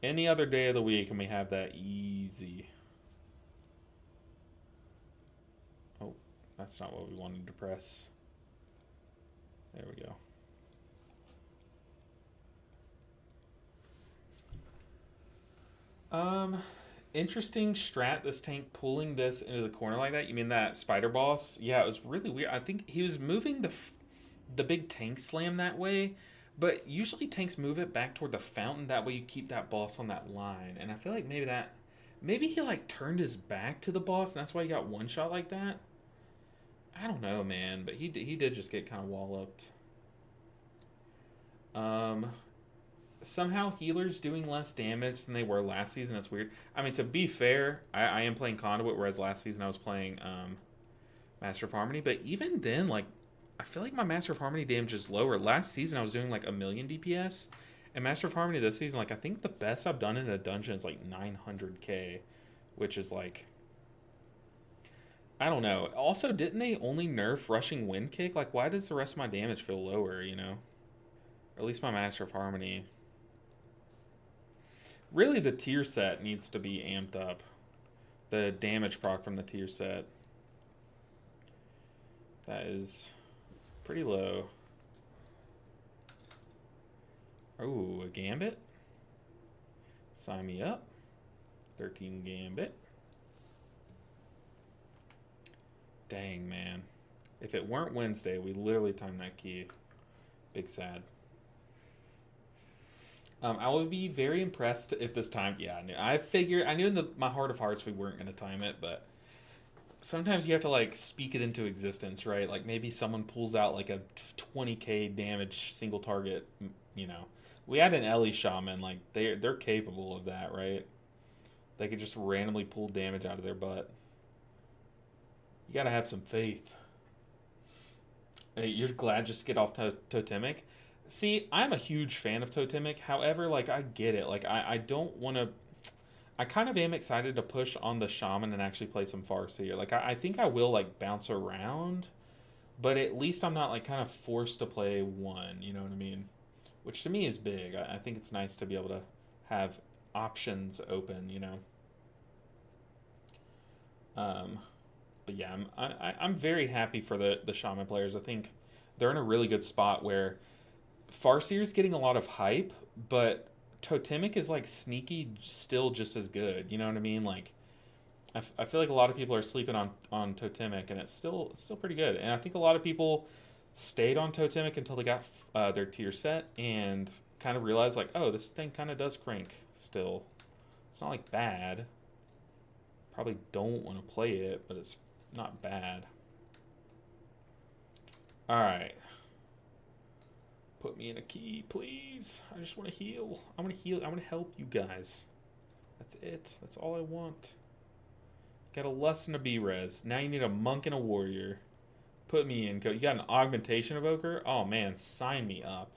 Any other day of the week and we have that easy. Oh, that's not what we wanted to press. There we go. Interesting strat, this tank pulling this into the corner like that. You mean that spider boss? Yeah, it was really weird. I think he was moving the big tank slam that way, but usually tanks move it back toward the fountain. That way you keep that boss on that line. And I feel like maybe he like turned his back to the boss and that's why he got one shot like that. I don't know, man, but he did just get kind of walloped. Somehow healers doing less damage than they were last season. It's weird. I mean, to be fair, I am playing Conduit, whereas last season I was playing Master of Harmony. But even then, like, I feel like my Master of Harmony damage is lower. Last season I was doing like 1,000,000 DPS, and Master of Harmony this season, like, I think the best I've done in a dungeon is like 900k, which is like, I don't know. Also, didn't they only nerf rushing wind kick? Like, why does the rest of my damage feel lower? You know, or at least my Master of Harmony. Really, the tier set needs to be amped up. The damage proc from the tier set. That is pretty low. Oh, a Gambit? Sign me up. 13 Gambit. Dang, man. If it weren't Wednesday, we literally timed that key. Big sad. I would be very impressed if this time. Yeah, I knew in my heart of hearts we weren't going to time it, but sometimes you have to like speak it into existence, right? Like maybe someone pulls out like a 20k damage single target. You know, we had an Ellie shaman, like they're capable of that, right? They could just randomly pull damage out of their butt. You gotta have some faith. Hey, you're glad just to get off Totemic. See, I'm a huge fan of Totemic. However, like, I get it. Like, I don't want to... I kind of am excited to push on the Shaman and actually play some Farseer. Like, I think I will, like, bounce around. But at least I'm not, like, kind of forced to play one. You know what I mean? Which to me is big. I think it's nice to be able to have options open, you know? But yeah, I'm very happy for the Shaman players. I think they're in a really good spot where... Farseer's getting a lot of hype, but Totemic is like sneaky still just as good. You know what I mean? Like, I feel like a lot of people are sleeping on Totemic, and it's still pretty good. And I think a lot of people stayed on Totemic until they got their tier set and kind of realized like, oh, this thing kind of does crank still. It's not like bad. Probably don't want to play it, but it's not bad. All right. Put me in a key, please. I just want to heal. I want to heal. I want to help you guys. That's it. That's all I want. Got a lust and a B-res. Now you need a monk and a warrior. Put me in. You got an augmentation evoker? Oh, man. Sign me up.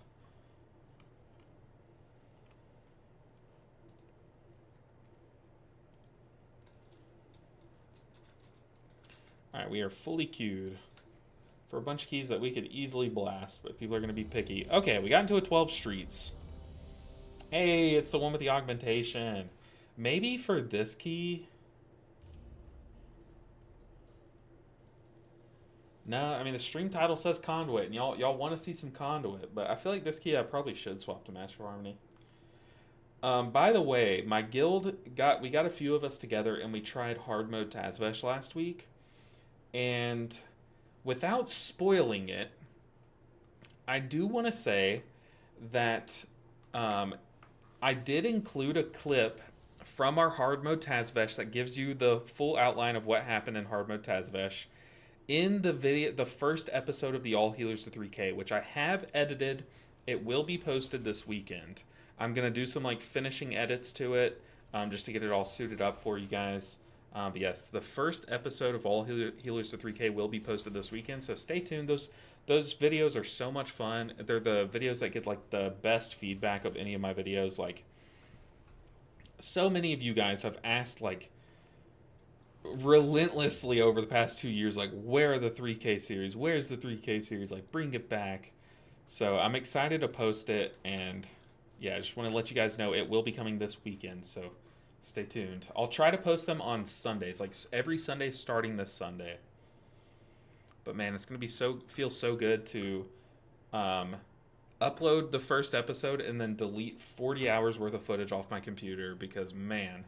Alright, we are fully queued for a bunch of keys that we could easily blast, but people are going to be picky. Okay, we got into a 12 streets. Hey, it's the one with the augmentation. Maybe for this key... No, I mean, the stream title says Conduit, and y'all want to see some Conduit, but I feel like this key I probably should swap to Master of Harmony. By the way, my guild we got a few of us together and we tried hard mode Tazvesh last week. And without spoiling it, I do want to say that um, I did include a clip from our hard mode Tazvesh that gives you the full outline of what happened in hard mode Tazvesh in the video, the first episode of the All Healers to 3K, which I have edited. It will be posted this weekend. I'm gonna do some like finishing edits to it, just to get it all suited up for you guys. But yes, the first episode of All Healers to 3K will be posted this weekend, so stay tuned. Those videos are so much fun. They're the videos that get like the best feedback of any of my videos. Like, so many of you guys have asked like relentlessly over the past 2 years, like, where are the 3K series? Where's the 3K series? Like, bring it back. So I'm excited to post it, and yeah, I just want to let you guys know it will be coming this weekend. So stay tuned. I'll try to post them on Sundays, like every Sunday starting this Sunday. But man, it's gonna be feel so good to upload the first episode and then delete 40 hours worth of footage off my computer because man,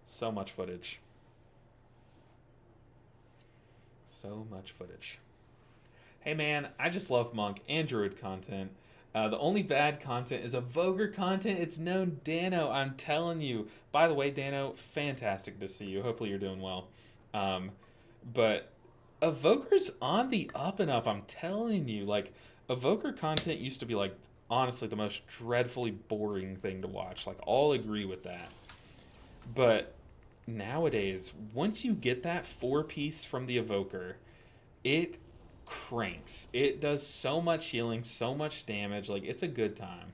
so much footage. So much footage. Hey man, I just love Monk and Druid content. The only bad content is Evoker content. It's known Dano, I'm telling you. By the way, Dano, fantastic to see you. Hopefully you're doing well. But Evoker's on the up and up, I'm telling you. Like, Evoker content used to be, like, honestly the most dreadfully boring thing to watch. Like, I'll agree with that. But nowadays, once you get that 4-piece from the Evoker, it cranks. It does so much healing, so much damage. Like, it's a good time.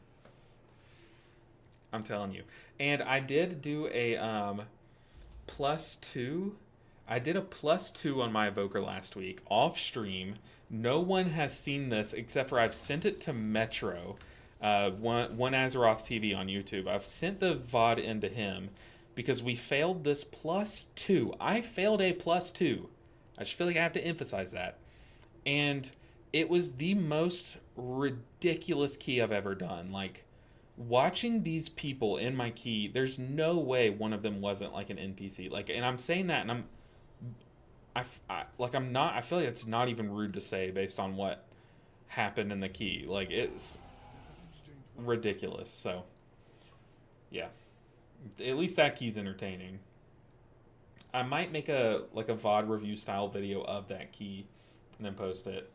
I'm telling you. And I did do a +2. I did a +2 on my Evoker last week off stream. No one has seen this except for I've sent it to Metro, one Azeroth TV on YouTube. I've sent the VOD into him because we failed this +2. I failed a +2. I just feel like I have to emphasize that. And it was the most ridiculous key I've ever done. Like, watching these people in my key, there's no way one of them wasn't like an NPC. Like, and I'm saying that, and I feel like it's not even rude to say based on what happened in the key. Like, it's ridiculous. So, yeah, at least that key's entertaining. I might make a VOD review style video of that key and then post it.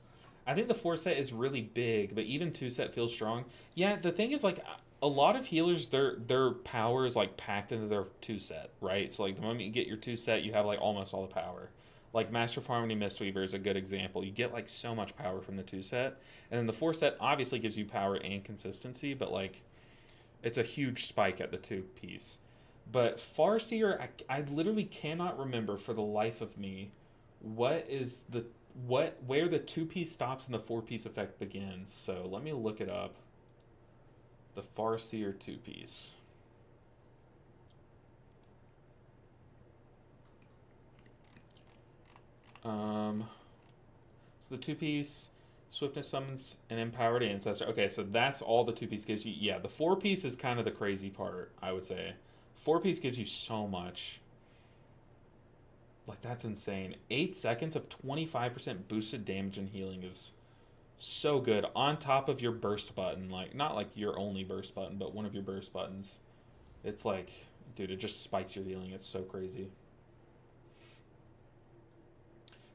I think the 4 set is really big, but even 2 set feels strong. Yeah, the thing is, like, a lot of healers, their power is like packed into their 2 set, right? So like the moment you get your 2 set, you have like almost all the power. Like Master of Harmony Mistweaver is a good example. You get like so much power from the 2 set, and then the 4 set obviously gives you power and consistency, but like it's a huge spike at the 2-piece. But Farseer, I literally cannot remember for the life of me where the 2-piece stops and the 4-piece effect begins. So let me look it up. The Farseer 2-piece. So the 2-piece, Swiftness summons an empowered ancestor. Okay, so that's all the 2-piece gives you. Yeah, the 4-piece is kind of the crazy part, I would say. 4-piece gives you so much. Like, that's insane. 8 seconds of 25% boosted damage and healing is so good. On top of your burst button. Like, not like your only burst button, but one of your burst buttons. It's like, dude, it just spikes your healing. It's so crazy.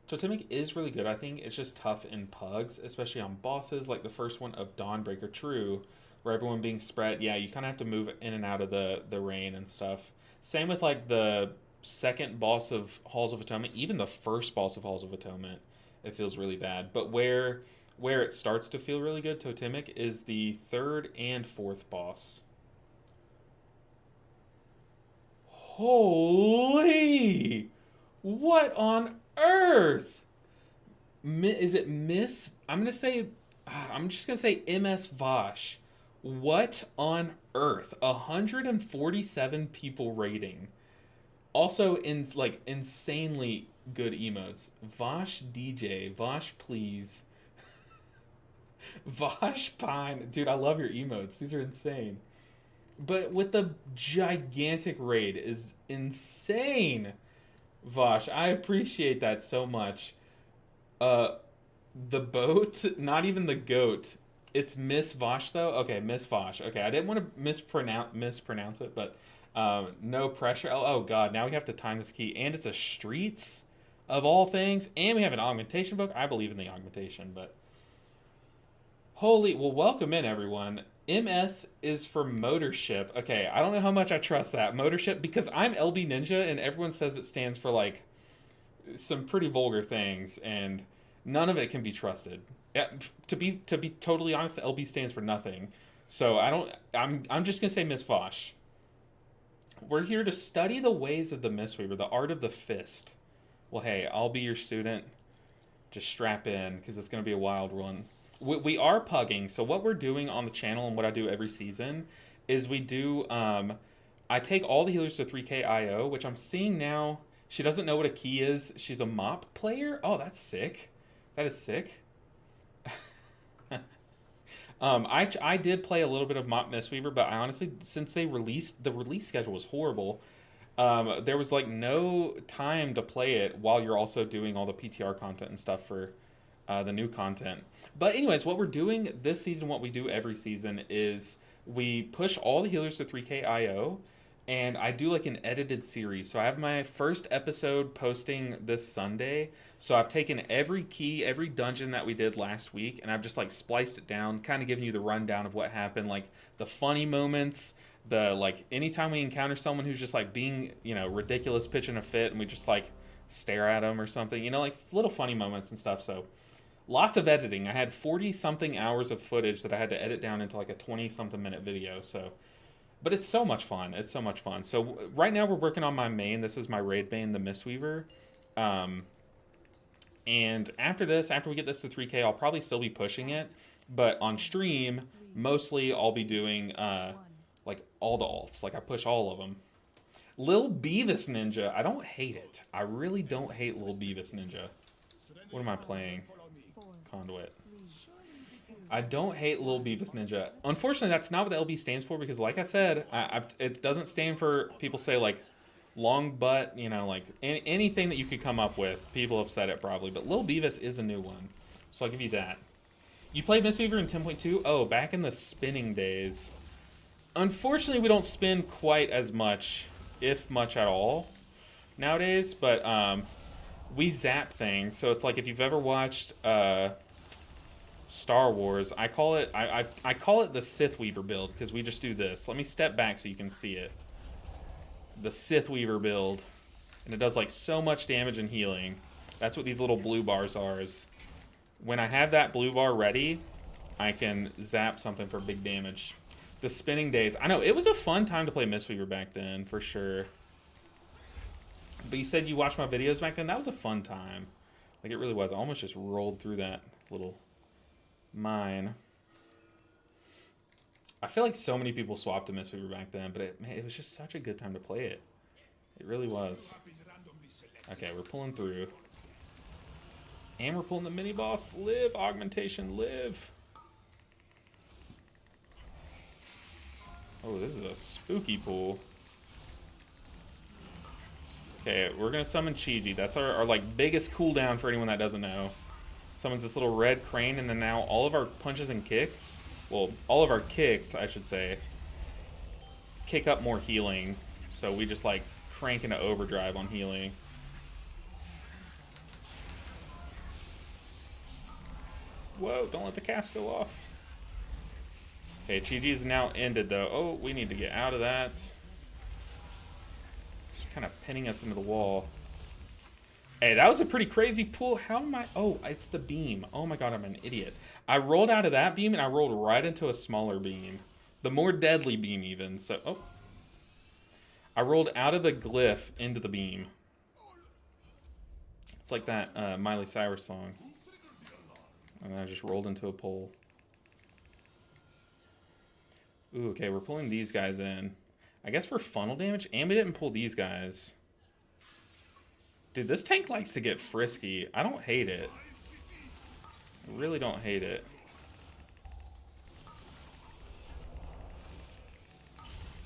Totemic is really good. I think it's just tough in pugs, especially on bosses, like the first one of Dawnbreaker True, where everyone being spread. Yeah, you kind of have to move in and out of the rain and stuff. Same with like the second boss of Halls of Atonement, even the first boss of Halls of Atonement, it feels really bad. But where it starts to feel really good, Totemic, is the 3rd and 4th boss. Holy! What on earth? Is it Miss? I'm just gonna say MS Vosh. What on earth? 147 people rating. Also, insanely good emotes. Vosh DJ, Vosh please, Vosh Pine. Dude, I love your emotes. These are insane. but with the gigantic raid is insane. Vosh, I appreciate that so much. Uh, the boat, not even the goat. It's Miss Vosh though. Okay, Miss Vosh. Okay, I didn't want to mispronounce it, but no pressure. Oh God, now we have to time this key, and it's a streets of all things, and we have an augmentation book. I believe in the augmentation, but holy, well, welcome in everyone. MS is for motorship. Okay, I don't know how much I trust that motorship because I'm LB Ninja, and everyone says it stands for like some pretty vulgar things, and none of it can be trusted. Yeah, to be totally honest, LB stands for nothing. So I don't. I'm just gonna say Miss Vosh. We're here to study the ways of the Mistweaver, the art of the fist. Well, hey, I'll be your student. Just strap in because it's gonna be a wild one. We are pugging. So what we're doing on the channel and what I do every season is we do. I take all the healers to 3K IO, which I'm seeing now. She doesn't know what a key is. She's a mop player. Oh, that's sick. That is sick. I did play a little bit of Mop Mistweaver, but I honestly, since they released, the release schedule was horrible. There was like no time to play it while you're also doing all the PTR content and stuff for the new content. But anyways, what we're doing this season, what we do every season is we push all the healers to 3K IO, and I do like an edited series. So I have my first episode posting this Sunday. So I've taken every key, every dungeon that we did last week, and I've just like spliced it down, kind of giving you the rundown of what happened, like the funny moments, the like anytime we encounter someone who's just like being, you know, ridiculous, pitching a fit, and we just like stare at them or something, you know, like little funny moments and stuff. So lots of editing. I had 40 something hours of footage that I had to edit down into like a 20 something minute video. So but it's so much fun. It's so much fun. So right now we're working on my main. This is my raid main, the Mistweaver. And after this, after we get this to 3K, I'll probably still be pushing it. But on stream, mostly I'll be doing like all the alts. Like I push all of them. Lil Beavis Ninja. I don't hate it. I really don't hate Lil Beavis Ninja. What am I playing? Conduit. I don't hate Lil Beavis Ninja. Unfortunately, that's not what the LB stands for because, like I said, it doesn't stand for, people say, like, long butt, you know, like, anything that you could come up with. People have said it probably, but Lil Beavis is a new one. So I'll give you that. You played Mistweaver in 10.2? Oh, back in the spinning days. Unfortunately, we don't spin quite as much, if much at all, nowadays, but we zap things. So it's like if you've ever watched Star Wars, I call it I call it the Sith Weaver build because we just do this. Let me step back so you can see it. The Sith Weaver build, and it does like so much damage and healing. That's what these little blue bars are. Is when I have that blue bar ready, I can zap something for big damage. The spinning days. I know it was a fun time to play Mistweaver back then for sure. But you said you watched my videos back then. That was a fun time. Like it really was. I almost just rolled through that little mine. I feel like so many people swapped to Mistweaver back then, but it was just such a good time to play it. It really was. Okay, we're pulling through. And we're pulling the mini boss. Live, augmentation, live. Oh, this is a spooky pool. Okay, we're gonna summon Chi-Ji. That's our like biggest cooldown for anyone that doesn't know. Summons this little red crane, and then now all of our punches and kicks, well, all of our kicks, I should say, kick up more healing. So we just like crank into overdrive on healing. Whoa, don't let the cast go off. Okay, Chi-Ji is now ended though. Oh, we need to get out of that. She's kind of pinning us into the wall. Hey, that was a pretty crazy pull. How am I? Oh, it's the beam. Oh my god, I'm an idiot. I rolled out of that beam and I rolled right into a smaller beam. The more deadly beam even. So, oh. I rolled out of the glyph into the beam. It's like that Miley Cyrus song. And then I just rolled into a pole. Ooh, okay, we're pulling these guys in. I guess for funnel damage, and we didn't pull these guys. Dude, this tank likes to get frisky. I don't hate it. I really don't hate it.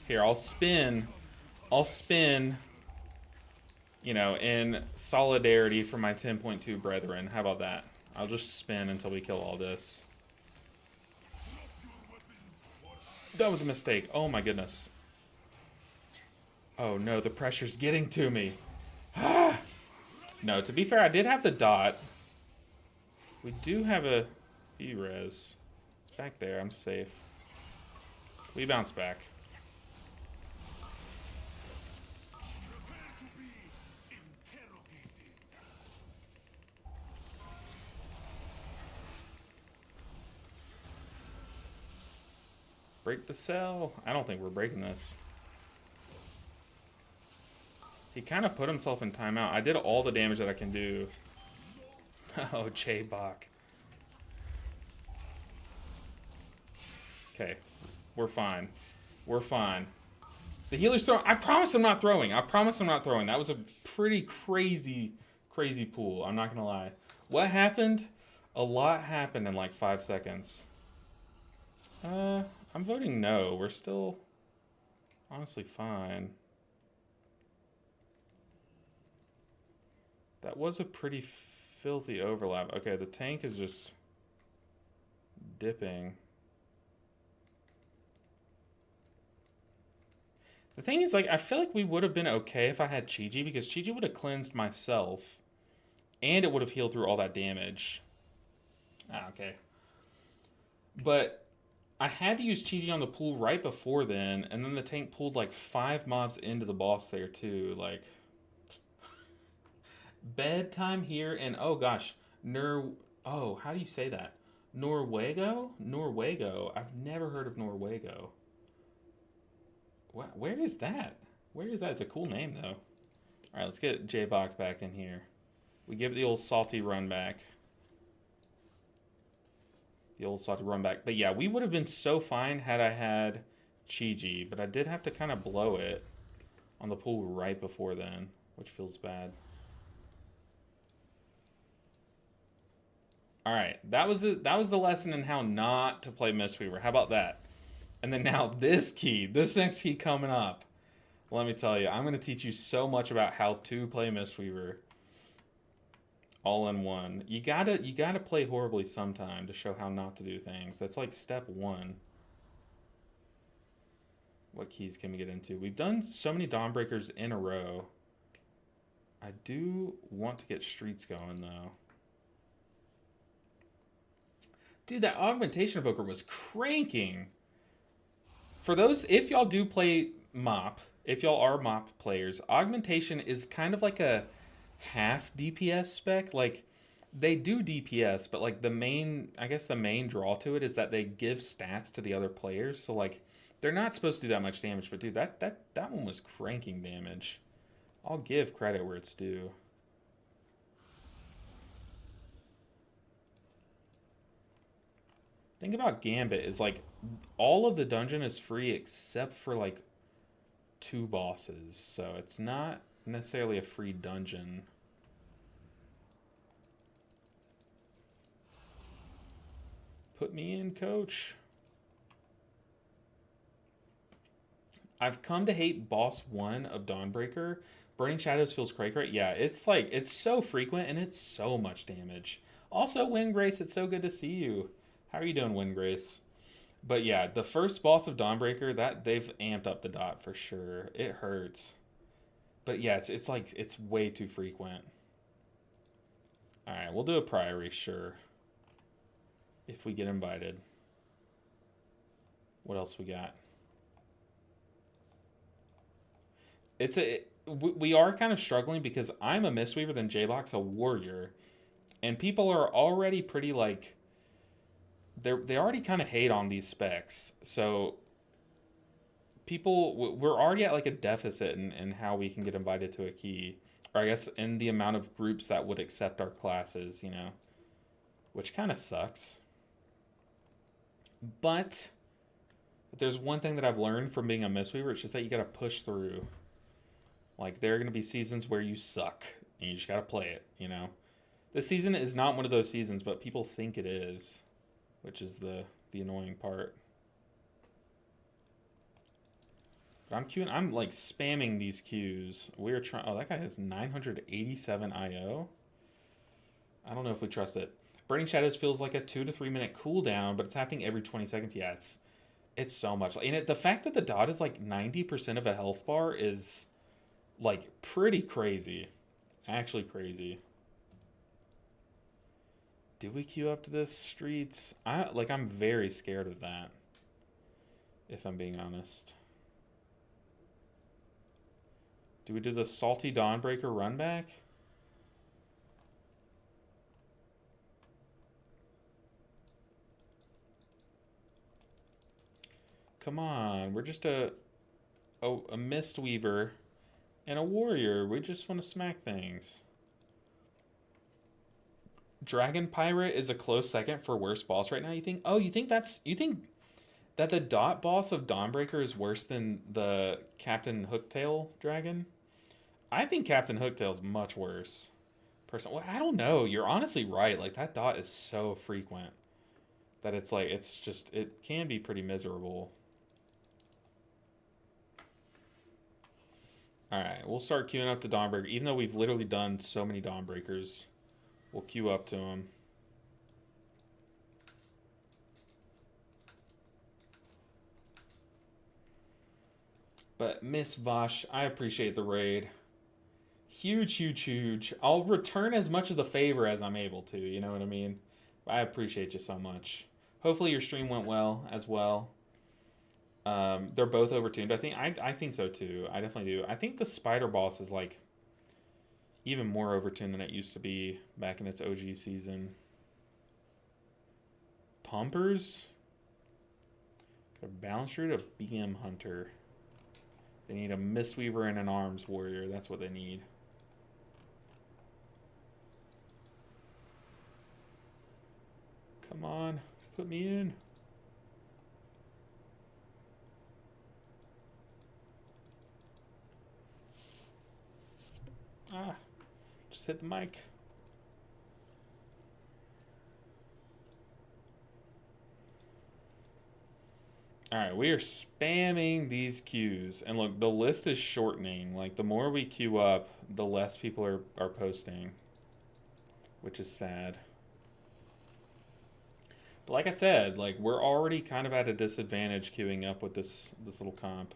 Here, I'll spin. I'll spin, you know, in solidarity for my 10.2 brethren. How about that? I'll just spin until we kill all this. That was a mistake. Oh my goodness. Oh no, the pressure's getting to me. No, to be fair, I did have the dot. We do have a B-res. It's back there. I'm safe. We bounce back. Break the cell. I don't think we're breaking this. He kind of put himself in timeout. I did all the damage that I can do. Oh, J-Bach. Okay. We're fine. We're fine. The healer's throwing. I promise I'm not throwing. I promise I'm not throwing. That was a pretty crazy pool. I'm not going to lie. What happened? A lot happened in like 5 seconds. I'm voting no. We're still honestly fine. That was a pretty filthy overlap. Okay, the tank is just dipping. The thing is, like, I feel like we would have been okay if I had Chi-Ji, because Chi-Ji would have cleansed myself, and it would have healed through all that damage. Ah, okay. But I had to use Chi-Ji on the pool right before then, and then the tank pulled like 5 mobs into the boss there too. Like, bedtime here, and oh gosh, oh, how do you say that? Norwego? Norwego. I've never heard of Norwego. What? Where is that? Where is that? It's a cool name though. All right, let's get J-Bach back in here. We give it the old salty run back. The old salty run back. But yeah, we would have been so fine had I had Chi-Ji, but I did have to kind of blow it on the pool right before then, which feels bad. All right, that was the lesson in how not to play Mistweaver. How about that? And then now this next key coming up. Let me tell you, I'm going to teach you so much about how to play Mistweaver. All in one. You gotta play horribly sometime to show how not to do things. That's like step 1. What keys can we get into? We've done so many Dawnbreakers in a row. I do want to get streets going though. Dude, that augmentation evoker was cranking. For those, if y'all do play MOP, if y'all are MOP players, augmentation is kind of like a half DPS spec. Like, they do DPS, but like I guess the main draw to it is that they give stats to the other players. So like, they're not supposed to do that much damage, but dude, that one was cranking damage. I'll give credit where it's due. Thing about Gambit is like all of the dungeon is free except for like 2 bosses, so it's not necessarily a free dungeon. Put me in, coach. I've come to hate boss 1 of Dawnbreaker. Burning Shadows feels cray-cray. Yeah, it's like, it's so frequent and it's so much damage. Also, Windgrace, it's so good to see you. How are you doing, Windgrace? But yeah, the first boss of Dawnbreaker, that they've amped up the dot for sure. It hurts. But yeah, it's like, it's way too frequent. Alright, we'll do a Priory, sure. If we get invited. What else we got? We are kind of struggling because I'm a Mistweaver, then J-Bach's a warrior. And people are already pretty like, they already kind of hate on these specs. So we're already at like a deficit in how we can get invited to a key. Or I guess in the amount of groups that would accept our classes, you know. Which kind of sucks. But if there's one thing that I've learned from being a Mistweaver, it's just that you gotta push through. Like, there are gonna be seasons where you suck, and you just gotta play it, you know? This season is not one of those seasons, but people think it is, which is the annoying part. But I'm queuing. I'm like spamming these queues. We're trying. Oh, that guy has 987 IO. I don't know if we trust it. Burning Shadows feels like a 2 to 3 minute cooldown, but it's happening every 20 seconds. Yeah, it's so much. And the fact that the dot is like 90% of a health bar is like pretty crazy. Actually crazy. Do we queue up to this streets? I'm very scared of that. If I'm being honest. Do we do the salty Dawnbreaker run back? Come on, we're just a Mistweaver and a warrior. We just want to smack things. Dragon Pirate is a close second for worst boss right now. You think? Oh, you think that the dot boss of Dawnbreaker is worse than the Captain Hooktail dragon? I think Captain Hooktail is much worse. Personally, well, I don't know. You're honestly right. Like that dot is so frequent that it's like it can be pretty miserable. All right, we'll start queuing up to Dawnbreaker, even though we've literally done so many Dawnbreakers. We'll queue up to him. But Miss Vosh, I appreciate the raid. Huge, huge, huge. I'll return as much of the favor as I'm able to, you know what I mean? I appreciate you so much. Hopefully your stream went well as well. They're both overtuned. I think so too. I definitely do. I think the spider boss is like even more overtuned than it used to be back in its OG season. Pumpers? Got a balance root, a BM hunter. They need a Mistweaver and an arms warrior. That's what they need. Come on, put me in. Ah, just hit the mic. Alright, we are spamming these queues. And look, the list is shortening. Like, the more we queue up, the less people are posting. Which is sad. But like I said, like, we're already kind of at a disadvantage queuing up with this little comp.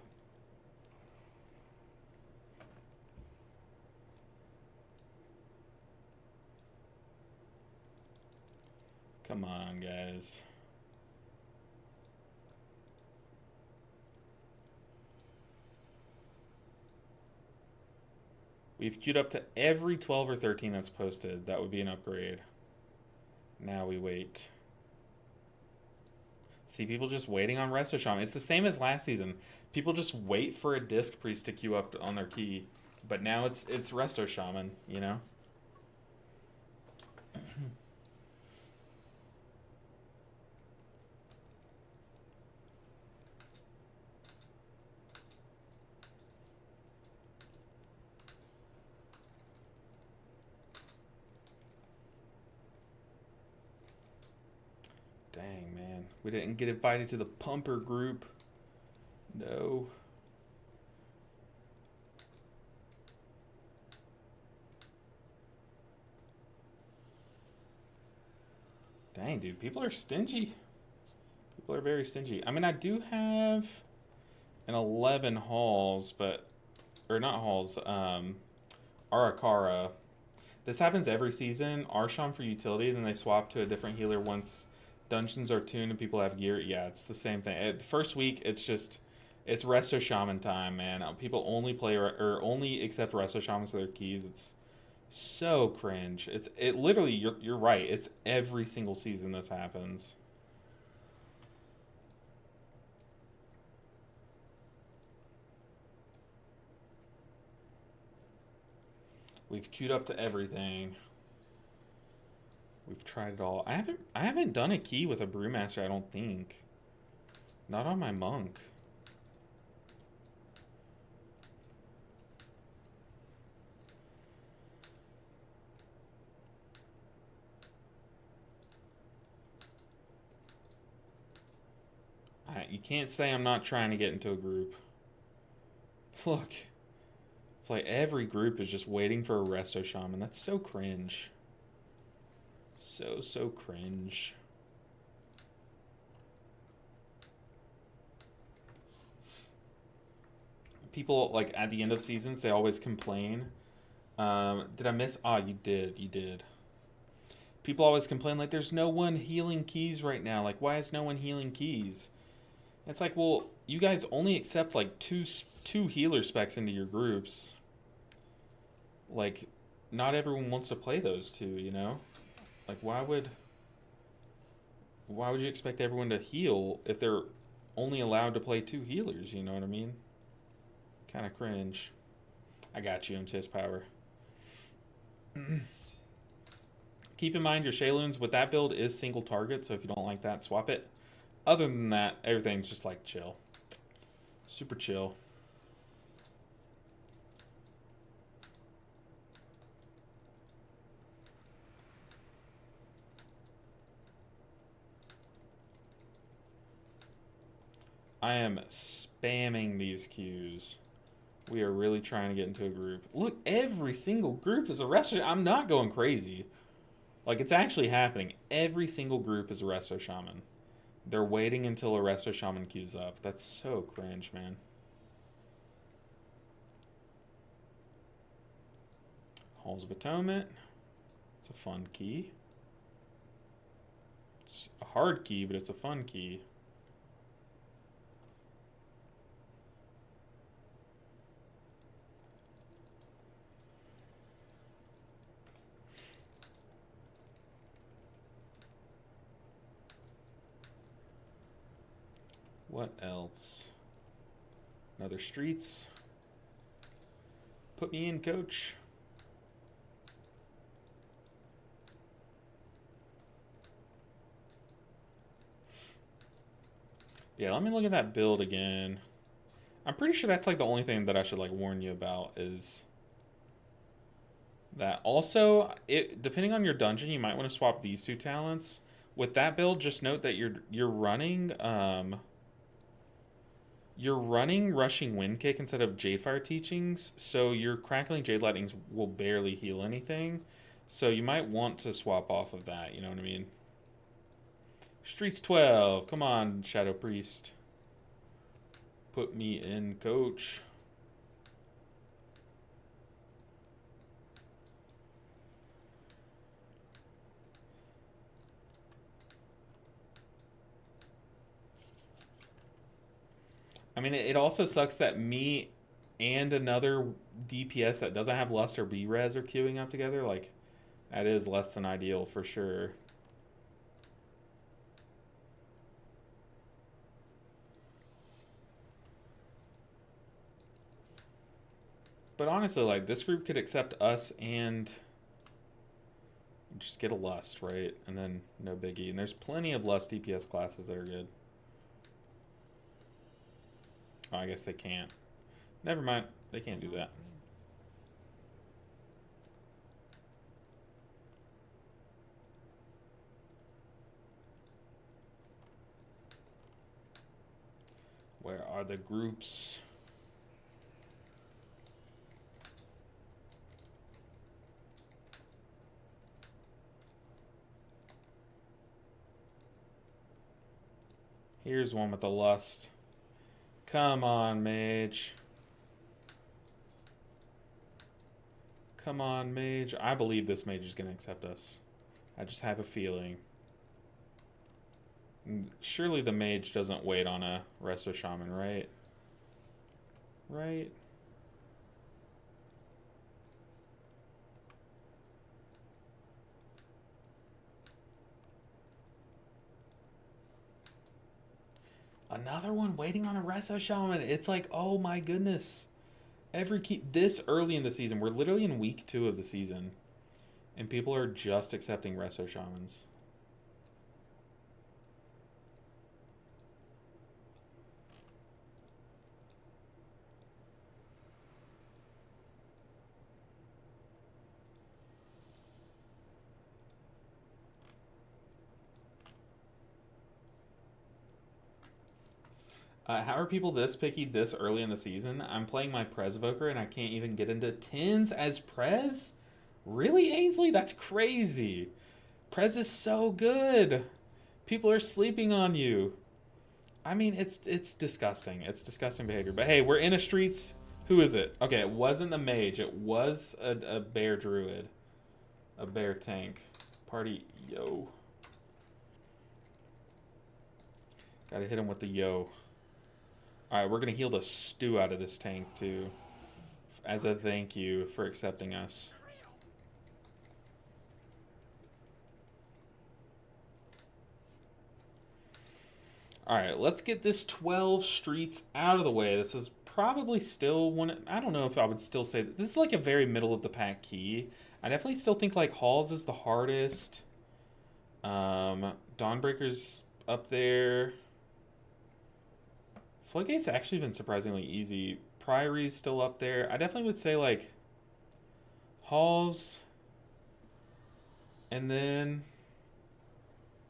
Come on, guys. We've queued up to every 12 or 13 that's posted. That would be an upgrade. Now we wait. See, people just waiting on Resto Shaman. It's the same as last season. People just wait for a Disc Priest to queue up on their key. But now it's Resto Shaman, you know? Dang, man. We didn't get invited to the pumper group. No. Dang, dude. People are stingy. People are very stingy. I mean, I do have an 11 halls, but... Or not halls. Arakara. This happens every season. Arsham for utility, then they swap to a different healer once dungeons are tuned and people have gear. Yeah, it's the same thing. The first week, it's Resto Shaman time, man. People only play or only accept Resto Shamans for their keys. It's so cringe. It literally. You're right. It's every single season this happens. We've queued up to everything. We've tried it all. I haven't done a key with a Brewmaster, I don't think. Not on my monk. You can't say I'm not trying to get into a group. Look. It's like every group is just waiting for a Resto Shaman. That's so cringe. So cringe. People, like, at the end of seasons, they always complain. Did I miss? Ah, you did. You did. People always complain, like, there's no one healing keys right now. Like, why is no one healing keys? It's like, well, you guys only accept, like, two healer specs into your groups. Like, not everyone wants to play those two, you know? Like, why would you expect everyone to heal if they're only allowed to play two healers, you know what I mean? Kind of cringe. I got you, MTS Power. Keep in mind your Shayloons with that build is single target, so if you don't like that, swap it. Other than that, everything's just like chill. Super chill. I am spamming these queues. We are really trying to get into a group. Look, every single group is a Resto. I'm not going crazy. Like, it's actually happening. Every single group is a Resto Shaman. They're waiting until a Resto Shaman queues up. That's so cringe, man. Halls of Atonement. It's a fun key. It's a hard key, but it's a fun key. What else? Another streets. Put me in, coach. Yeah, let me look at that build again. I'm pretty sure that's like the only thing that I should like warn you about is that. Also, depending on your dungeon, you might want to swap these two talents. With that build, just note that you're running Rushing Wind Kick instead of Jadefire Teachings, so your Crackling Jade Lightnings will barely heal anything. So you might want to swap off of that, you know what I mean? Streets 12, come on, Shadow Priest. Put me in, coach. I mean, it also sucks that me and another DPS that doesn't have Lust or B-Res are queuing up together. Like, that is less than ideal for sure. But honestly, like, this group could accept us and just get a Lust, right? And then no biggie. And there's plenty of Lust DPS classes that are good. Oh, I guess they can't. Never mind. They can't do that. Where are the groups? Here's one with the Lust. Come on, mage. Come on, mage. I believe this mage is going to accept us. I just have a feeling. Surely the mage doesn't wait on a Resto Shaman, right? Right? Another one waiting on a Resto Shaman. It's like, oh my goodness. Every key this early in the season, we're literally in week 2 of the season, and people are just accepting Resto Shamans. How are people this picky this early in the season? I'm playing my Prez Evoker and I can't even get into 10s as Prez? Really, Ainsley? That's crazy. Prez is so good. People are sleeping on you. I mean, it's disgusting. It's disgusting behavior. But hey, we're in a streets. Who is it? Okay, it wasn't the mage. It was a bear druid. A bear tank. Party, yo. Gotta hit him with the yo. Alright, we're gonna heal the stew out of this tank too. As a thank you for accepting us. Alright, let's get this 12 streets out of the way. This is probably still one... I don't know if I would still say that. This is like a very middle of the pack key. I definitely still think like Halls is the hardest. Dawnbreaker's up there. Floodgate's actually been surprisingly easy. Priory's still up there. I definitely would say like Halls and then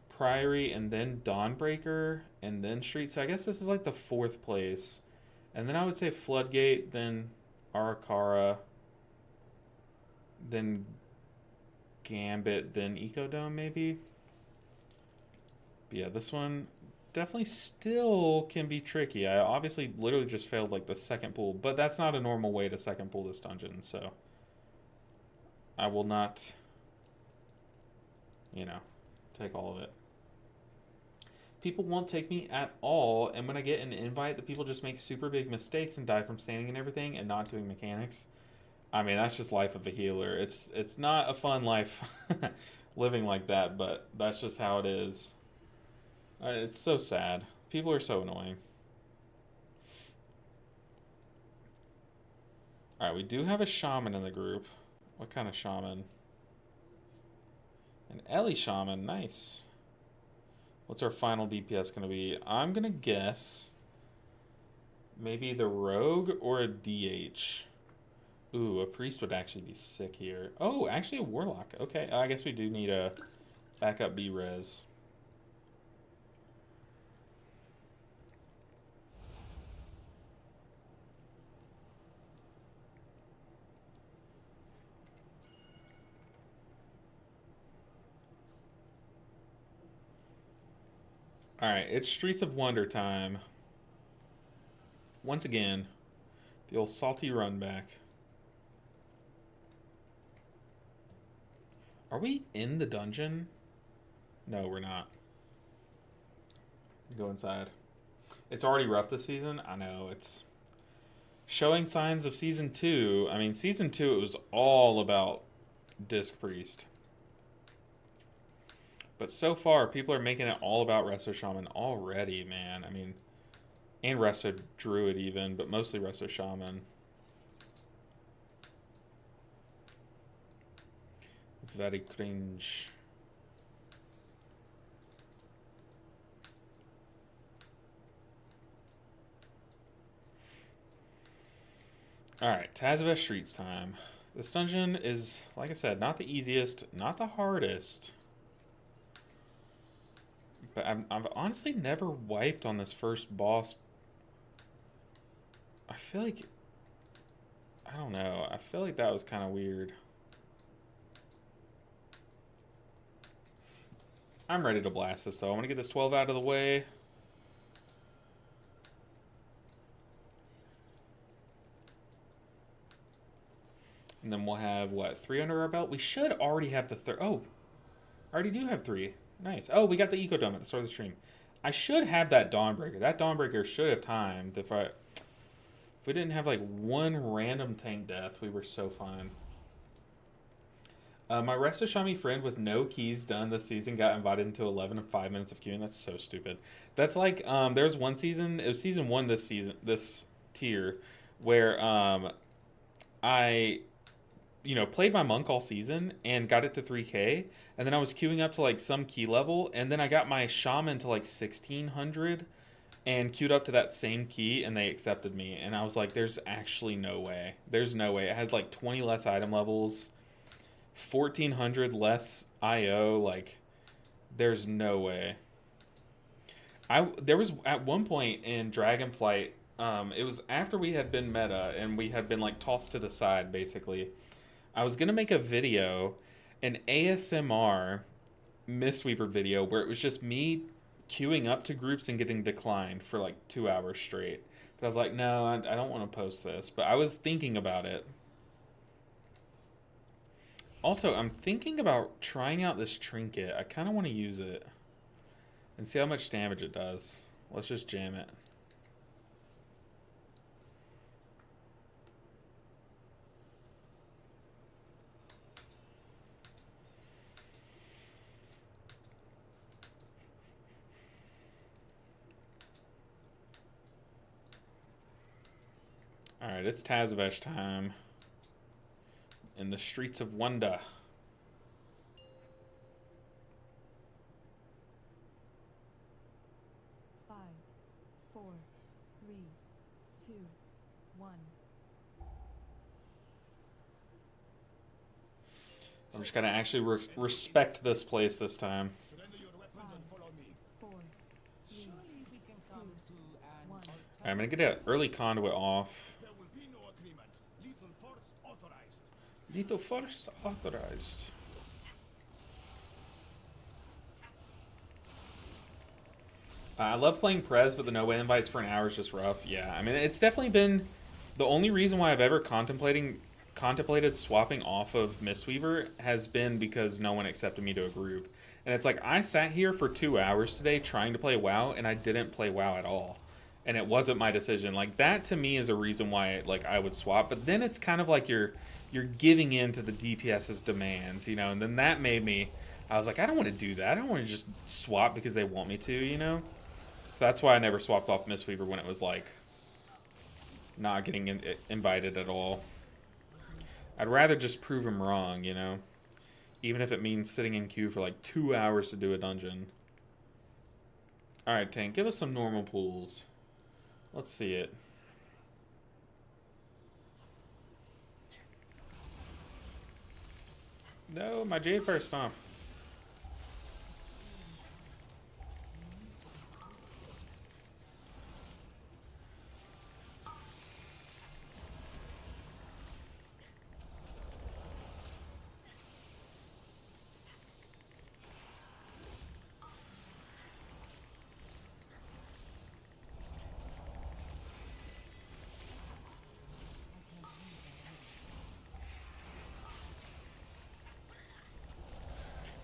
Priory and then Dawnbreaker and then Street. So I guess this is like the 4th place. And then I would say Floodgate, then Arakara, then Gambit, then Ecodome maybe. But yeah, this one definitely still can be tricky. I obviously literally just failed like the second pool, but that's not a normal way to second pool this dungeon, so I will not, you know, take all of it. People won't take me at all, and when I get an invite, the people just make super big mistakes and die from standing and everything and not doing mechanics. I mean, that's just life of a healer. It's not a fun life living like that, but that's just how it is. It's so sad. People are so annoying. Alright, we do have a shaman in the group. What kind of shaman? An Ellie shaman. Nice. What's our final DPS going to be? I'm going to guess maybe the rogue or a DH. Ooh, a priest would actually be sick here. Oh, actually a warlock. Okay, I guess we do need a backup B-res. Alright, it's Streets of Wonder time. Once again, the old salty run back. Are we in the dungeon? No, we're not. Go inside. It's already rough this season. I know, it's showing signs of Season 2. I mean, Season 2, it was all about Disc Priest. But so far, people are making it all about Resto Shaman already, man. I mean, and Resto Druid even, but mostly Resto Shaman. Very cringe. Alright, Tazavest Streets time. This dungeon is, like I said, not the easiest, not the hardest. But I've honestly never wiped on this first boss. I feel like... I don't know. I feel like that was kind of weird. I'm ready to blast this, though. I want to get this 12 out of the way. And then we'll have, what, 3 under our belt? We should already have the third. Oh, I already do have 3. Nice. Oh, we got the Ecodome at the start of the stream. I should have that Dawnbreaker. That Dawnbreaker should have timed. If we didn't have, like, one random tank death, we were so fine. My Resto Shami friend with no keys done this season got invited into 11 and 5 minutes of queuing. That's so stupid. That's like, there was one season, it was season 1 this tier, where I, you know, played my monk all season and got it to 3K, and then I was queuing up to like some key level, and then I got my shaman to like 1600 and queued up to that same key, and they accepted me, and I was like, there's actually no way. There's no way. It had like 20 less item levels, 1400 less IO, like, there's no way. There was at one point in Dragonflight, it was after we had been meta and we had been like tossed to the side basically. I was gonna make a video, an ASMR Mistweaver video where it was just me queuing up to groups and getting declined for like 2 hours straight. But I was like, no, I don't want to post this. But I was thinking about it. Also, I'm thinking about trying out this trinket. I kind of want to use it and see how much damage it does. Let's just jam it. Alright, it's Tazvesh time. In the streets of Wanda. Five, four, three, two, one. I'm just gonna actually respect this place this time. Four, three, two, one. Alright, I'm gonna get an early conduit off. There will be no agreement. Lethal force authorized. Lethal force authorized. I love playing Prez, but the no invites for an hour is just rough. Yeah, I mean, it's definitely been the only reason why I've ever contemplated swapping off of Mistweaver has been because no one accepted me to a group. And it's like, I sat here for 2 hours today trying to play WoW, and I didn't play WoW at all. And it wasn't my decision. Like, that to me is a reason why like I would swap. But then it's kind of like you're giving in to the DPS's demands, you know? And then that made me, I was like, I don't want to do that. I don't want to just swap because they want me to, you know? So that's why I never swapped off Mistweaver when it was like not getting invited at all. I'd rather just prove him wrong, you know? Even if it means sitting in queue for like 2 hours to do a dungeon. Alright, Tank, give us some normal pools. Let's see it. No, my Jade Fire Stomp.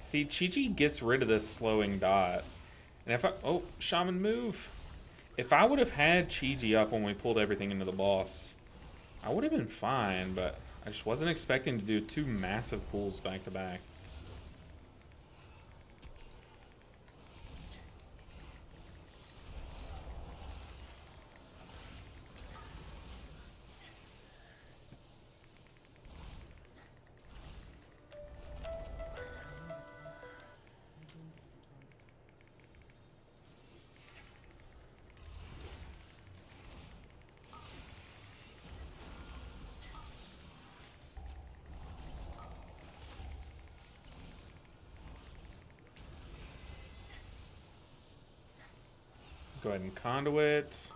See, Chi-Chi gets rid of this slowing dot. And if I... Oh, Shaman move. If I would have had Chi-Chi up when we pulled everything into the boss, I would have been fine, but I just wasn't expecting to do 2 massive pulls back to back. Go ahead and conduit.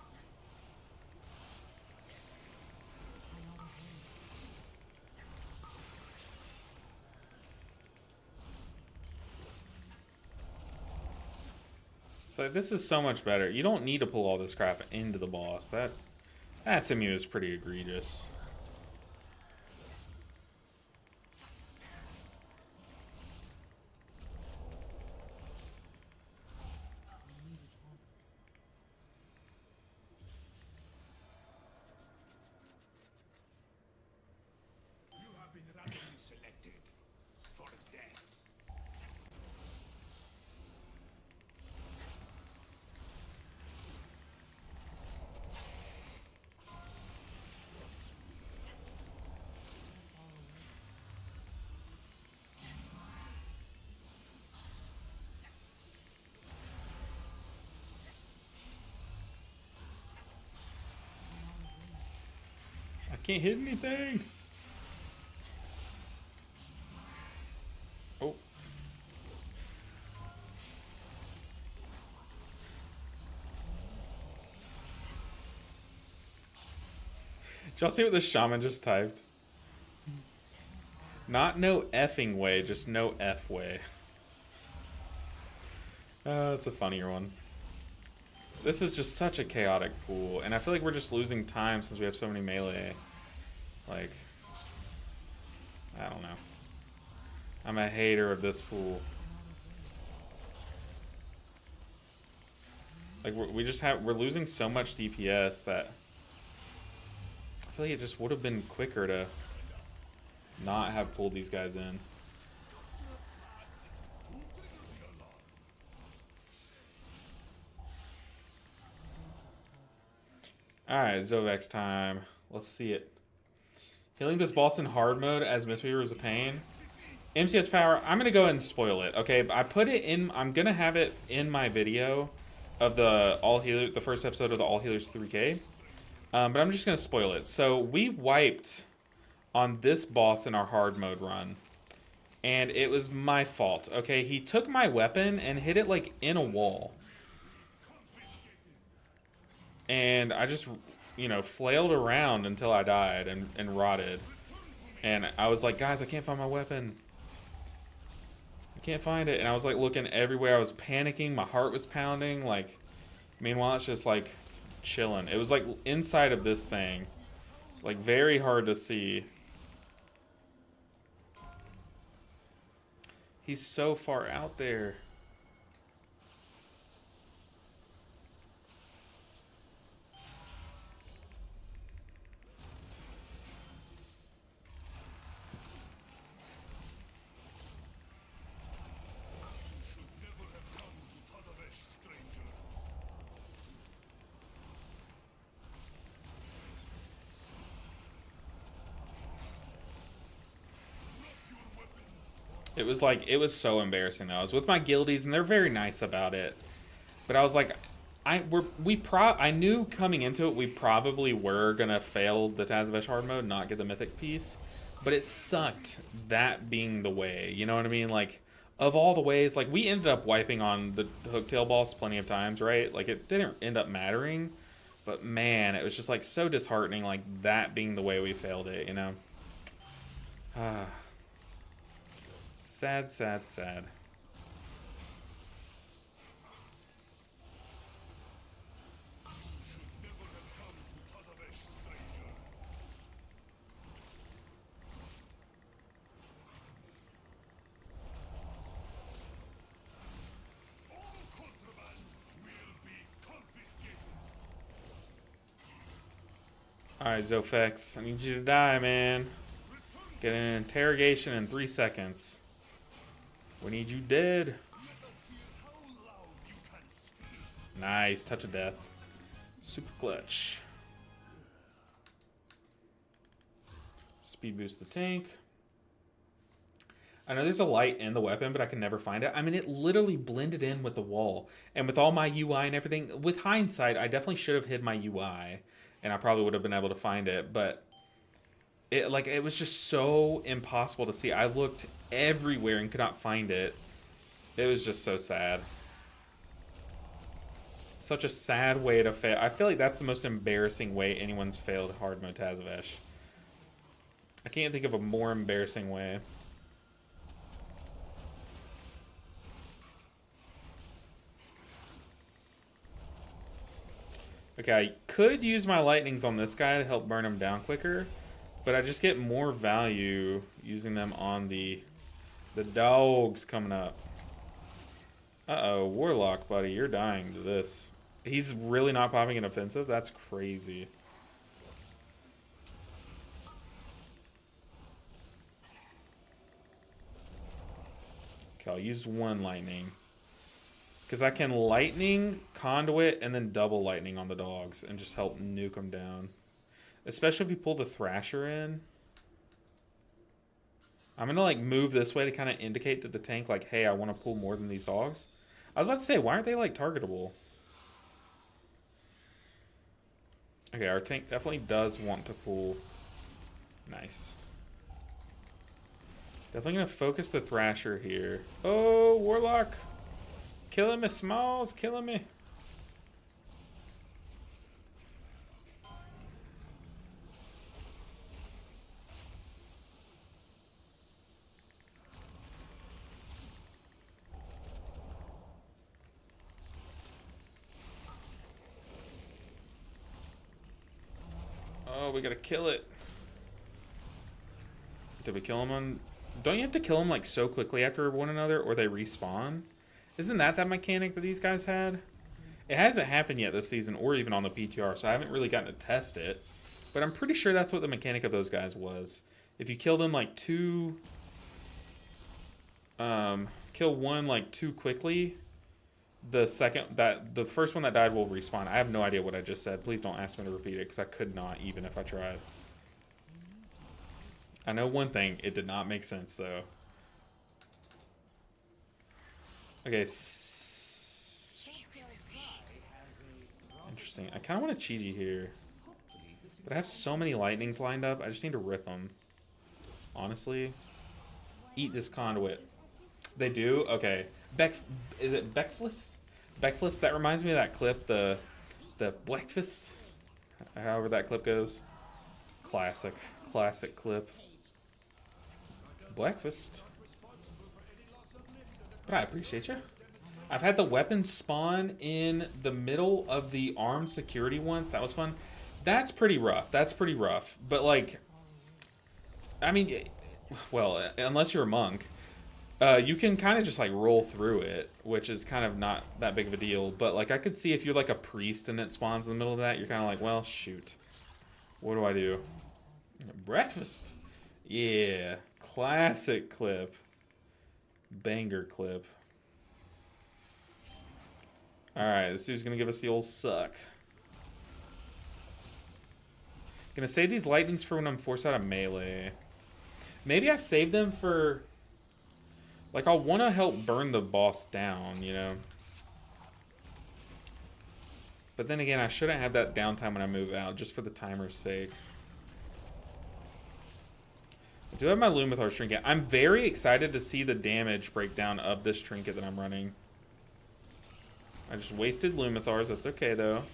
So this is so much better. You don't need to pull all this crap into the boss. That to me is pretty egregious. You have been randomly selected for death. I can't hit anything. Oh. y'all see what the shaman just typed? Not no effing way, just no F way. That's a funnier one. This is just such a chaotic pool, and I feel like we're just losing time since we have so many melee. Like, I don't know. I'm a hater of this pool. Like, we're losing so much DPS that I feel like it just would have been quicker to not have pulled these guys in. Alright, Zovex time. Let's see it. Healing this boss in hard mode as Mistweaver is a pain. MCS power, I'm gonna go ahead and spoil it. Okay, I put it in, I'm gonna have it in my video of the first episode of the All Healers 3K. But I'm just gonna spoil it. So we wiped on this boss in our hard mode run. And it was my fault. Okay, he took my weapon and hit it like in a wall. And I just, you know, flailed around until I died and rotted. And I was like, guys, I can't find my weapon. I can't find it. And I was like looking everywhere. I was panicking. My heart was pounding. Like, meanwhile, it's just like chilling. It was like inside of this thing. Like very hard to see. He's so far out there. It was so embarrassing though. I was with my guildies and they're very nice about it. But I was like, I knew coming into it we probably were gonna fail the Tazavesh hard mode, not get the mythic piece. But it sucked that being the way, you know what I mean? Like, of all the ways, like we ended up wiping on the hooktail boss plenty of times, right? Like it didn't end up mattering. But man, it was just like so disheartening, like that being the way we failed it, you know? Sad, sad, sad. Alright, Zofex, I need you to die, man. Get an interrogation in 3 seconds. We need you dead. Nice, touch of death. Super clutch. Speed boost the tank. I know there's a light in the weapon, but I can never find it. I mean, it literally blended in with the wall. And with all my UI and everything, with hindsight, I definitely should have hid my UI. And I probably would have been able to find it, but it was just so impossible to see. I looked everywhere and could not find it. It was just so sad. Such a sad way to fail. I feel like that's the most embarrassing way anyone's failed hard mode Tazavesh. I can't think of a more embarrassing way. Okay, I could use my lightnings on this guy to help burn him down quicker, but I just get more value using them on the dogs coming up. Uh-oh, Warlock, buddy, you're dying to this. He's really not popping an offensive? That's crazy. Okay, I'll use one lightning. Because I can lightning, conduit, and then double lightning on the dogs and just help nuke them down. Especially if you pull the Thrasher in. I'm going to like move this way to kind of indicate to the tank like, hey, I want to pull more than these dogs. I was about to say, why aren't they like targetable? Okay, our tank definitely does want to pull. Nice. Definitely going to focus the Thrasher here. Oh, Warlock. Killing me, Smalls, killing me. Oh, we gotta kill it. Did we kill him on... Don't you have to kill them like so quickly after one another or they respawn? Isn't that mechanic that these guys had? It hasn't happened yet this season or even on the PTR, so I haven't really gotten to test it. But I'm pretty sure that's what the mechanic of those guys was. If you kill them like too... kill one like too quickly, the first one that died will respawn. I have no idea what I just said. Please don't ask me to repeat it because I could not even if I tried. I know one thing, it did not make sense though. Okay. Interesting. I kind of want a Chi-Ji here. But I have so many lightnings lined up, I just need to rip them. Honestly. Eat this conduit. They do? Okay. Is it Beckfliss? Beckfliss, that reminds me of that clip, the Blackfist. However that clip goes. Classic clip. Blackfist. But I appreciate you. I've had the weapons spawn in the middle of the armed security once. That was fun. That's pretty rough. But like, I mean, well, unless you're a monk, you can kind of just like roll through it, which is kind of not that big of a deal. But like, I could see if you're like a priest and it spawns in the middle of that, you're kind of like, well, shoot. What do I do? Breakfast. Yeah. Classic clip. Banger clip. Alright, this dude's gonna give us the old suck. Gonna save these lightnings for when I'm forced out of melee. Maybe I save them for... Like, I'll want to help burn the boss down, you know? But then again, I shouldn't have that downtime when I move out, just for the timer's sake. I do have my Lumithar's Trinket. I'm very excited to see the damage breakdown of this Trinket that I'm running. I just wasted Lumithar's. That's okay, though.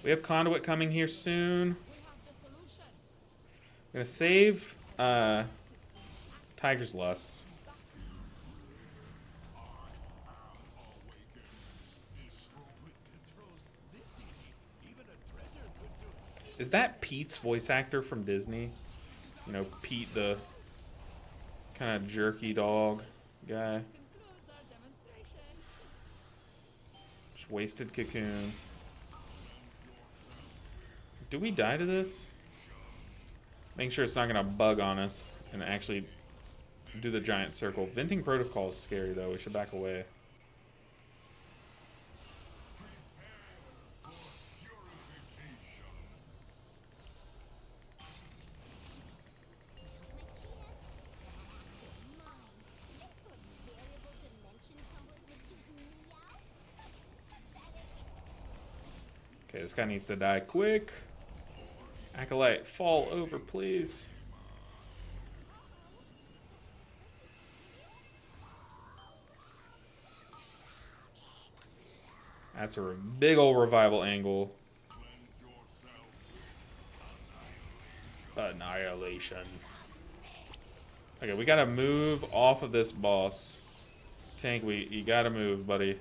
We have Conduit coming here soon. I'm going to save Tiger's Lust. Is that Pete's voice actor from Disney? You know, Pete, the kind of jerky dog guy. Just wasted Cocoon. Do we die to this? Making sure it's not going to bug on us and actually do the giant circle. Venting Protocol is scary, though. We should back away. Okay, this guy needs to die quick. Acolyte, fall over, please. That's a big old revival angle. Annihilation. Okay, we gotta move off of this boss. Tank, you gotta move, buddy.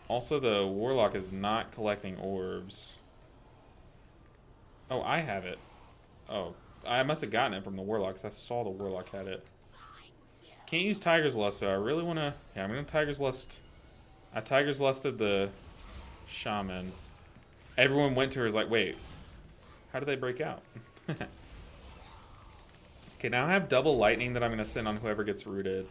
Also, the Warlock is not collecting orbs. Oh, I have it. Oh, I must have gotten it from the Warlock, because I saw the Warlock had it. Can't use Tiger's Lust, though. I really want to... Yeah, I'm going to Tiger's Lust. I Tiger's Lusted the Shaman. Everyone went to her, is like, wait, how did they break out? Okay, now I have double lightning that I'm going to send on whoever gets rooted.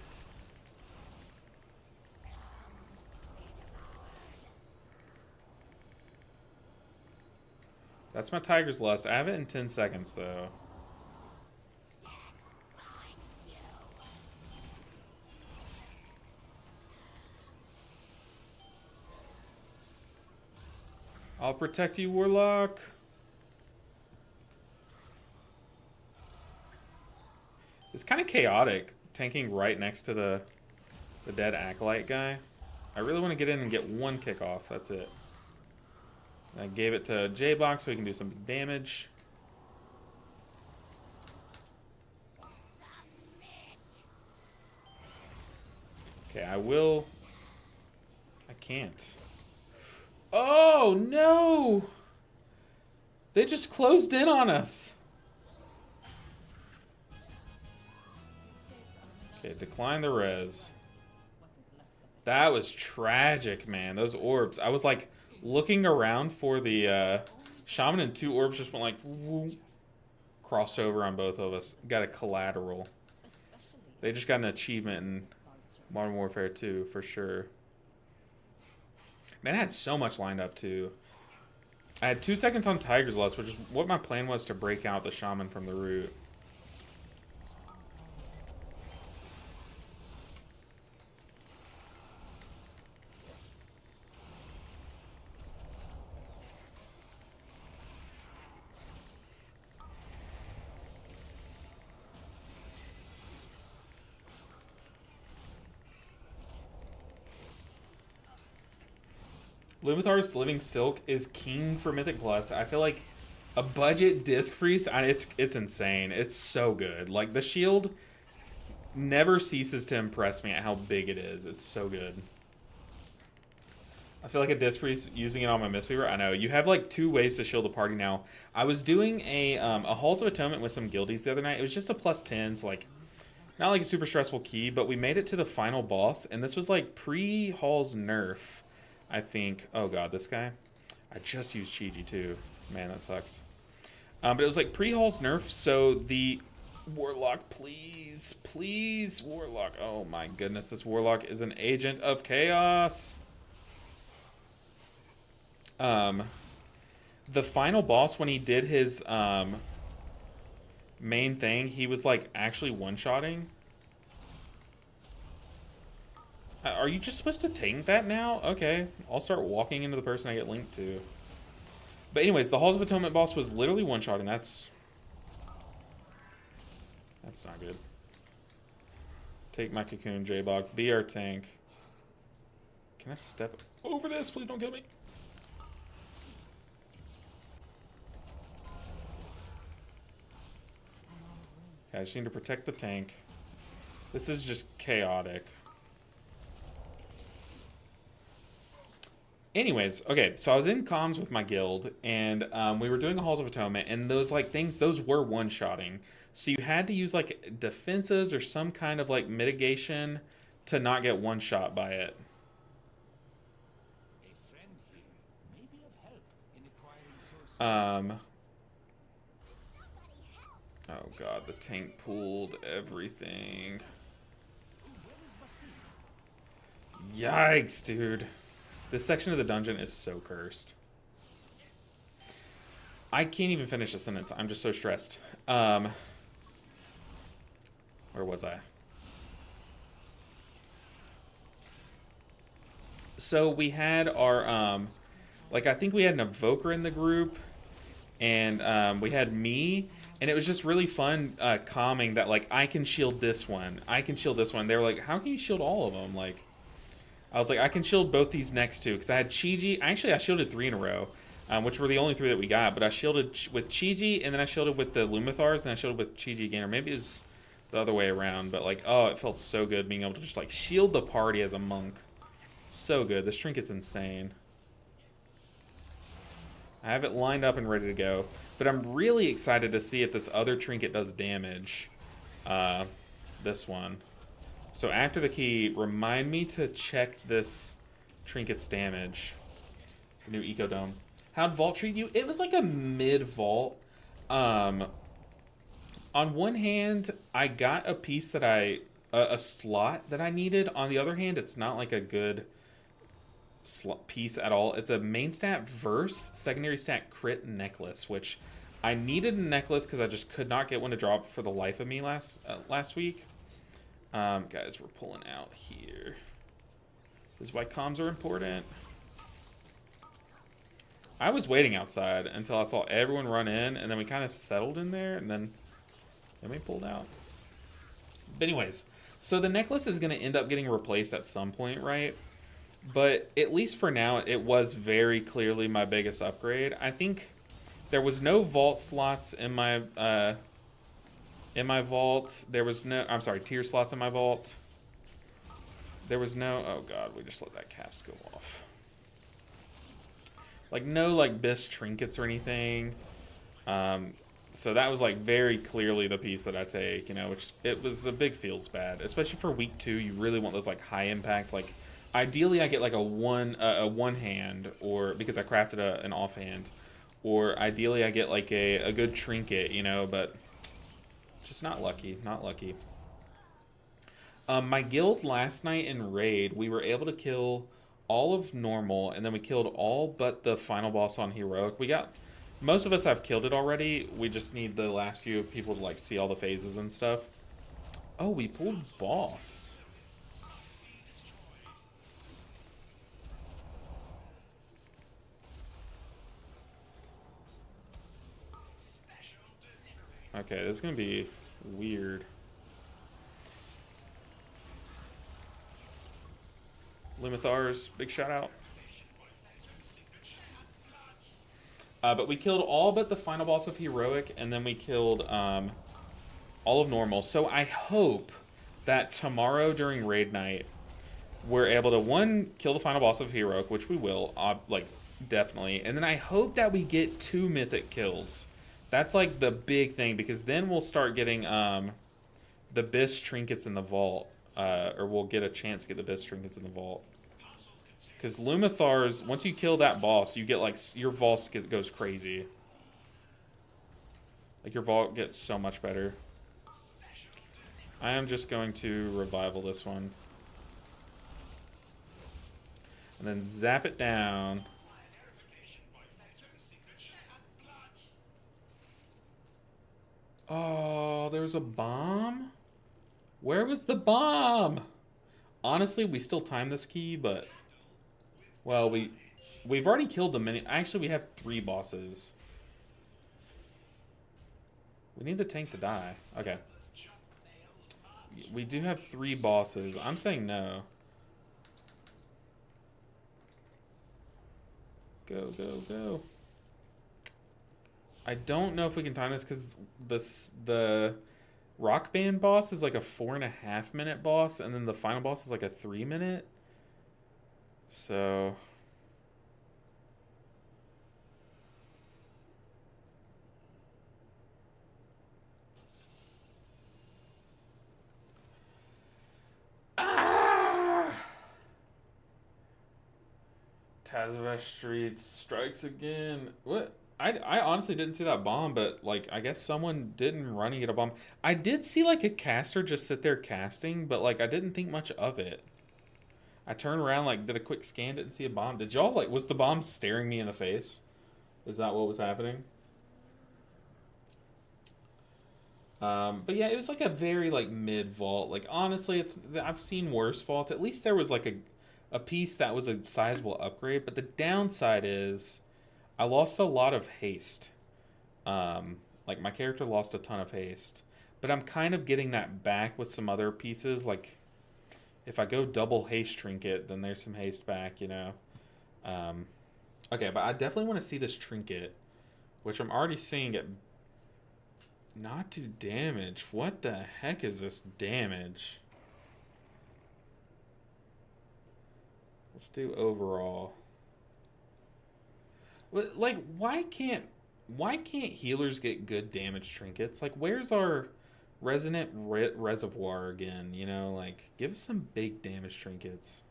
That's my Tiger's Lust. I have it in 10 seconds, though. I'll protect you, Warlock. It's kind of chaotic, tanking right next to the dead Acolyte guy. I really want to get in and get one kick off. That's it. I gave it to J-Box so he can do some damage. Okay, I will. I can't. Oh, no! They just closed in on us. Okay, decline the res. That was tragic, man. Those orbs. I was like looking around for the shaman, and 2 orbs just went like whoop, crossed over on both of us. Got a collateral. They just got an achievement in Modern Warfare 2 for sure. Man, I had so much lined up too. I had 2 seconds on Tiger's Lust, which is what my plan was, to break out the shaman from the root. Lumithar's Living Silk is king for Mythic Plus. I feel like a budget disc freeze, it's insane. It's so good. Like, the shield never ceases to impress me at how big it is. It's so good. I feel like a disc freeze using it on my Mistweaver. I know. You have like 2 ways to shield the party now. I was doing a Halls of Atonement with some guildies the other night. It was just a +10, so like not like a super stressful key, but we made it to the final boss, and this was like pre-Hall's nerf, I think. Oh god, this guy. I just used Chiji too. Man, that sucks. But it was like pre-Hall's nerf, so the Warlock, please, please, Warlock. Oh my goodness, this Warlock is an agent of chaos. The final boss, when he did his main thing, he was like actually one-shotting. Are you just supposed to tank that now? Okay, I'll start walking into the person I get linked to. But anyways, the Halls of Atonement boss was literally one-shotting. That's not good. Take my Cocoon, J-Bog. Be our tank. Can I step over this? Please don't kill me. Okay, I just need to protect the tank. This is just chaotic. Anyways, okay, so I was in comms with my guild, and we were doing a Halls of Atonement, and those like things, those were one-shotting. So you had to use like defensives or some kind of like mitigation to not get one-shot by it. Oh god, the tank pulled everything. Yikes, dude. This section of the dungeon is so cursed. I can't even finish a sentence. I'm just so stressed. Where was I? So we had our, like, I think we had an evoker in the group, and we had me, and it was just really fun calming that, like, I can shield this one. I can shield this one. They were like, how can you shield all of them? Like, I was like, I can shield both these next two, because I had Chiji. Actually, I shielded 3 in a row, which were the only 3 that we got, but I shielded with Chiji, and then I shielded with the Lumithars, and I shielded with Chiji again, or maybe it was the other way around, but, like, oh, it felt so good being able to just, like, shield the party as a monk. So good. This Trinket's insane. I have it lined up and ready to go, but I'm really excited to see if this other Trinket does damage. This one. So after the key, remind me to check this Trinket's damage. The new Eco Dome. How'd Vault treat you? It was like a mid-Vault. On one hand, I got a piece that a slot that I needed. On the other hand, it's not like a good piece at all. It's a main stat verse, secondary stat crit necklace, which I needed a necklace because I just could not get one to drop for the life of me last week. Guys, we're pulling out here. This is why comms are important. I was waiting outside until I saw everyone run in, and then we kind of settled in there, and then we pulled out. But anyways, so the necklace is going to end up getting replaced at some point, right? But at least for now, it was very clearly my biggest upgrade. I think there was no vault slots in my vault. There was no, I'm sorry, tier slots in my vault. There was no... Oh, God. We just let that cast go off. Like, no, like, best trinkets or anything. So that was, like, very clearly the piece that I take, you know, which it was a big feels bad. Especially for week 2, you really want those, like, high impact, like... Ideally, I get, like, a one hand, or... Because I crafted an offhand. Or, ideally, I get, like, a good trinket, you know, but... Just not lucky. Not lucky. My guild last night in Raid, we were able to kill all of normal, and then we killed all but the final boss on heroic. We got... Most of us have killed it already. We just need the last few people to, like, see all the phases and stuff. Oh, we pulled boss. Okay, this is gonna be weird. Limithars, big shout out. But we killed all but the final boss of heroic, and then we killed all of normal. So I hope that tomorrow during raid night, we're able to, one, kill the final boss of heroic, which we will, like, definitely. And then I hope that we get 2 mythic kills. That's, like, the big thing, because then we'll start getting the best trinkets in the vault. Or we'll get a chance to get the best trinkets in the vault. Because Lumithars, once you kill that boss, you get, like, your vault goes crazy. Like, your vault gets so much better. I am just going to revival this one. And then zap it down. Oh, there was a bomb? Where was the bomb? Honestly, we still time this key, but... Well, we've already killed the mini... Actually, we have 3 bosses. We need the tank to die. Okay. We do have 3 bosses. I'm saying no. Go, go, go. I don't know if we can time this because the rock band boss is like a 4.5 minute boss, and then the final boss is like a 3 minute. So Tazavesh Streets strikes again. What? I honestly didn't see that bomb, but, like, I guess someone didn't run and get a bomb. I did see, like, a caster just sit there casting, but, like, I didn't think much of it. I turned around, like, did a quick scan, didn't see a bomb. Did y'all, like, was the bomb staring me in the face? Is that what was happening? But yeah, it was, like, a very, like, mid-vault. Like, honestly, I've seen worse vaults. At least there was, like, a piece that was a sizable upgrade, but the downside is... I lost a lot of haste. Like, my character lost a ton of haste. But I'm kind of getting that back with some other pieces. Like, if I go double haste trinket, then there's some haste back, you know. Okay, but I definitely want to see this trinket. Which I'm already seeing it not do damage. What the heck is this damage? Let's do overall. Like, why can't healers get good damage trinkets? Like, where's our resonant reservoir again? You know, like, give us some big damage trinkets.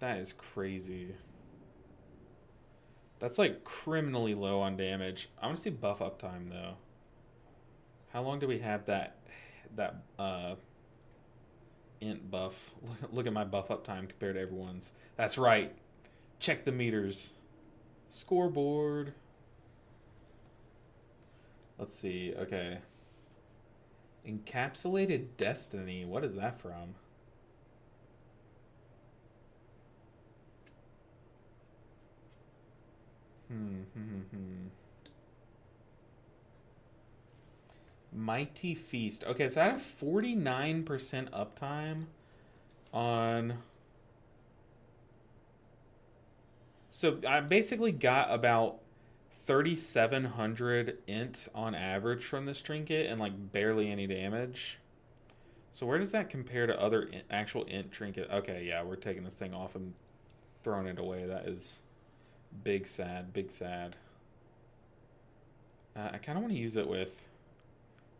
That is crazy. That's, like, criminally low on damage. I want to see buff uptime, though. How long do we have that int buff? Look at my buff uptime compared to everyone's. That's right. Check the meters. Scoreboard. Let's see. Okay. Encapsulated Destiny. What is that from? Mighty Feast. Okay, so I have 49% uptime on... So I basically got about 3,700 int on average from this trinket and like barely any damage. So where does that compare to other actual int trinket? Okay, yeah, we're taking this thing off and throwing it away. That is big sad, big sad. I kind of want to use it with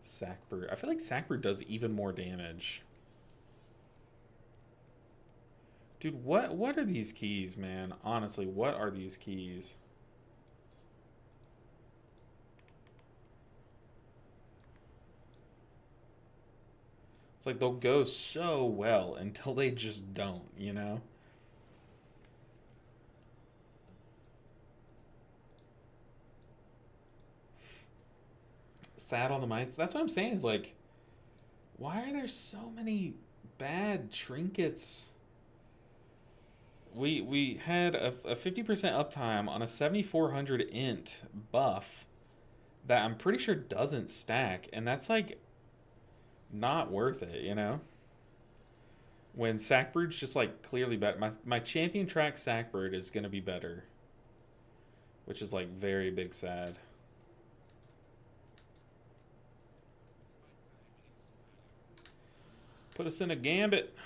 Sackbrew. I feel like Sackbrew does even more damage. Dude, what are these keys, man? Honestly, what are these keys? It's like they'll go so well until they just don't, you know? Sad on the mites. That's what I'm saying is like, why are there so many bad trinkets? We had a 50% uptime on a 7400 int buff that I'm pretty sure doesn't stack, and that's like not worth it, you know? When Sackbrood's just like clearly better. My champion track Sackbrood is gonna be better, which is like very big sad. Put us in a gambit.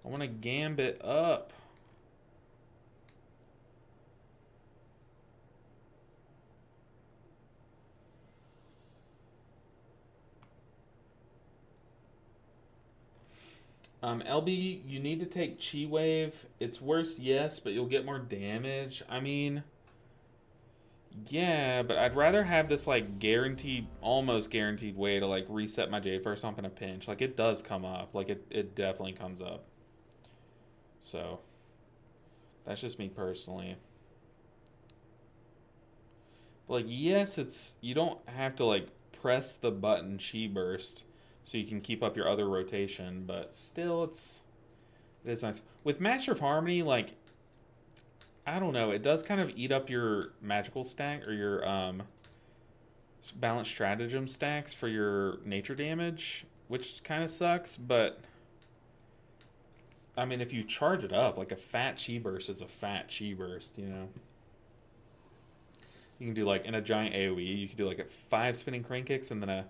I want to gambit up. LB, you need to take Chi Wave. It's worse, yes, but you'll get more damage. I mean, yeah, but I'd rather have this like guaranteed, almost guaranteed way to like reset my Jade First Stomp in a pinch. Like it does come up. Like it definitely comes up. So that's just me personally. But like, yes, it's you don't have to like press the button Chi Burst so you can keep up your other rotation, but still it is nice. With Master of Harmony, like I don't know, it does kind of eat up your magical stack or your balanced stratagem stacks for your nature damage, which kind of sucks, but I mean, if you charge it up, like a fat Chi Burst is a fat Chi Burst, you know? You can do like, in a giant AoE, you can do like a 5 spinning crane kicks and then a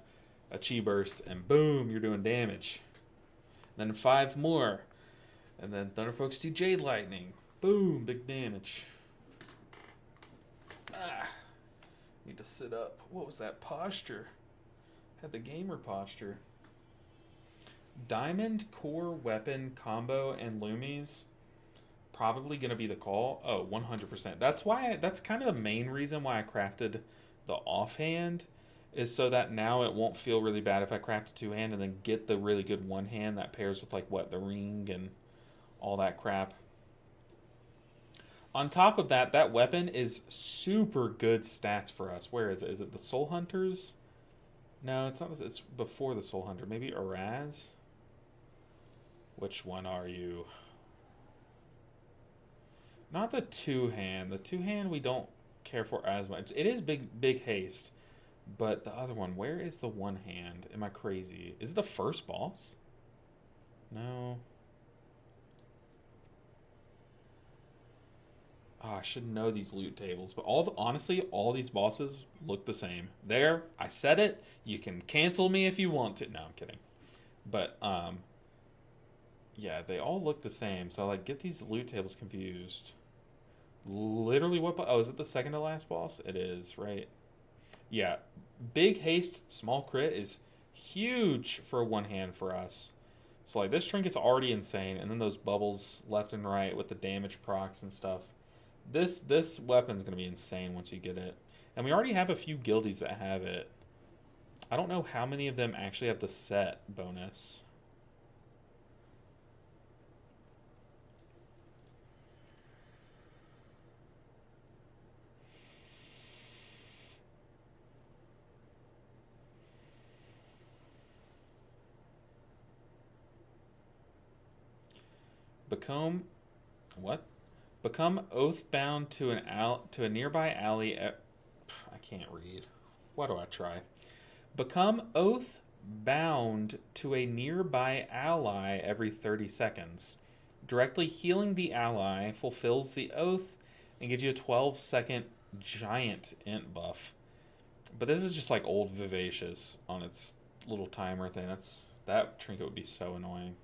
Chi Burst, and boom, you're doing damage. And then 5 more. And then Thunderfolks do Jade Lightning. Boom, big damage. Ah, need to sit up. What was that posture? Had the gamer posture. Diamond core weapon combo and Lumis probably gonna be the call. Oh, 100%. That's kind of the main reason why I crafted the offhand, is so that now it won't feel really bad if I craft a 2-hand and then get the really good 1-hand that pairs with like what, the ring and all that crap. On top of that, that weapon is super good stats for us. Where is it? Is it the Soul Hunters? No, it's not. It's before the Soul Hunter. Maybe Araz? Which one are you? Not the 2-hand. The 2-hand we don't care for as much. It is big haste. But the other one, where is the 1-hand? Am I crazy? Is it the first boss? No. Oh, I should know these loot tables. But honestly, all these bosses look the same. There, I said it. You can cancel me if you want to. No, I'm kidding. But, yeah, they all look the same. So, like, get these loot tables confused. Literally what... Oh, is it the second to last boss? It is, right? Yeah. Big haste, small crit is huge for a 1-hand for us. So, like, this trinket's already insane. And then those bubbles left and right with the damage procs and stuff. This weapon's going to be insane once you get it. And we already have a few guildies that have it. I don't know how many of them actually have the set bonus. Become... What? Become oathbound to a nearby alley. I can't read. Why do I try? Become oathbound to a nearby ally every 30 seconds. Directly healing the ally fulfills the oath and gives you a 12-second giant int buff. But this is just like old Vivacious on its little timer thing. That trinket would be so annoying.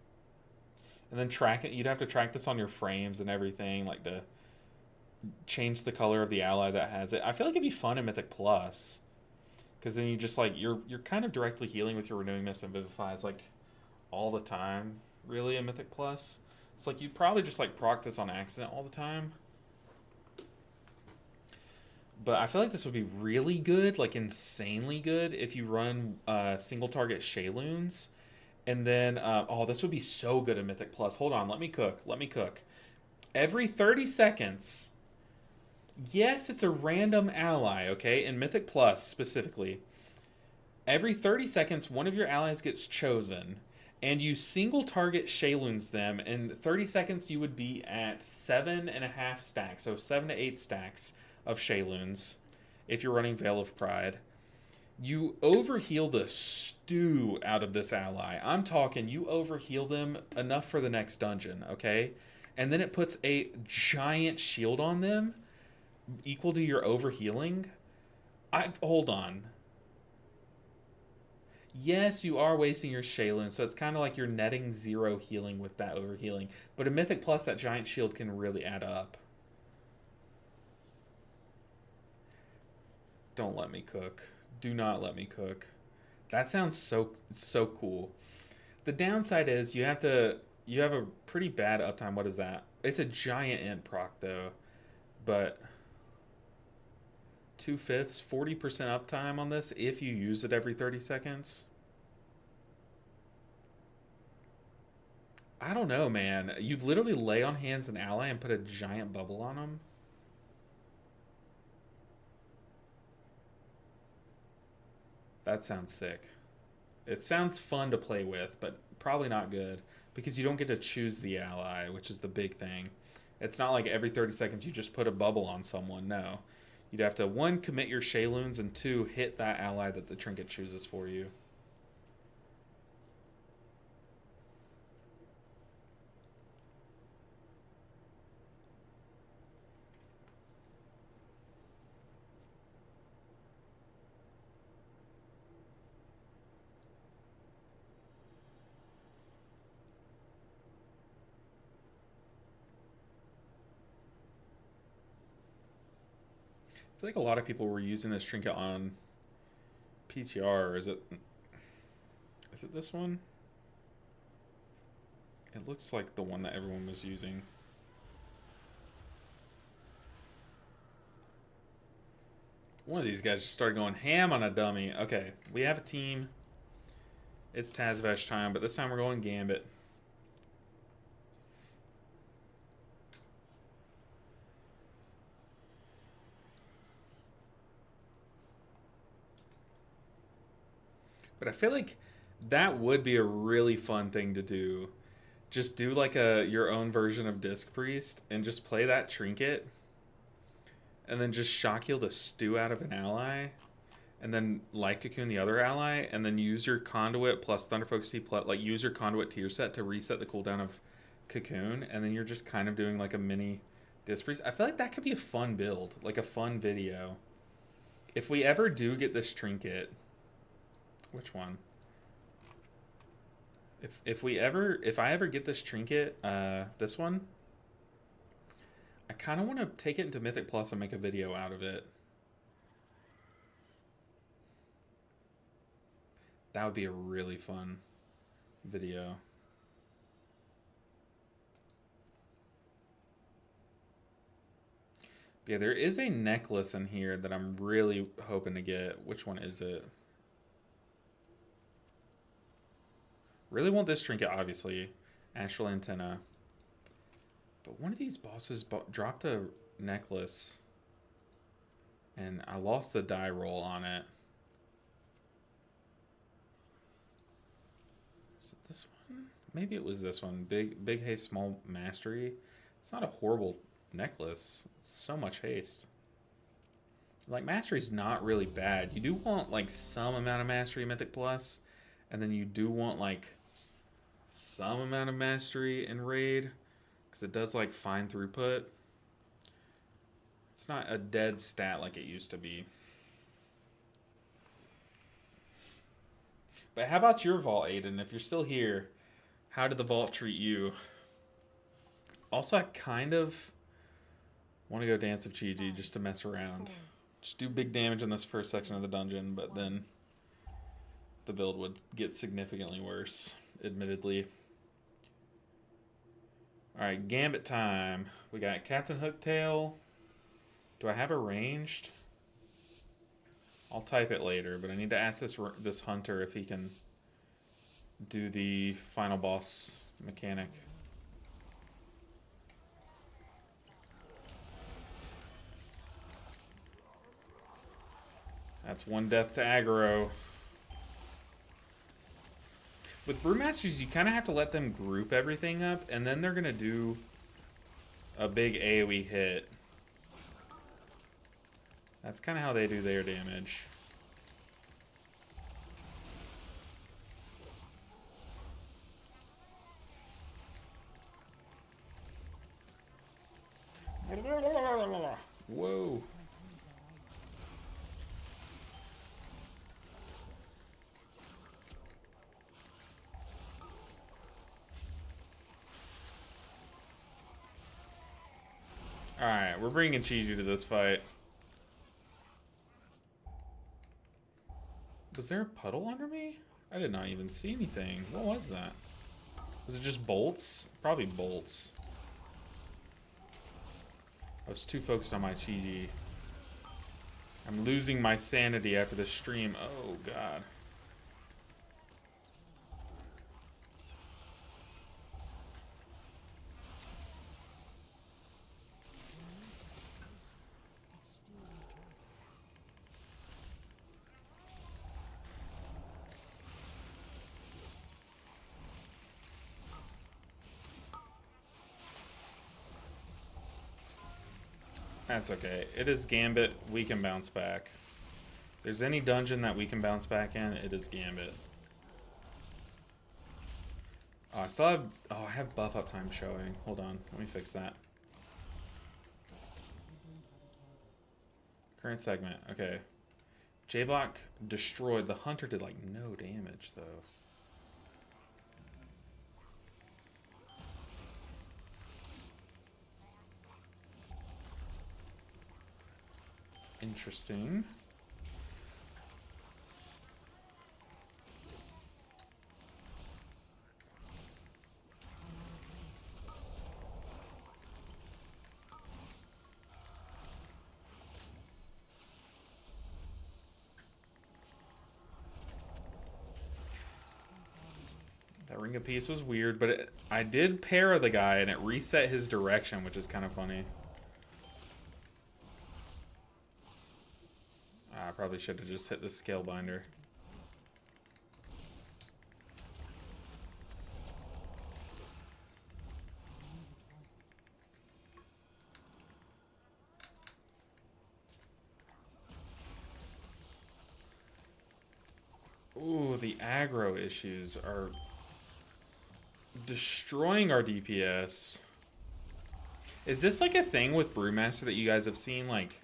And then track it. You'd have to track this on your frames and everything, like to change the color of the ally that has it. I feel like it'd be fun in Mythic Plus, because then you just like you're kind of directly healing with your Renewing Mist and Vivifies like all the time, really, in Mythic Plus. It's like you'd probably just like proc this on accident all the time. But I feel like this would be really good, like insanely good, if you run single target Shayloons. And then, oh, this would be so good in Mythic Plus. Hold on, let me cook. Every 30 seconds, yes, it's a random ally, okay? In Mythic Plus, specifically. Every 30 seconds, one of your allies gets chosen, and you single target Shayloons them. In 30 seconds, you would be at 7.5 stacks, so 7 to 8 stacks of Shayloons, if you're running Veil of Pride. You overheal the stew out of this ally. I'm talking you overheal them enough for the next dungeon, okay? And then it puts a giant shield on them equal to your overhealing. Hold on. Yes, you are wasting your Shayloon, so it's kind of like you're netting 0 healing with that overhealing. But in Mythic Plus, that giant shield can really add up. Don't let me cook. Do not let me cook. That sounds so cool. The downside is you have a pretty bad uptime. What is that? It's a giant int proc though, but 2/5, 40% uptime on this if you use it every 30 seconds. I don't know, man. You'd literally lay on hands an ally and put a giant bubble on them. That sounds sick. It sounds fun to play with, but probably not good, because you don't get to choose the ally, which is the big thing. It's not like every 30 seconds you just put a bubble on someone. No. You'd have to, 1, commit your Shayloons, and 2, hit that ally that the trinket chooses for you. I feel like a lot of people were using this trinket on PTR. Is it this one? It looks like the one that everyone was using. One of these guys just started going ham on a dummy. Okay, we have a team. It's Tazvesh time, but this time we're going Gambit. But I feel like that would be a really fun thing to do. Just do like your own version of Disc Priest and just play that trinket. And then just shock heal the stew out of an ally. And then Life Cocoon the other ally. And then use your Conduit plus Thunder Focus Tea plus, like, use your Conduit tier set to reset the cooldown of Cocoon. And then you're just kind of doing like a mini Disc Priest. I feel like that could be a fun build. Like a fun video. If we ever do get this trinket... Which one? If I ever get this trinket, this one, I kind of want to take it into Mythic Plus and make a video out of it. That would be a really fun video. But yeah, there is a necklace in here that I'm really hoping to get. Which one is it? Really want this trinket, obviously. Astral Antenna. But one of these bosses dropped a necklace. And I lost the die roll on it. Is it this one? Maybe it was this one. Big haste, small mastery. It's not a horrible necklace. It's so much haste. Like, mastery's not really bad. You do want, like, some amount of mastery in Mythic Plus. And then you do want, like, some amount of mastery in Raid, because it does, like, fine throughput. It's not a dead stat like it used to be. But how about your vault, Aiden? If you're still here, how did the vault treat you? Also, I kind of want to go Dance of Chi-Ji just to mess around. Just do big damage in this first section of the dungeon, but then the build would get significantly worse, admittedly. Alright, Gambit time. We got Captain Hooktail. Do I have a ranged? I'll type it later, but I need to ask this hunter if he can do the final boss mechanic. That's one death to aggro. With Brewmasters, you kind of have to let them group everything up, and then they're going to do a big AoE hit. That's kind of how they do their damage. Whoa. Alright, we're bringing Chi-Ji to this fight. Was there a puddle under me? I did not even see anything. What was that? Was it just bolts? Probably bolts. I was too focused on my Chi-Ji. I'm losing my sanity after the stream. Oh, God. That's okay. It is Gambit. We can bounce back. If there's any dungeon that we can bounce back in, it is Gambit. Oh, I still have... Oh, I have buff uptime showing. Hold on. Let me fix that. Current segment. Okay. J-Block destroyed. The hunter did, like, no damage, though. Interesting. That Ring of Peace was weird, but I did parry the guy and it reset his direction, which is kind of funny. I probably should have just hit the scale binder. Ooh, the aggro issues are destroying our DPS. Is this like a thing with Brewmaster that you guys have seen? Like,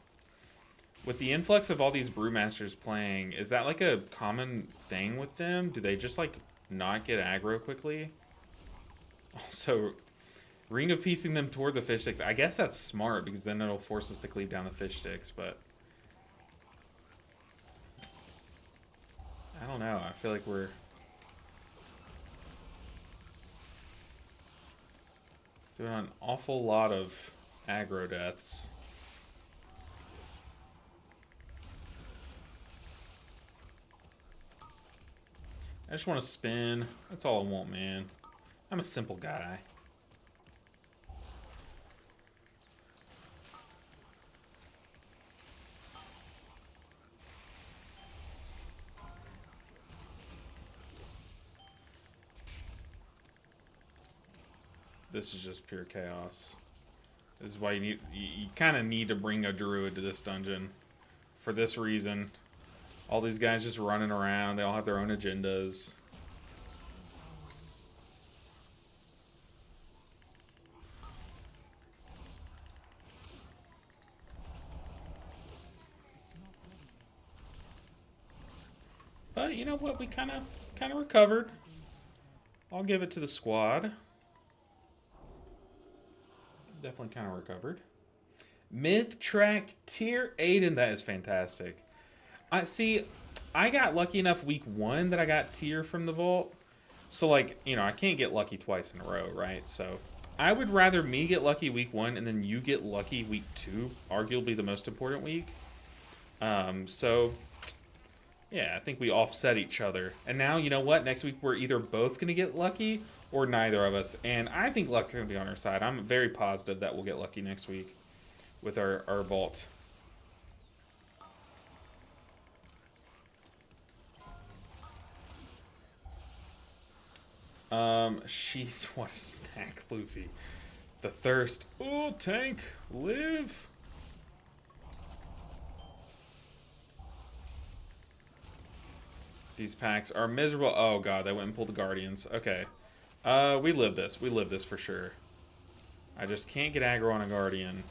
with the influx of all these Brewmasters playing, is that like a common thing with them? Do they just like not get aggro quickly? Also, Ring of Piecing them toward the fish sticks. I guess that's smart because then it'll force us to cleave down the fish sticks, but I don't know. I feel like we're doing an awful lot of aggro deaths. I just want to spin. That's all I want, man. I'm a simple guy. This is just pure chaos. This is why you kind of need to bring a druid to this dungeon. For this reason. All these guys just running around. They all have their own agendas. But you know what? We kind of recovered. I'll give it to the squad. Definitely kind of recovered. Myth track tier 8, and that is fantastic. I got lucky enough week 1 that I got tier from the vault. So like, you know, I can't get lucky twice in a row, right? So I would rather me get lucky week 1 and then you get lucky week 2, arguably the most important week. So yeah, I think we offset each other. And now, you know what? Next week we're either both going to get lucky or neither of us. And I think luck's going to be on our side. I'm very positive that we'll get lucky next week with our vault. She's what a snack, Luffy. The thirst. Oh, tank, live. These packs are miserable. Oh god, they went and pulled the Guardians. Okay. We live this. We live this for sure. I just can't get aggro on a Guardian.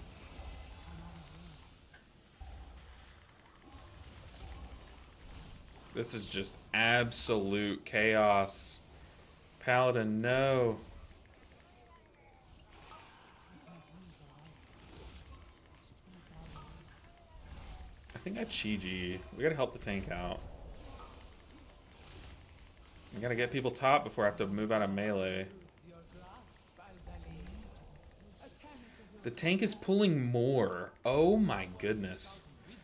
This is just absolute chaos. Paladin, no. I think I Chi-Ji. We gotta help the tank out. We gotta get people top before I have to move out of melee. The tank is pulling more. Oh my goodness.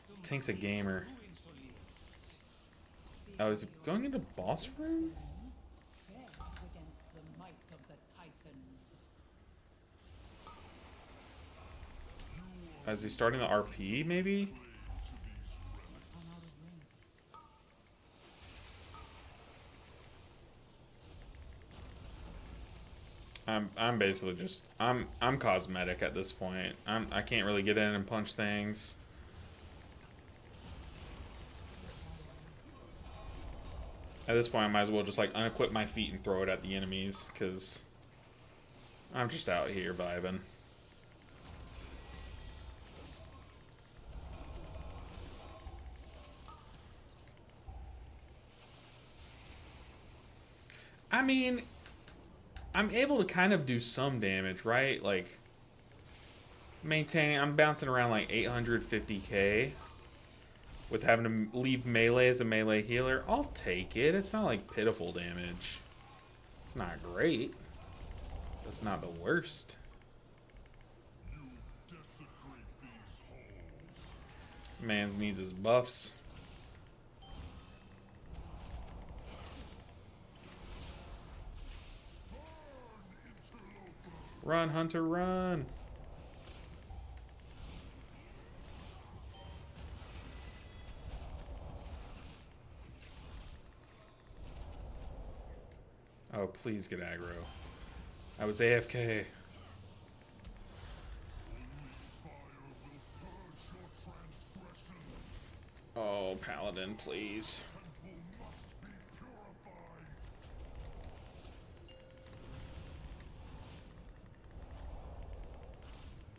This tank's a gamer. Oh, is it going into boss room? Is he starting the RP, maybe? I'm basically just I'm cosmetic at this point. I can't really get in and punch things. At this point, I might as well just like unequip my feet and throw it at the enemies, because I'm just out here vibing. I mean, I'm able to kind of do some damage, right? Like, maintaining, I'm bouncing around like 850k with having to leave melee as a melee healer. I'll take it. It's not like pitiful damage. It's not great. That's not the worst. Mans needs his buffs. Run, Hunter, run! Oh, please get aggro. I was AFK. Oh, Paladin, please.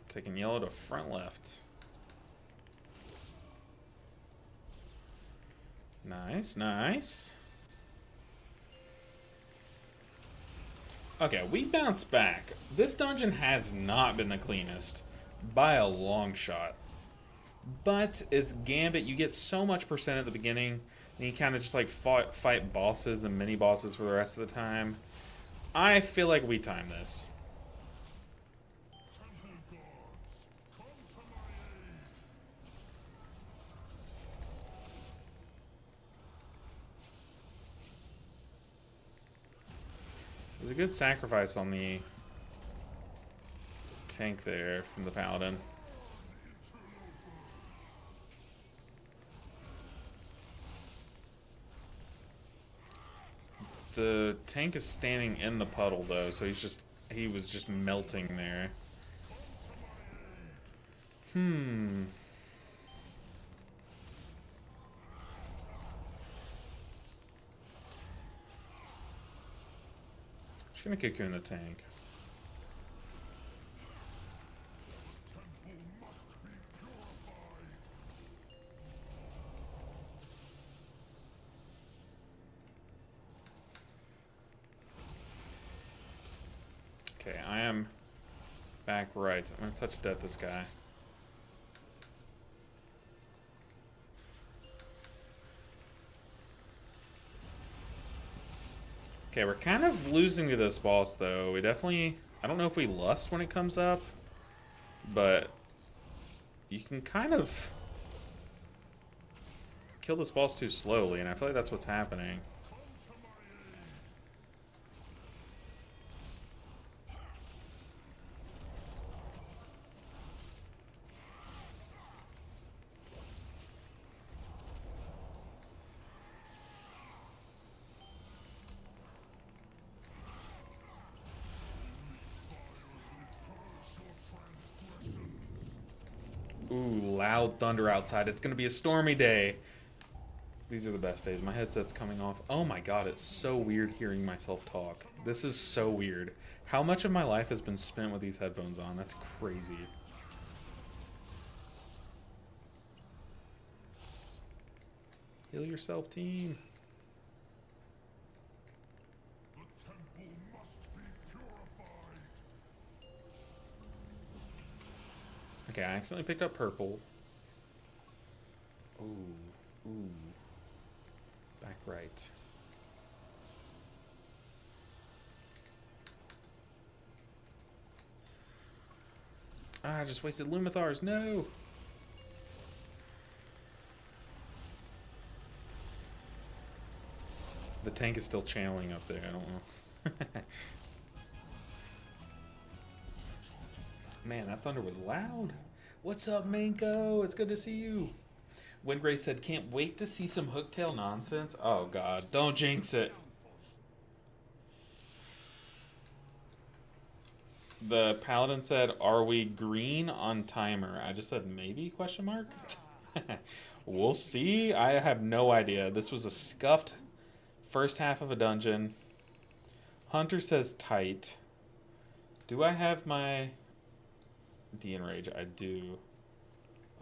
Taking yellow to front left. Nice, nice. Okay, we bounce back. This dungeon has not been the cleanest by a long shot. But as Gambit, you get so much percent at the beginning, and you kind of just like fight bosses and mini bosses for the rest of the time. I feel like we timed this. There's a good sacrifice on the tank there from the Paladin. The tank is standing in the puddle though, so he was just melting there. Just gonna kick you in the tank. Back right. I'm gonna touch death this guy. Okay, we're kind of losing to this boss, though. We definitely... I don't know if we lust when it comes up, but you can kind of kill this boss too slowly, and I feel like that's what's happening. Ooh, loud thunder outside. It's gonna be a stormy day. These are the best days. My headset's coming off. Oh my god, it's so weird hearing myself talk. This is so weird. How much of my life has been spent with these headphones on? That's crazy. Heal yourself, team. Okay, I accidentally picked up purple. Ooh, ooh. Back right. Ah, I just wasted Lumithars. No! The tank is still channeling up there. I don't know. Man, that thunder was loud. What's up, Manko? It's good to see you. Windgray said, can't wait to see some hooktail nonsense. Oh, God. Don't jinx it. The Paladin said, are we green on timer? I just said, maybe, question mark? We'll see. I have no idea. This was a scuffed first half of a dungeon. Hunter says tight. Do I have my... De-enrage? I do.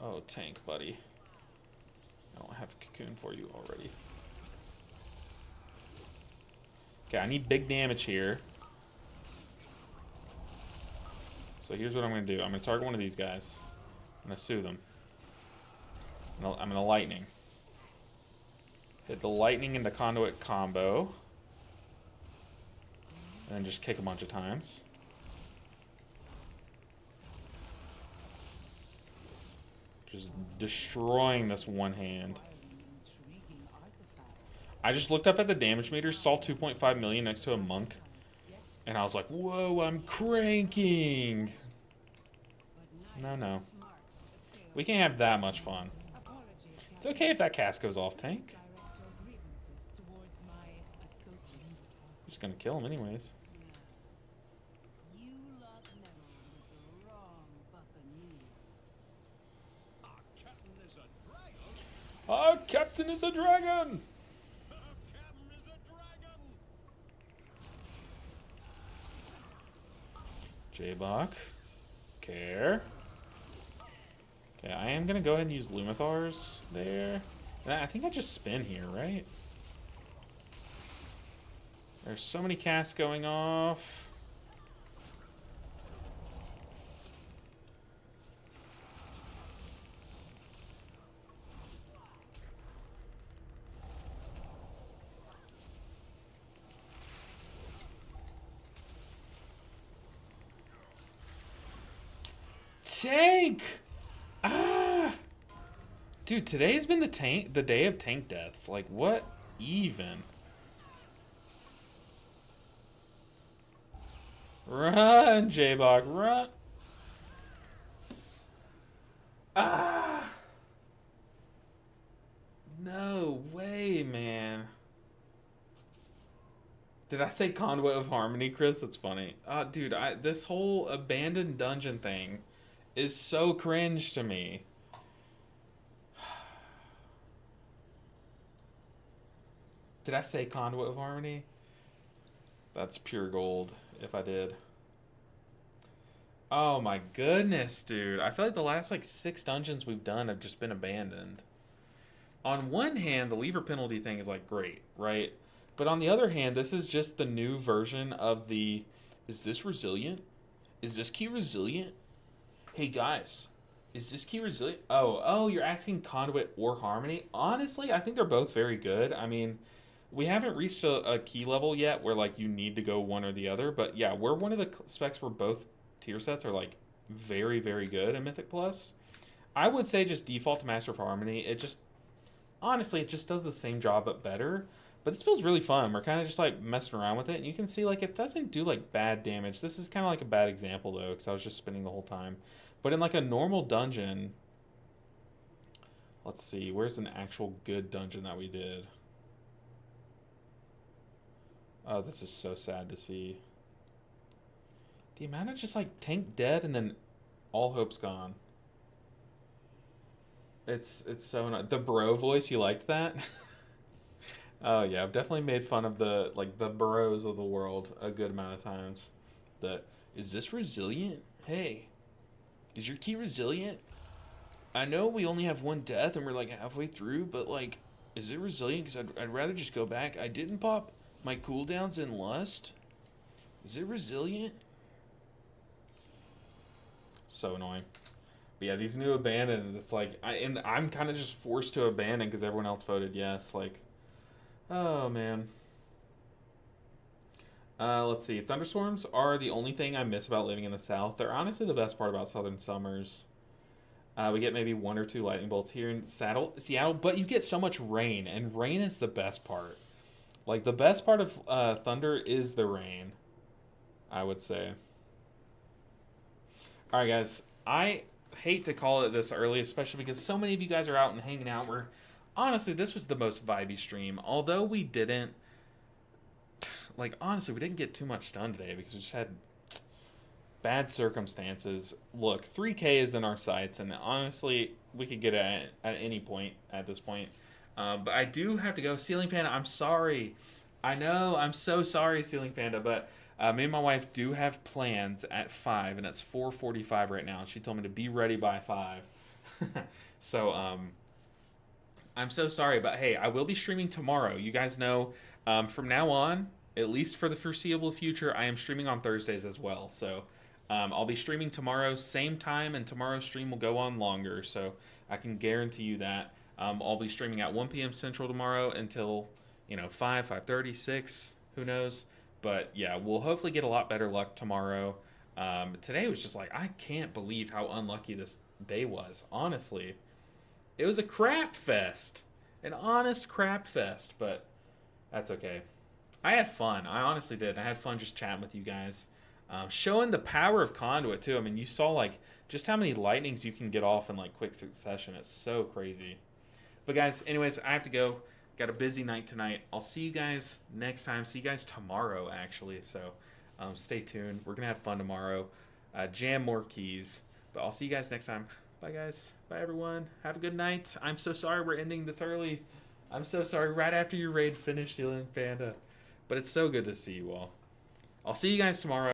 Oh, tank, buddy. I don't have a cocoon for you already. Okay, I need big damage here. So here's what I'm going to do. I'm going to target one of these guys. I'm going to soothe them. I'm going to lightning. Hit the lightning into conduit combo. And then just kick a bunch of times. Just destroying this one hand. I just looked up at the damage meter, saw 2.5 million next to a monk, and I was like, whoa, I'm cranking. No, no. We can't have that much fun. It's okay if that cast goes off, tank. I'm just gonna kill him anyways. Our captain is a dragon! J-Bach. Care. Okay, I am gonna go ahead and use Lumithars there. I think I just spin here, right? There's so many casts going off. Tank! Ah! Dude, today's been the day of tank deaths. Like, what even? Run, J-Bach, run! Ah! No way, man. Did I say Conduit of Harmony, Chris? That's funny. Dude, this whole abandoned dungeon thing is so cringe to me. Did I say Conduit of Harmony? That's pure gold, if I did. Oh my goodness, dude. I feel like the last, like, 6 dungeons we've done have just been abandoned. On one hand, the lever penalty thing is, like, great, right? But on the other hand, this is just the new version of the, is this resilient? Is this key resilient? Hey guys, is this key resilient? Oh, you're asking Conduit or Harmony? Honestly, I think they're both very good. I mean, we haven't reached a key level yet where like you need to go one or the other, but yeah, we're one of the specs where both tier sets are like very, very good in Mythic Plus. I would say just default to Master of Harmony. It just honestly, it just does the same job but better. But this feels really fun. We're kind of just like messing around with it, and you can see like it doesn't do like bad damage. This is kind of like a bad example though, because I was just spinning the whole time. But in like a normal dungeon, let's see, where's an actual good dungeon that we did? Oh, this is so sad to see. The amount of just like tank dead and then all hope's gone. It's so not the bro voice. You liked that? Oh yeah, I've definitely made fun of the like the bros of the world a good amount of times. The is this resilient? Hey, is your key resilient? I know we only have one death and we're like halfway through, but like, is it resilient? Because I'd rather just go back. I didn't pop my cooldowns in Lust. Is it resilient? So annoying. But yeah, these new abandons, it's like, I'm kind of just forced to abandon because everyone else voted yes. Like, oh man. Let's see. Thunderstorms are the only thing I miss about living in the South. They're honestly the best part about Southern summers. We get maybe one or two lightning bolts here in Seattle, but you get so much rain, and rain is the best part. Like, the best part of thunder is the rain, I would say. Alright, guys. I hate to call it this early, especially because so many of you guys are out and hanging out. Where, honestly, this was the most vibey stream. Although we didn't, like, honestly, we didn't get too much done today because we just had bad circumstances. Look, 3K is in our sights, and honestly, we could get it at any point at this point. But I do have to go. Ceiling Panda, I'm sorry. I know, I'm so sorry, Ceiling Panda, but me and my wife do have plans at 5, and it's 4:45 right now. She told me to be ready by 5. So, I'm so sorry, but hey, I will be streaming tomorrow. You guys know, from now on, at least for the foreseeable future, I am streaming on Thursdays as well. So, I'll be streaming tomorrow, same time, and tomorrow's stream will go on longer. So, I can guarantee you that. I'll be streaming at 1 p.m. Central tomorrow until, 5, 5:30, 6, who knows. But yeah, we'll hopefully get a lot better luck tomorrow. Today was just like, I can't believe how unlucky this day was. Honestly, it was a crap fest, an honest crap fest. But that's okay. I had fun. I honestly did. I had fun just chatting with you guys, showing the power of Conduit too. I mean, you saw like just how many lightnings you can get off in like quick succession. It's so crazy. But guys, anyways, I have to go. Got a busy night tonight. I'll see you guys next time. See you guys tomorrow, actually. So stay tuned. We're going to have fun tomorrow. Jam more keys. But I'll see you guys next time. Bye, guys. Bye, everyone. Have a good night. I'm so sorry we're ending this early. I'm so sorry. Right after your raid finished, Ceiling Panda. But it's so good to see you all. I'll see you guys tomorrow.